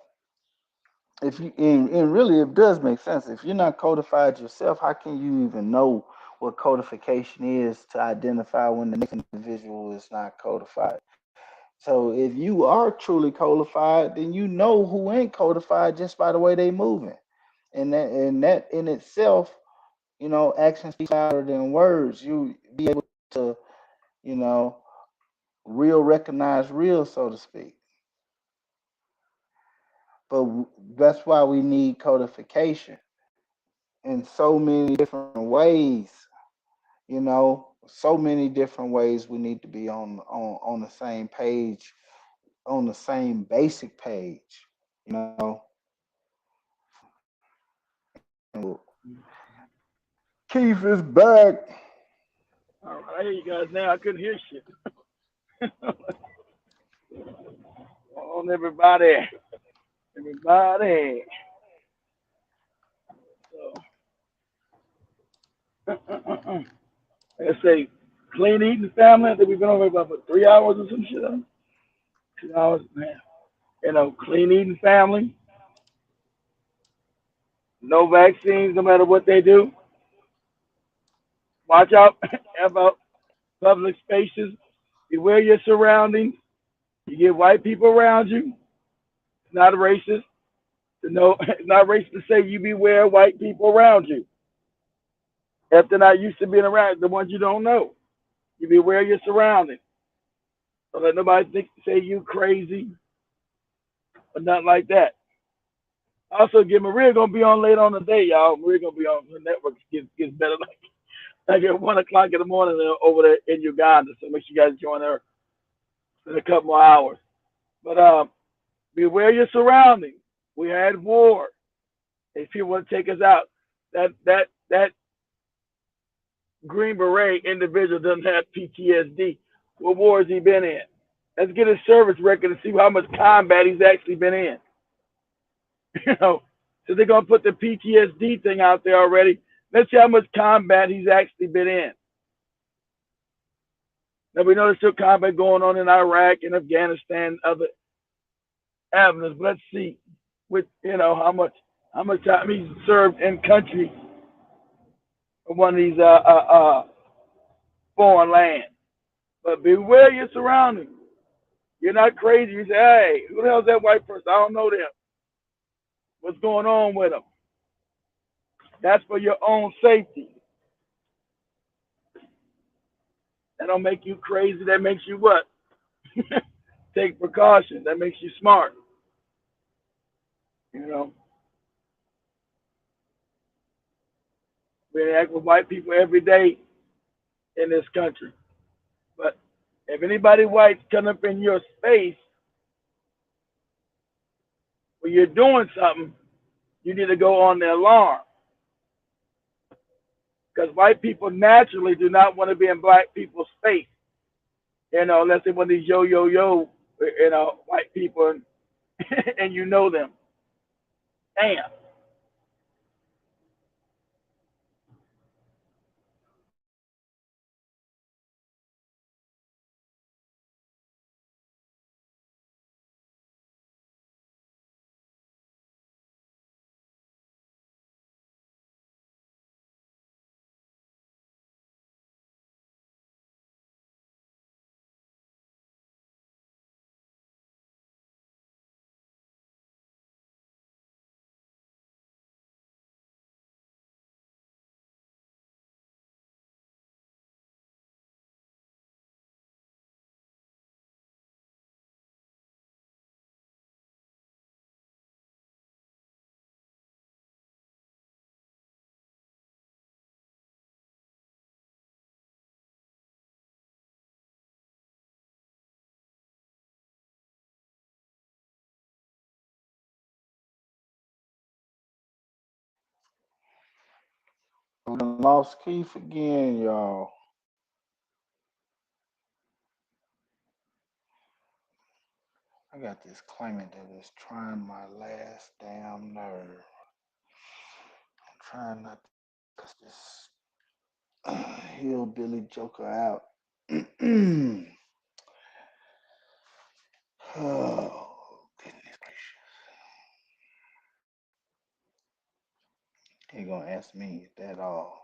Speaker 2: if you and really it does make sense. If you're not codified yourself, how can you even know what codification is to identify when the next individual is not codified? So if you are truly codified, then you know who ain't codified just by the way they moving. And that in itself, actions speak louder than words. You be able to, you know, real recognize real, so to speak. But that's why we need codification in so many different ways. So many different ways we need to be on the same page, on the same basic page. You know, and Keith is back.
Speaker 1: All right, I hear you guys now. I couldn't hear shit. On everybody, everybody. So, let's say clean eating family. I think we've been over about for 3 hours or some shit. 2 hours, man. Clean eating family. No vaccines, no matter what they do. Watch out about public spaces. Beware your surroundings. You get white people around you. It's not racist to know. It's not racist to say you beware white people around you. If they're not used to being around the ones you don't know, you beware your surroundings. Don't let nobody say you crazy or nothing like that. Also, get Maria gonna be on later on the day, y'all. Maria gonna be on the network. Gets better like at 1 o'clock in the morning over there in Uganda. So make sure you guys join her in a couple more hours. But beware your surroundings. We had war. If people want to take us out, that Green Beret individual doesn't have PTSD. What war has he been in? Let's get his service record and see how much combat he's actually been in. you know, so they're gonna put the PTSD thing out there already. Let's see how much combat he's actually been in. Now we know there's still combat going on in Iraq and Afghanistan, other avenues. But let's see, with how much time he's served in country of one of these foreign lands. But beware your surroundings. You're not crazy. You say, hey, who the hell's that white person? I don't know them. What's going on with them? That's for your own safety. That don't make you crazy. That makes you what? Take precautions. That makes you smart. You know, we interact with white people every day in this country. But if anybody white's come up in your space when you're doing something, you need to go on the alarm. Because white people naturally do not want to be in black people's space. Unless they want these yo, white people and you know them. Damn.
Speaker 2: Lost Keith again, y'all. I got this claimant that is trying my last damn nerve. I'm trying not to cuss this hillbilly joker out. Oh, goodness gracious. He gonna ask me if that all.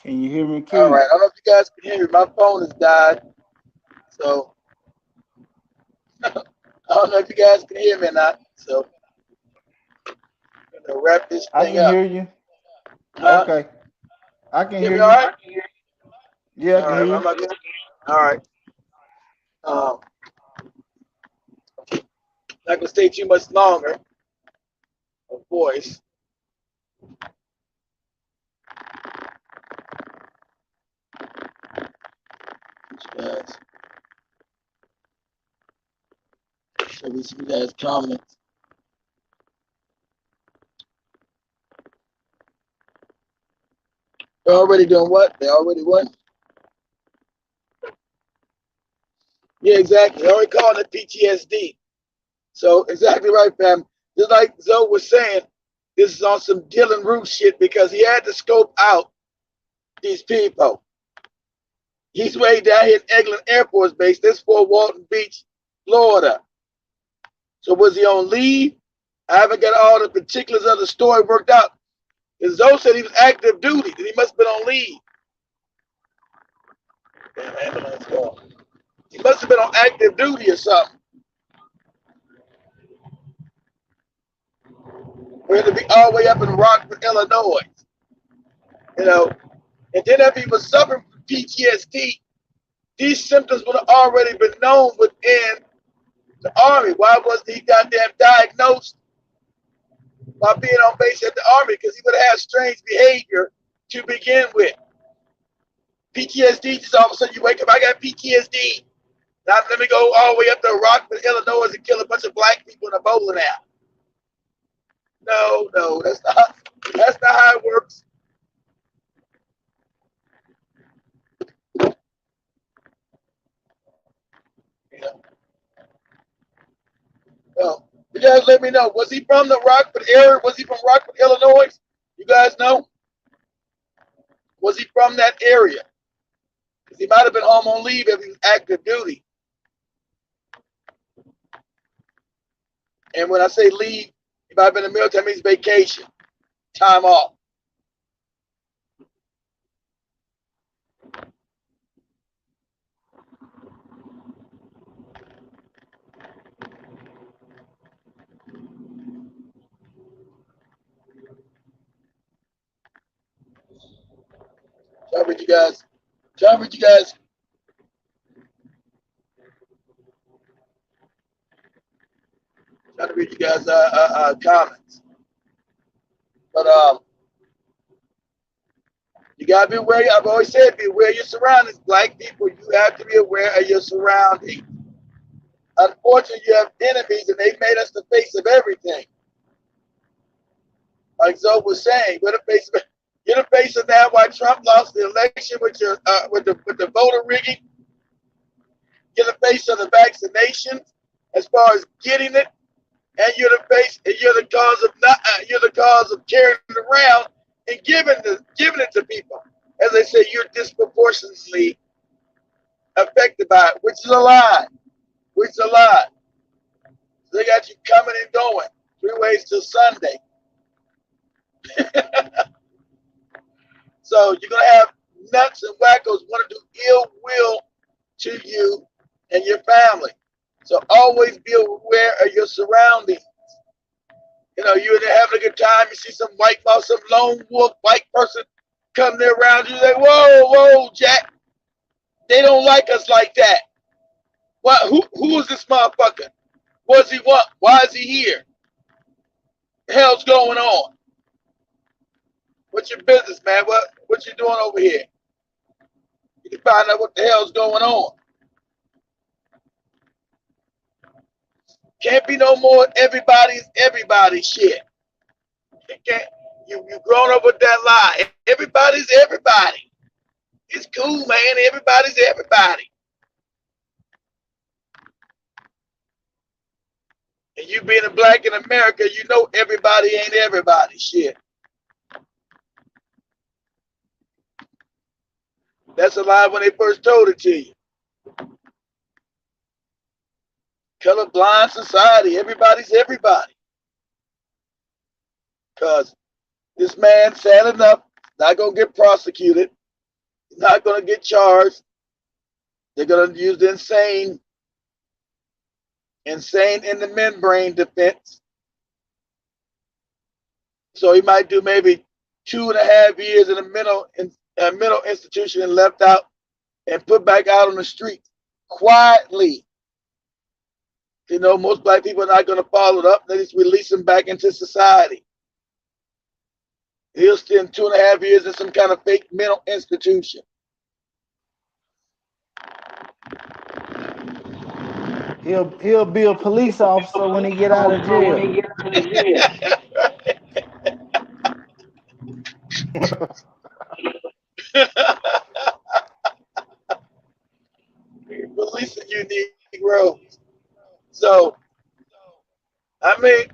Speaker 2: Can you hear me,
Speaker 4: All right.
Speaker 2: Keith?
Speaker 4: I don't know if you guys can hear me. My phone has died, so I don't know if you guys can hear me or not. So I'm gonna wrap this
Speaker 2: I
Speaker 4: thing
Speaker 2: can hear
Speaker 4: up.
Speaker 2: you.
Speaker 4: Huh?
Speaker 2: Okay. I can
Speaker 4: Hear
Speaker 2: hear
Speaker 4: me all
Speaker 2: you.
Speaker 4: right?
Speaker 2: Yeah, I
Speaker 4: All
Speaker 2: can
Speaker 4: right.
Speaker 2: hear
Speaker 4: I'm
Speaker 2: you.
Speaker 4: not gonna. All right. Um, not gonna stay too much longer. Of voice. Guys, so we see you guys comments. They're already doing what? They already what? Yeah, exactly. They already calling it PTSD. So exactly right, fam. Just like Zoe was saying, this is on some Dylan Roof shit because he had to scope out these people. He's way down here at Eglin Air Force Base. This for Walton Beach, Florida. So was he on leave? I haven't got all the particulars of the story worked out. And Zoe said he was active duty, that he must have been on leave. Damn, ambulance call. He must have been on active duty or something. For him to be all the way up in Rockford, Illinois. You know, and then if he was suffering from PTSD, these symptoms would have already been known within the Army. Why wasn't he goddamn diagnosed by being on base at the Army? Because he would have had strange behavior to begin with. PTSD, just all of a sudden you wake up, I got PTSD. Now let me go all the way up to Rockford, Illinois and kill a bunch of black people in a bowling alley. No, that's not how it works. You know? Well, you guys let me know. Was he from the Rockford area? Was he from Rockford, Illinois? You guys know? Was he from that area? Because he might have been home on leave if he was active duty. And when I say leave, he might have been in the military, that means vacation, time off. Trying to read you guys. Trying to read you guys. Trying to read you guys' comments. But you gotta be aware. I've always said, be aware of your surroundings. Black people, you have to be aware of your surroundings. Unfortunately, you have enemies, and they made us the face of everything. Like Zoe was saying, you're the face of that. Why Trump lost the election with the voter rigging. face of the vaccinations as far as getting it, and you're the face, and you're the cause of not, you're the cause of carrying it around and giving it to people. As I say, you're disproportionately affected by it, which is a lie. Which is a lie. So they got you coming and going 3 ways till Sunday. So you're gonna have nuts and wackos want to do ill will to you and your family. So always be aware of your surroundings. You know, you're there having a good time, you see some white mouse, some lone wolf white person come there around you, like, whoa, whoa, Jack, they don't like us like that. What? Who is this motherfucker? What does he want? Why is he here? The hell's going on? What's your business, man? What you doing over here? You can find out what the hell's going on. Can't be no more everybody's shit. You can't. You grown up with that lie. Everybody's everybody. It's cool, man. Everybody's everybody. And you being a black in America, you know everybody ain't everybody. Shit. That's a lie when they first told it to you. Colorblind society. Everybody's everybody. Because this man, sad enough, not going to get prosecuted. He's not going to get charged. They're going to use the insane in the membrane defense. So he might do maybe 2.5 years in a mental institution and left out and put back out on the street quietly. You know, most black people are not going to follow it up. They just release him back into society. He'll spend 2.5 years in some kind of fake mental institution.
Speaker 2: He'll be a police officer when he get out of jail.
Speaker 4: Releasing you Negroes. So, I mean,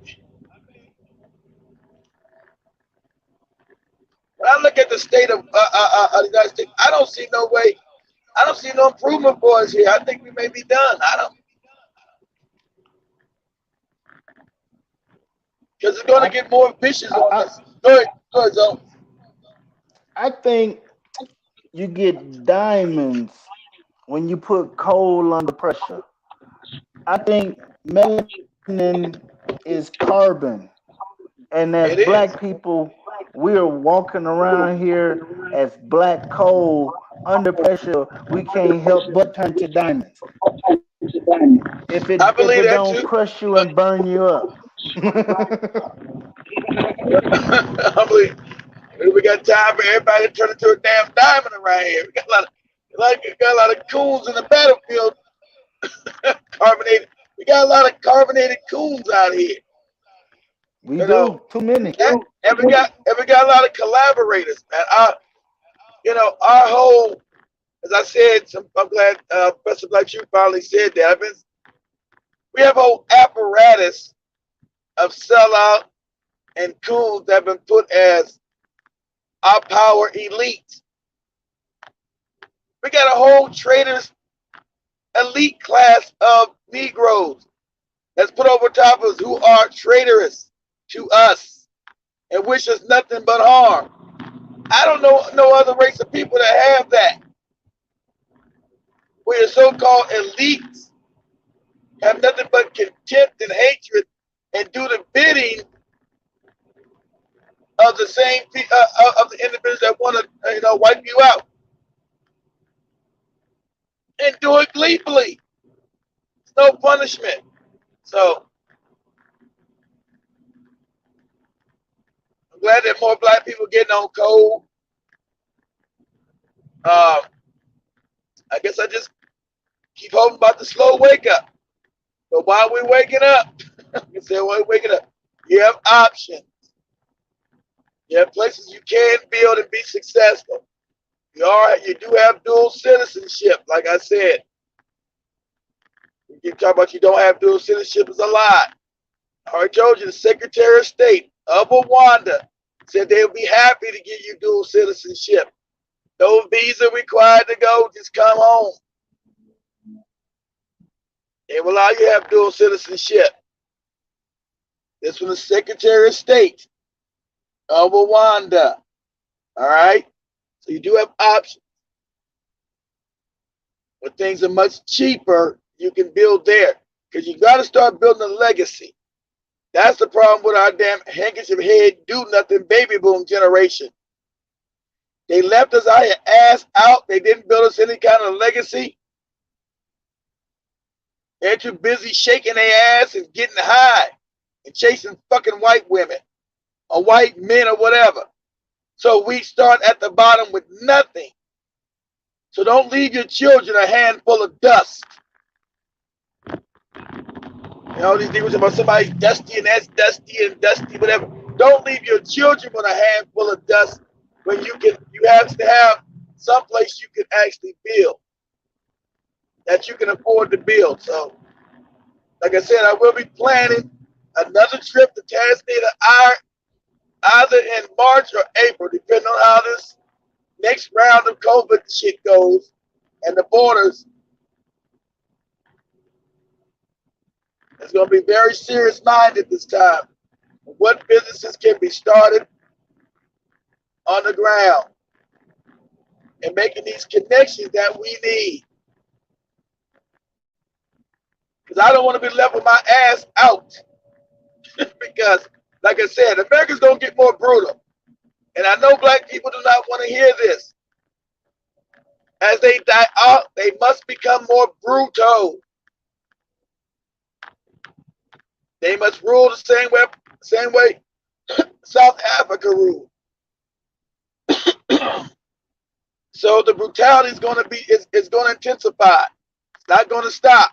Speaker 4: when I look at the state of the United States, I don't see no way. I don't see no improvement for us here. I think we may be done. I don't. Because it's going to get more vicious on us. Go ahead, Zone.
Speaker 2: I think you get diamonds when you put coal under pressure. I think melanin is carbon, and as
Speaker 4: It is.
Speaker 2: black people, we are walking around here as black coal under pressure. We can't help but turn to diamonds. If
Speaker 4: I
Speaker 2: it
Speaker 4: believe that
Speaker 2: don't
Speaker 4: too.
Speaker 2: crush you and burn you up.
Speaker 4: I believe we got time for everybody to turn into a damn diamond around here. We got a lot of coons in the battlefield. Carbonated. We got a lot of carbonated coons out here.
Speaker 2: We
Speaker 4: You know,
Speaker 2: do too many.
Speaker 4: and we got a lot of collaborators, man. Our whole, as I said, I'm glad Professor Black you finally said that. We have a whole apparatus of sellout and coons that have been put as our power elite. We got a whole traitors elite class of Negroes that's put over top of us who are traitorous to us and wish us nothing but harm. I don't know no other race of people that have that. Where your so-called elites have nothing but contempt and hatred and do the bidding of the same of the individuals that want to wipe you out and do it gleefully. No punishment. So I'm glad that more black people getting on code. I guess I just keep hoping about the slow wake up. But while we're waking up, while we're waking up, you have options. You have places you can build and be successful. You do have dual citizenship, like I said. You talk about you don't have dual citizenship is a lie. I already told you the Secretary of State of Rwanda said they would be happy to give you dual citizenship. No visa required to go, just come home. They will allow you to have dual citizenship. This was the Secretary of State of Rwanda. All right? So you do have options. When things are much cheaper, you can build there. Because you got to start building a legacy. That's the problem with our damn handkerchief head, do nothing baby boom generation. They left us out here ass out. They didn't build us any kind of legacy. They're too busy shaking their ass and getting high and chasing fucking white women or white men or whatever. So we start at the bottom with nothing. So don't leave your children a handful of dust. You know, these people about somebody's dusty and that's dusty and dusty, whatever. Don't leave your children with a handful of dust when you have to have someplace you can actually build, that you can afford to build. So, like I said, I will be planning another trip to Tanzania either in March or April, depending on how this next round of COVID shit goes and the borders. It's going to be very serious-minded this time. What businesses can be started on the ground and making these connections that we need. Because I don't want to be left with my ass out. Because, like I said, America's going to get more brutal. And I know black people do not want to hear this. As they die out, they must become more brutal. They must rule the same way South Africa ruled. So the brutality is going to be is going to intensify. It's not going to stop.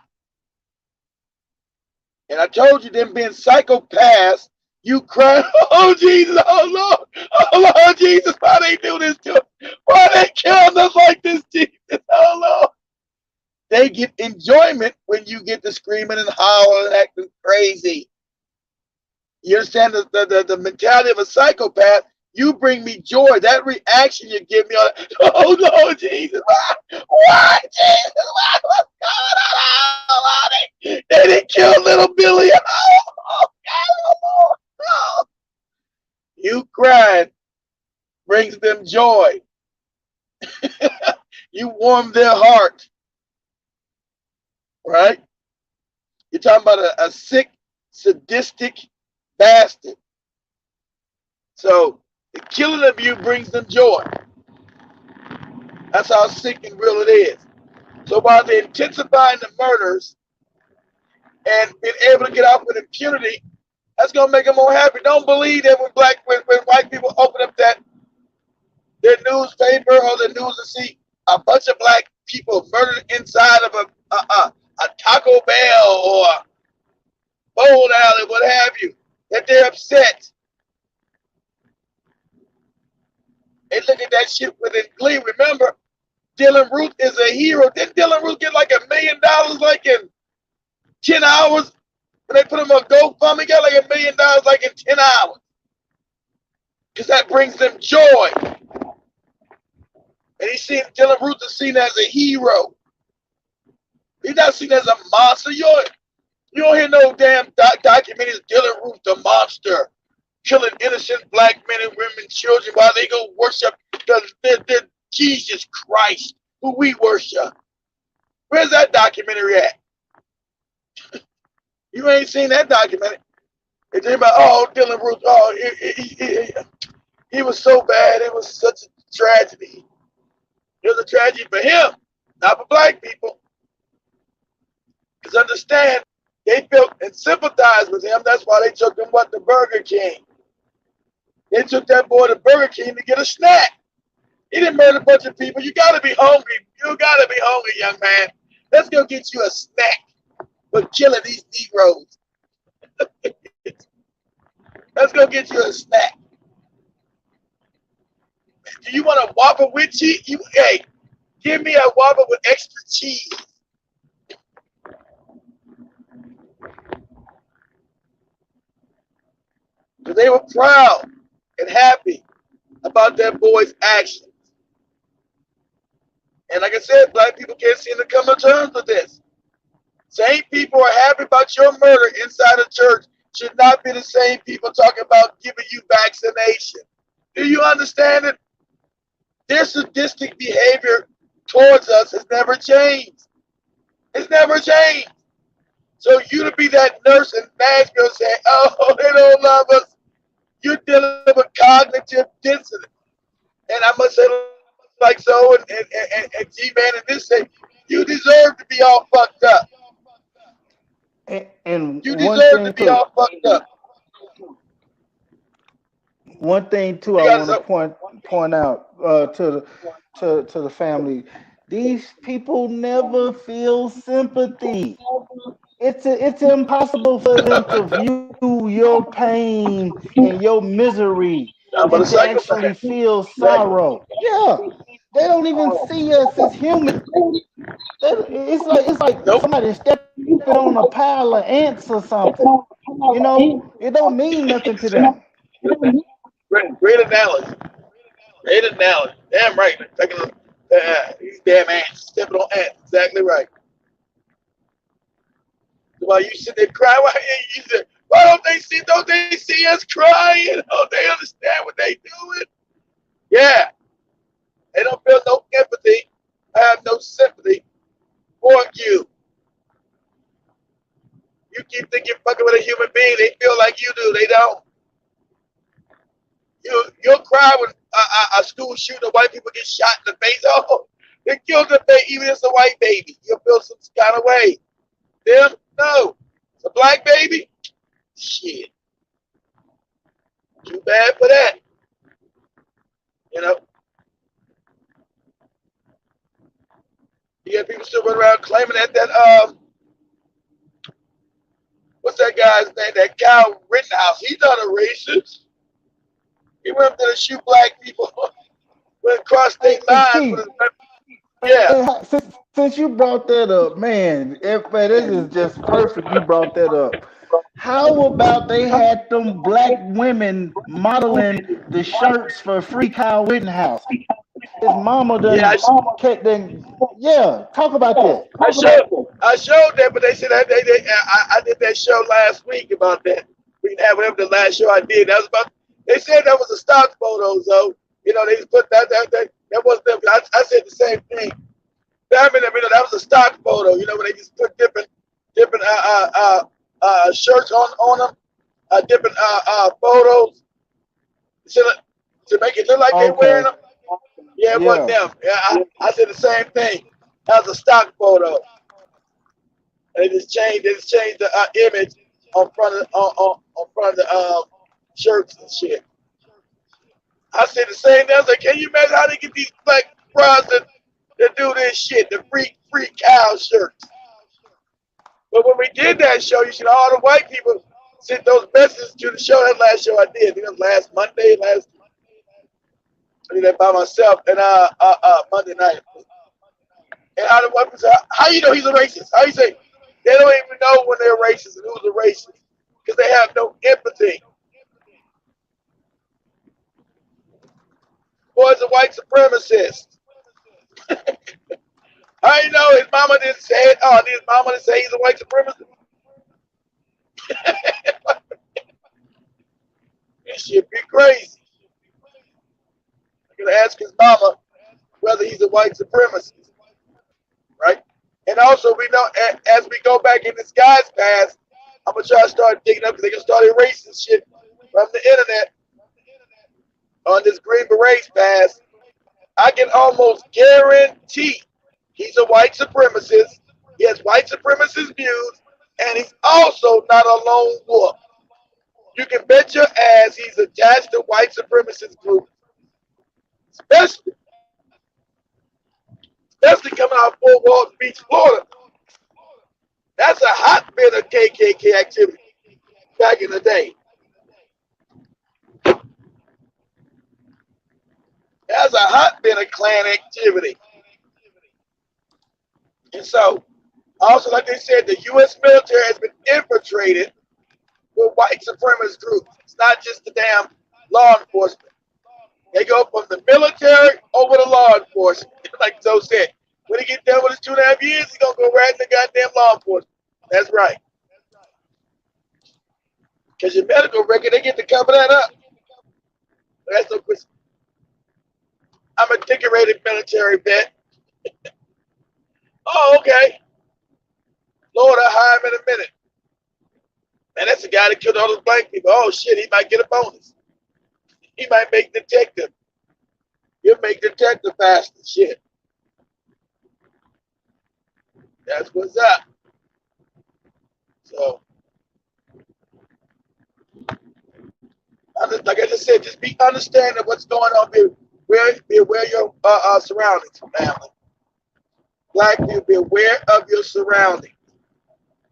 Speaker 4: And I told you, them being psychopaths, you cry, oh Jesus, oh Lord, Jesus, why they do this to us? Why they killing us like this, Jesus, oh Lord? They get enjoyment when you get to screaming and howling and acting crazy. You understand the mentality of a psychopath? You bring me joy. That reaction you give me, oh Lord Jesus, why Jesus, what's going on? Oh, they didn't kill little Billy. Oh, God, oh. You crying brings them joy. You warm their heart, right? You're talking about a sick, sadistic bastard. So the killing of you brings them joy. That's how sick and real it is. So while they're intensifying the murders and being able to get out with impunity, that's gonna make them more happy. Don't believe that when white people open up their newspaper or the news and see a bunch of black people murdered inside of a Taco Bell or a bowling alley, what have you, that they're upset. They look at that shit within glee. Remember, Dylan Ruth is a hero. Didn't Dylan Ruth get like $1 million like in 10 hours? When they put him on GoFundMe, he got like $1 million like in 10 hours. Because that brings them joy. And Dylan Ruth is seen as a hero. He's not seen as a monster. You don't hear no damn documentaries. Dylan Ruth, the monster, killing innocent black men and women, children, while they go worship their Jesus Christ, who we worship. Where's that documentary at? You ain't seen that documentary. It's about, oh, Dylan Ruth, oh, he was so bad. It was such a tragedy. It was a tragedy for him, not for black people. Because understand, they felt and sympathized with him. That's why they took him to Burger King. They took that boy to Burger King to get a snack. He didn't murder a bunch of people. You got to be hungry. You got to be hungry, young man. Let's go get you a snack for killing these Negroes. Let's go get you a snack. Do you want a Whopper with cheese? Hey, give me a Whopper with extra cheese. because they were proud and happy about that boy's actions. And like I said, black people can't seem to come to terms with this. Same people are happy about your murder inside a church should not be the same people talking about giving you vaccination. Do you understand it? Their sadistic behavior towards us has never changed. It's never changed. So you to be that nurse in Nashville saying, oh, they don't love us, you're dealing with cognitive dissonance. And I must say like so, and G-Man and this say, you deserve to be all fucked up.
Speaker 2: And
Speaker 4: You
Speaker 2: one
Speaker 4: deserve to
Speaker 2: thing
Speaker 4: be all
Speaker 2: too,
Speaker 4: fucked up.
Speaker 2: one thing too, I
Speaker 4: You got
Speaker 2: want to
Speaker 4: to
Speaker 2: point out to the family. These people never feel sympathy. It's impossible for them to view your pain and your misery
Speaker 4: I'm
Speaker 2: and
Speaker 4: a
Speaker 2: to actually
Speaker 4: psychopath.
Speaker 2: feel
Speaker 4: Exactly.
Speaker 2: sorrow. Yeah, they don't even see us as human. It's like
Speaker 4: Nope.
Speaker 2: somebody stepping on a pile of ants or something. It don't mean nothing to them.
Speaker 4: Great analogy. Great analogy. Damn right. Taking these damn ants, stepping on ants. Exactly right. While you sit there crying, you say, why don't they see? Don't they see us crying? Don't they understand what they doing? Yeah, they don't feel no empathy. I have no sympathy for you. You keep thinking you're fucking with a human being. They feel like you do. They don't. You'll cry when a school shooting, white people get shot in the face. Oh, they killed the baby, even if it's a white baby. You'll feel some kind of way. Them, no. It's a black baby. Shit, too bad for that. You know, you got people still running around claiming that what's that guy's name? That Kyle Rittenhouse. He's not a racist. He went up there to shoot black people, went across state
Speaker 2: Hey,
Speaker 4: lines with
Speaker 2: Keith,
Speaker 4: his. Yeah,
Speaker 2: since you brought that up, man, this is just perfect. You brought that up. How about they had them black women modeling the shirts for Free Kyle Rittenhouse? His mama
Speaker 4: yeah.
Speaker 2: yeah. Talk about that.
Speaker 4: I showed that, but they said I did that show last week about that. We didn't have whatever the last show I did. That was about. They said that was a stock photo, though. They just put that wasn't them. I said the same thing. That was a stock photo. When they just put different shirts on them, different photos to make it look like they're wearing
Speaker 2: Okay.
Speaker 4: them. Yeah, it wasn't
Speaker 2: Yeah.
Speaker 4: them. Yeah, I said the same thing. That was a stock photo. They just changed the image on front of the shirts and shit. I said the same thing. I was like, can you imagine how they get these black bras to do this shit, the free cow shirts? But when we did that show, you should all the white people sent those messages to the show. That last show I did. I think it was last Monday. I did that by myself and Monday night. And how the white people say, how you know he's a racist? How you say they don't even know when they're racist and who's a racist because they have no empathy. Boy's a white supremacist. How you know his mama didn't say it? Oh, his mama didn't say he's a white supremacist. That shit be crazy. I'm gonna ask his mama whether he's a white supremacist, right? And also, we know as we go back in this guy's past, I'm gonna try to start digging up because they can start erasing shit from the internet on this Green Berets past. I can almost guarantee he's a white supremacist. He has white supremacist views, and he's also not a lone wolf. You can bet your ass he's attached to white supremacist groups, especially coming out of Fort Walton Beach, Florida. That's a hotbed of KKK activity back in the day. That's a hotbed of Klan activity. And so, also, like they said, the U.S. military has been infiltrated with white supremacist groups. It's not just the damn law enforcement. They go from the military over to law enforcement. Like Zoe said, when he get done with his 2.5 years, he's gonna go right in the goddamn law enforcement. That's right. Because your medical record, they get to cover that up. That's no question. I'm a decorated military vet. Oh, okay. Lord, I'll hire him in a minute. Man, that's the guy that killed all those black people. Oh shit, he might get a bonus. He might make detective. He'll make detective faster. Shit. That's what's up. So, like I just said, just be understanding what's going on. Be aware of your surroundings, family. Black people, be aware of your surroundings.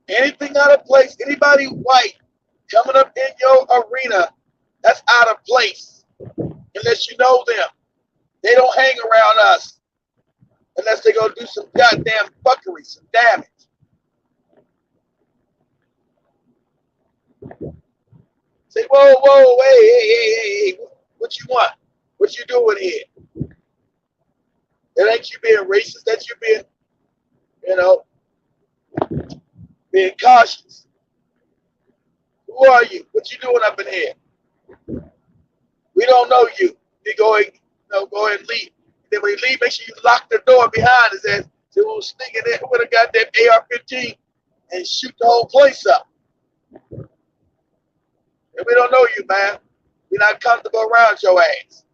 Speaker 4: Anything out of place, anybody white coming up in your arena, that's out of place. Unless you know them. They don't hang around us unless they go do some goddamn fuckery, some damage. Say, whoa, whoa, hey, what you want? What you doing here? That ain't you being racist. That's you being, you know, being cautious. Who are you? What you doing up in here? We don't know you. You go and go and leave. Then when you leave, make sure you lock the door behind us and so we'll sneak in there with a goddamn AR-15 and shoot the whole place up. And we don't know you, man. We're not comfortable around your ass.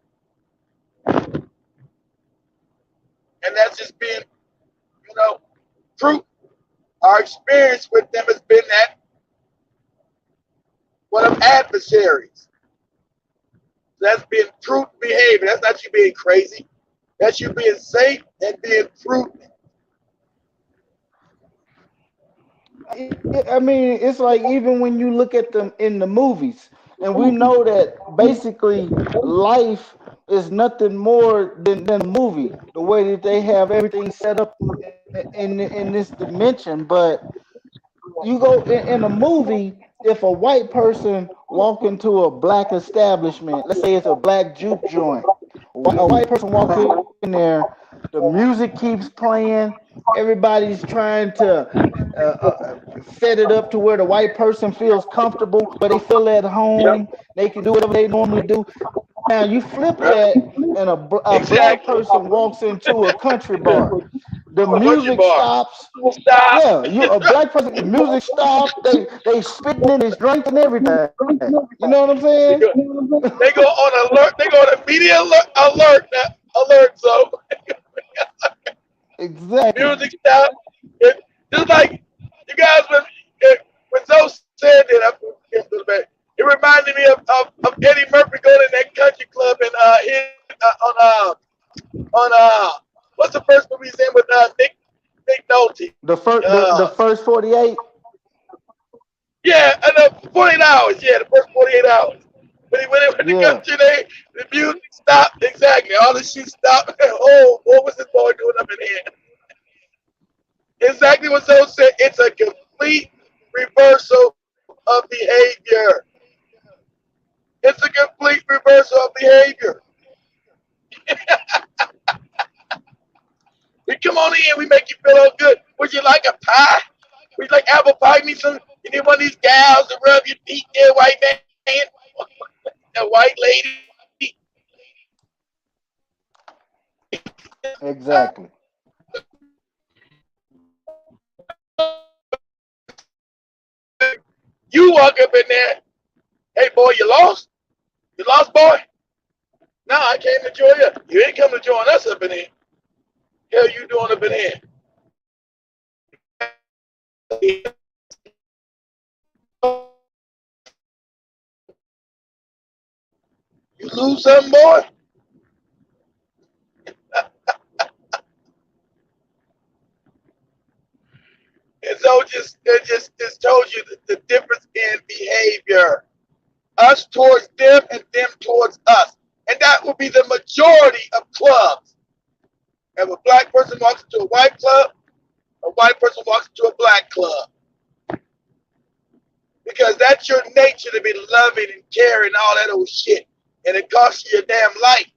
Speaker 4: And that's just being, proof. Our experience with them has been that one of adversaries. That's being prudent behavior. That's not you being crazy. That's you being safe and being prudent.
Speaker 2: I mean, it's like even when you look at them in the movies, and we know that basically life is nothing more than a movie. The way that they have everything set up in this dimension, but you go in a movie, if a white person walk into a black establishment, let's say it's a black juke joint, a white person walk in there, the music keeps playing, everybody's trying to set it up to where the white person feels comfortable, where they feel at
Speaker 1: Yep.
Speaker 2: home, they can do whatever they normally do. Now you flip
Speaker 1: Right.
Speaker 2: that, and a black
Speaker 1: Exactly.
Speaker 2: person walks into a country bar, the
Speaker 1: A country
Speaker 2: music
Speaker 1: bar.
Speaker 2: stops.
Speaker 1: Stop.
Speaker 2: Yeah, you a black person, the music stops. They spitting in his drink and everything. You know what I'm saying?
Speaker 1: They go, they go on alert. They go on immediate alert. So
Speaker 2: Exactly.
Speaker 1: music stop. Just like you guys when Zoe said that, it reminded me of Eddie Murphy going in that country club and on what's the first movie he's in with Nick Nolte?
Speaker 2: The
Speaker 1: Uh,
Speaker 2: first 48.
Speaker 1: yeah, and the 48 hours. Yeah, the first 48 hours. When he went in the
Speaker 2: Yeah,
Speaker 1: country, the music stopped. Exactly, all the shit stopped. Oh, what was this boy doing up in here? Exactly what Zoe said. It's a complete reversal of behavior. It's a complete reversal of behavior. We come on in, we make you feel all good. Would you like a pie? Would you like apple pie? You need one of these gals to rub your feet there, white man, a white lady.
Speaker 2: exactly.
Speaker 1: You walk up in there, hey boy, you lost? You lost, boy? No, I came to join you. You ain't come to join us up in here. Hell you doing up in here? You lose something, boy? And so it just told you the difference in behavior. Us towards them and them towards us. And that will be the majority of clubs. If a black person walks into a white club, a white person walks into a black club.
Speaker 4: because that's your nature to be loving and caring and all that old shit, and it costs you your damn life.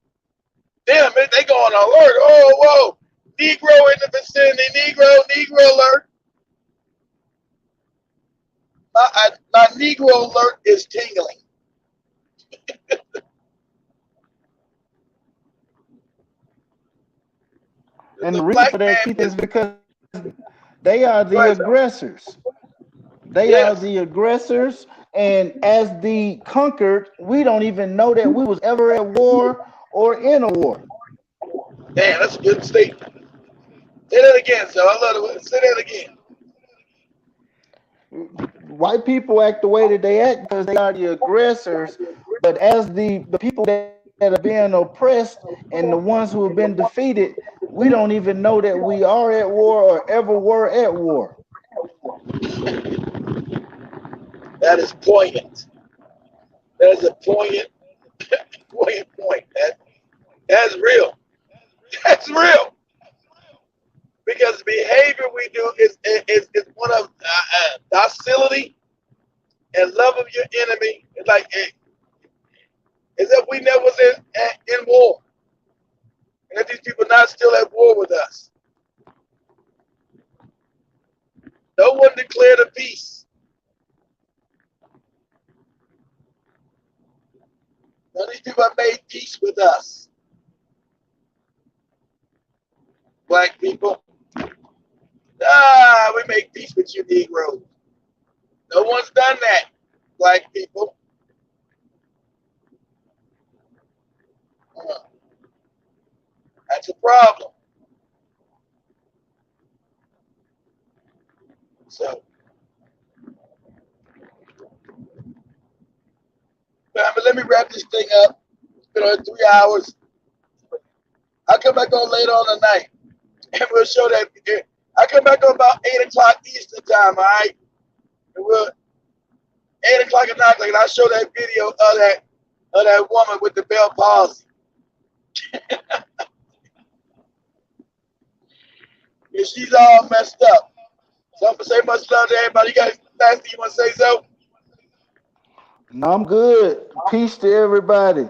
Speaker 4: Damn it, they go on alert. Oh, whoa, Negro in the vicinity, Negro alert. My Negro alert is tingling.
Speaker 2: And
Speaker 4: The
Speaker 2: the reason
Speaker 4: black
Speaker 2: for that,
Speaker 4: man
Speaker 2: Keith,
Speaker 4: is
Speaker 2: is because they are the
Speaker 4: right. So,
Speaker 2: aggressors. They are
Speaker 4: yes,
Speaker 2: the aggressors, and as the conquered, we don't even know that we was ever at war or in a war.
Speaker 4: damn, that's a good statement. Say that again, so I love it. Say that again.
Speaker 2: White people act the way that they act because they are the aggressors, but as the people that are being oppressed and the ones who have been defeated, we don't even know that we are at war or ever were at war.
Speaker 4: That is poignant. That is a poignant point. That's real. That's real. Because the behavior we do is one of docility and love of your enemy. It's like as if we never was in war, and that these people not still at war with us. No one declared a peace. None of these people have made peace with us, black people. We make peace with you, Negroes. No one's done that, black people. Uh, that's a problem. So, but let me wrap this thing up. It's been on 3 hours. I'll come back on later on tonight, and we'll show that. I come back on about 8 o'clock Eastern time, all right? And we'll 8 o'clock or 9 o'clock, and I'll show that video of that woman with the Bell palsy. And she's all messed up. So I'm gonna say much love to everybody. You guys, Pastor, you want to say so?
Speaker 2: No, I'm good. Peace to everybody.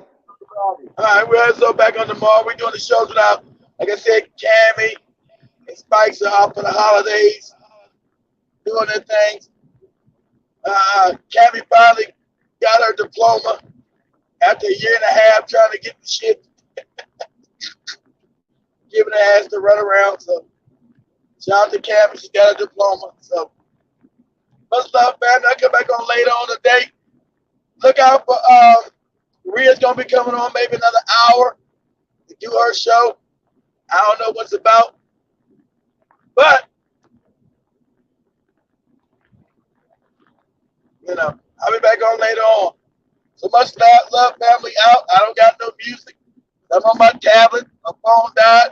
Speaker 4: All right, we're also back on tomorrow. We're doing the shows without, like I said, Cammy and Spikes are off for the holidays, doing their things. Cammy finally got her diploma after a year and a half trying to get the shit, giving her ass to run around. So shout out to Cammy, she got her diploma. So much love, family. I'll come back on later on today. Look out for Ria's gonna be coming on maybe another hour to do her show. I don't know what's about, but I'll be back on later on. So much love, family out. I don't got no music. I'm on my tablet. My phone died.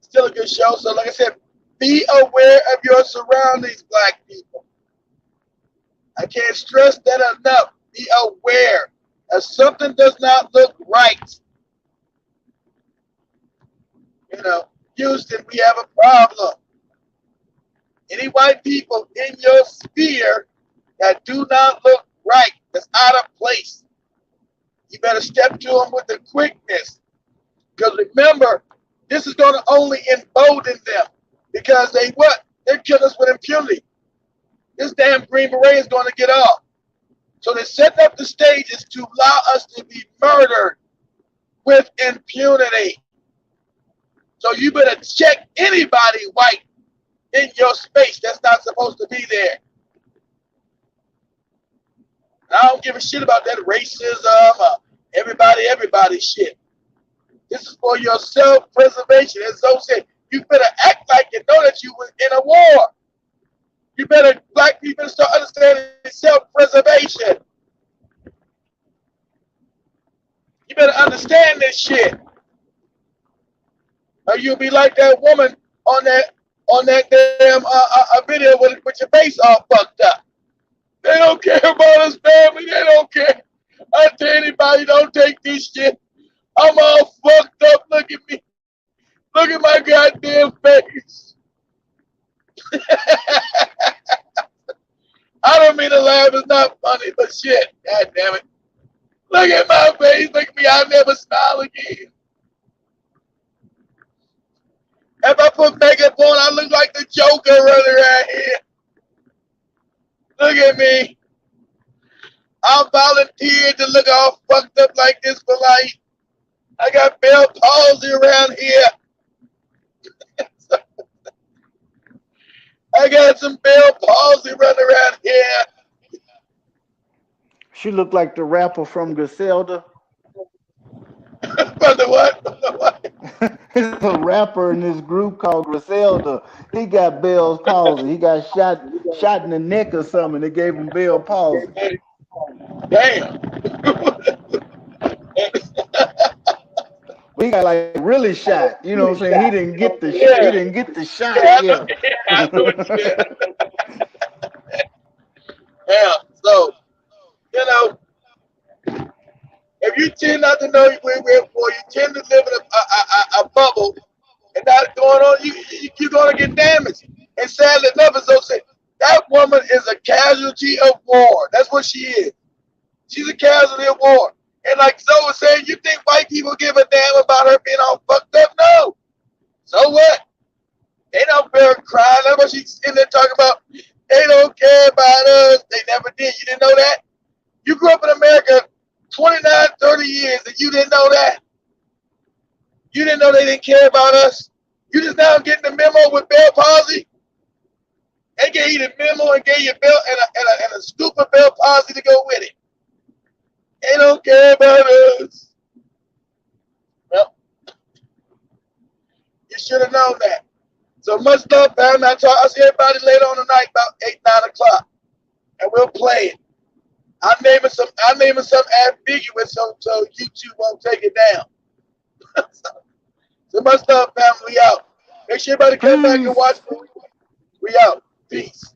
Speaker 4: Still a good show. So like I said, be aware of your surroundings, black people. I can't stress that enough. Be aware. If something does not look right, Houston, we have a problem. Any white people in your sphere that do not look right, that's out of place, you better step to them with the quickness. Because remember, this is going to only embolden them. Because they're killing us with impunity. This damn Green Beret is going to get off. So they're setting up the stages to allow us to be murdered with impunity. So you better check anybody white in your space that's not supposed to be there. I don't give a shit about that racism, everybody shit. This is for your self-preservation. As Zoe said, you better act like you know that you were in a war. You better, black people, start understanding self-preservation. You better understand this shit. Or you'll be like that woman on that damn video with your face all fucked up. They don't care about us, family. They don't care. I tell anybody, don't take this shit. I'm all fucked up. Look at me. Look at my goddamn face. I don't mean me to laugh is not funny, but shit. God damn it. Look at my face. Look at me. I'll never smile again. If I put makeup on, I look like the Joker running around here. Look at me. I volunteered to look all fucked up like this for life. I got Bell palsy around here. I got some Bell palsy running around here.
Speaker 2: She looked like the rapper from Griselda.
Speaker 4: From the what? From the what?
Speaker 2: It's a rapper in this group called Griselda. He got Bell's palsy. He got shot in the neck or something. They gave him Bell palsy.
Speaker 4: Damn.
Speaker 2: But he got like really shot. You know what I'm saying? He
Speaker 4: Yeah.
Speaker 2: didn't get the shot.
Speaker 4: Yeah,
Speaker 2: Yeah.
Speaker 4: I know what you mean. Yeah. So, you know, if you tend not to know where you're for, you tend to live in a bubble and not going on, you're going to get damaged. And sadly enough, as though say, that woman is a casualty of war. That's what she is. She's a casualty of war. And like Zoe was saying, you think white people give a damn about her being all fucked up? No. So what? They don't bear crying. That's what she's in there talking about. They don't care about us. They never did. You didn't know that? You grew up in America 29, 30 years and you didn't know that? You didn't know they didn't care about us? You just now getting the memo with Bell palsy? They gave you the memo and gave you a bell and a scoop of Bell palsy to go with it. They don't care about us. Well, you should have known that. So much love, fam. I'll see everybody later on tonight about 8, 9 o'clock. And we'll play it. I'm naming some ambiguous so YouTube won't take it down. So much love, family. We out. Make sure everybody come back and
Speaker 2: Peace.
Speaker 4: watch. We out. Peace.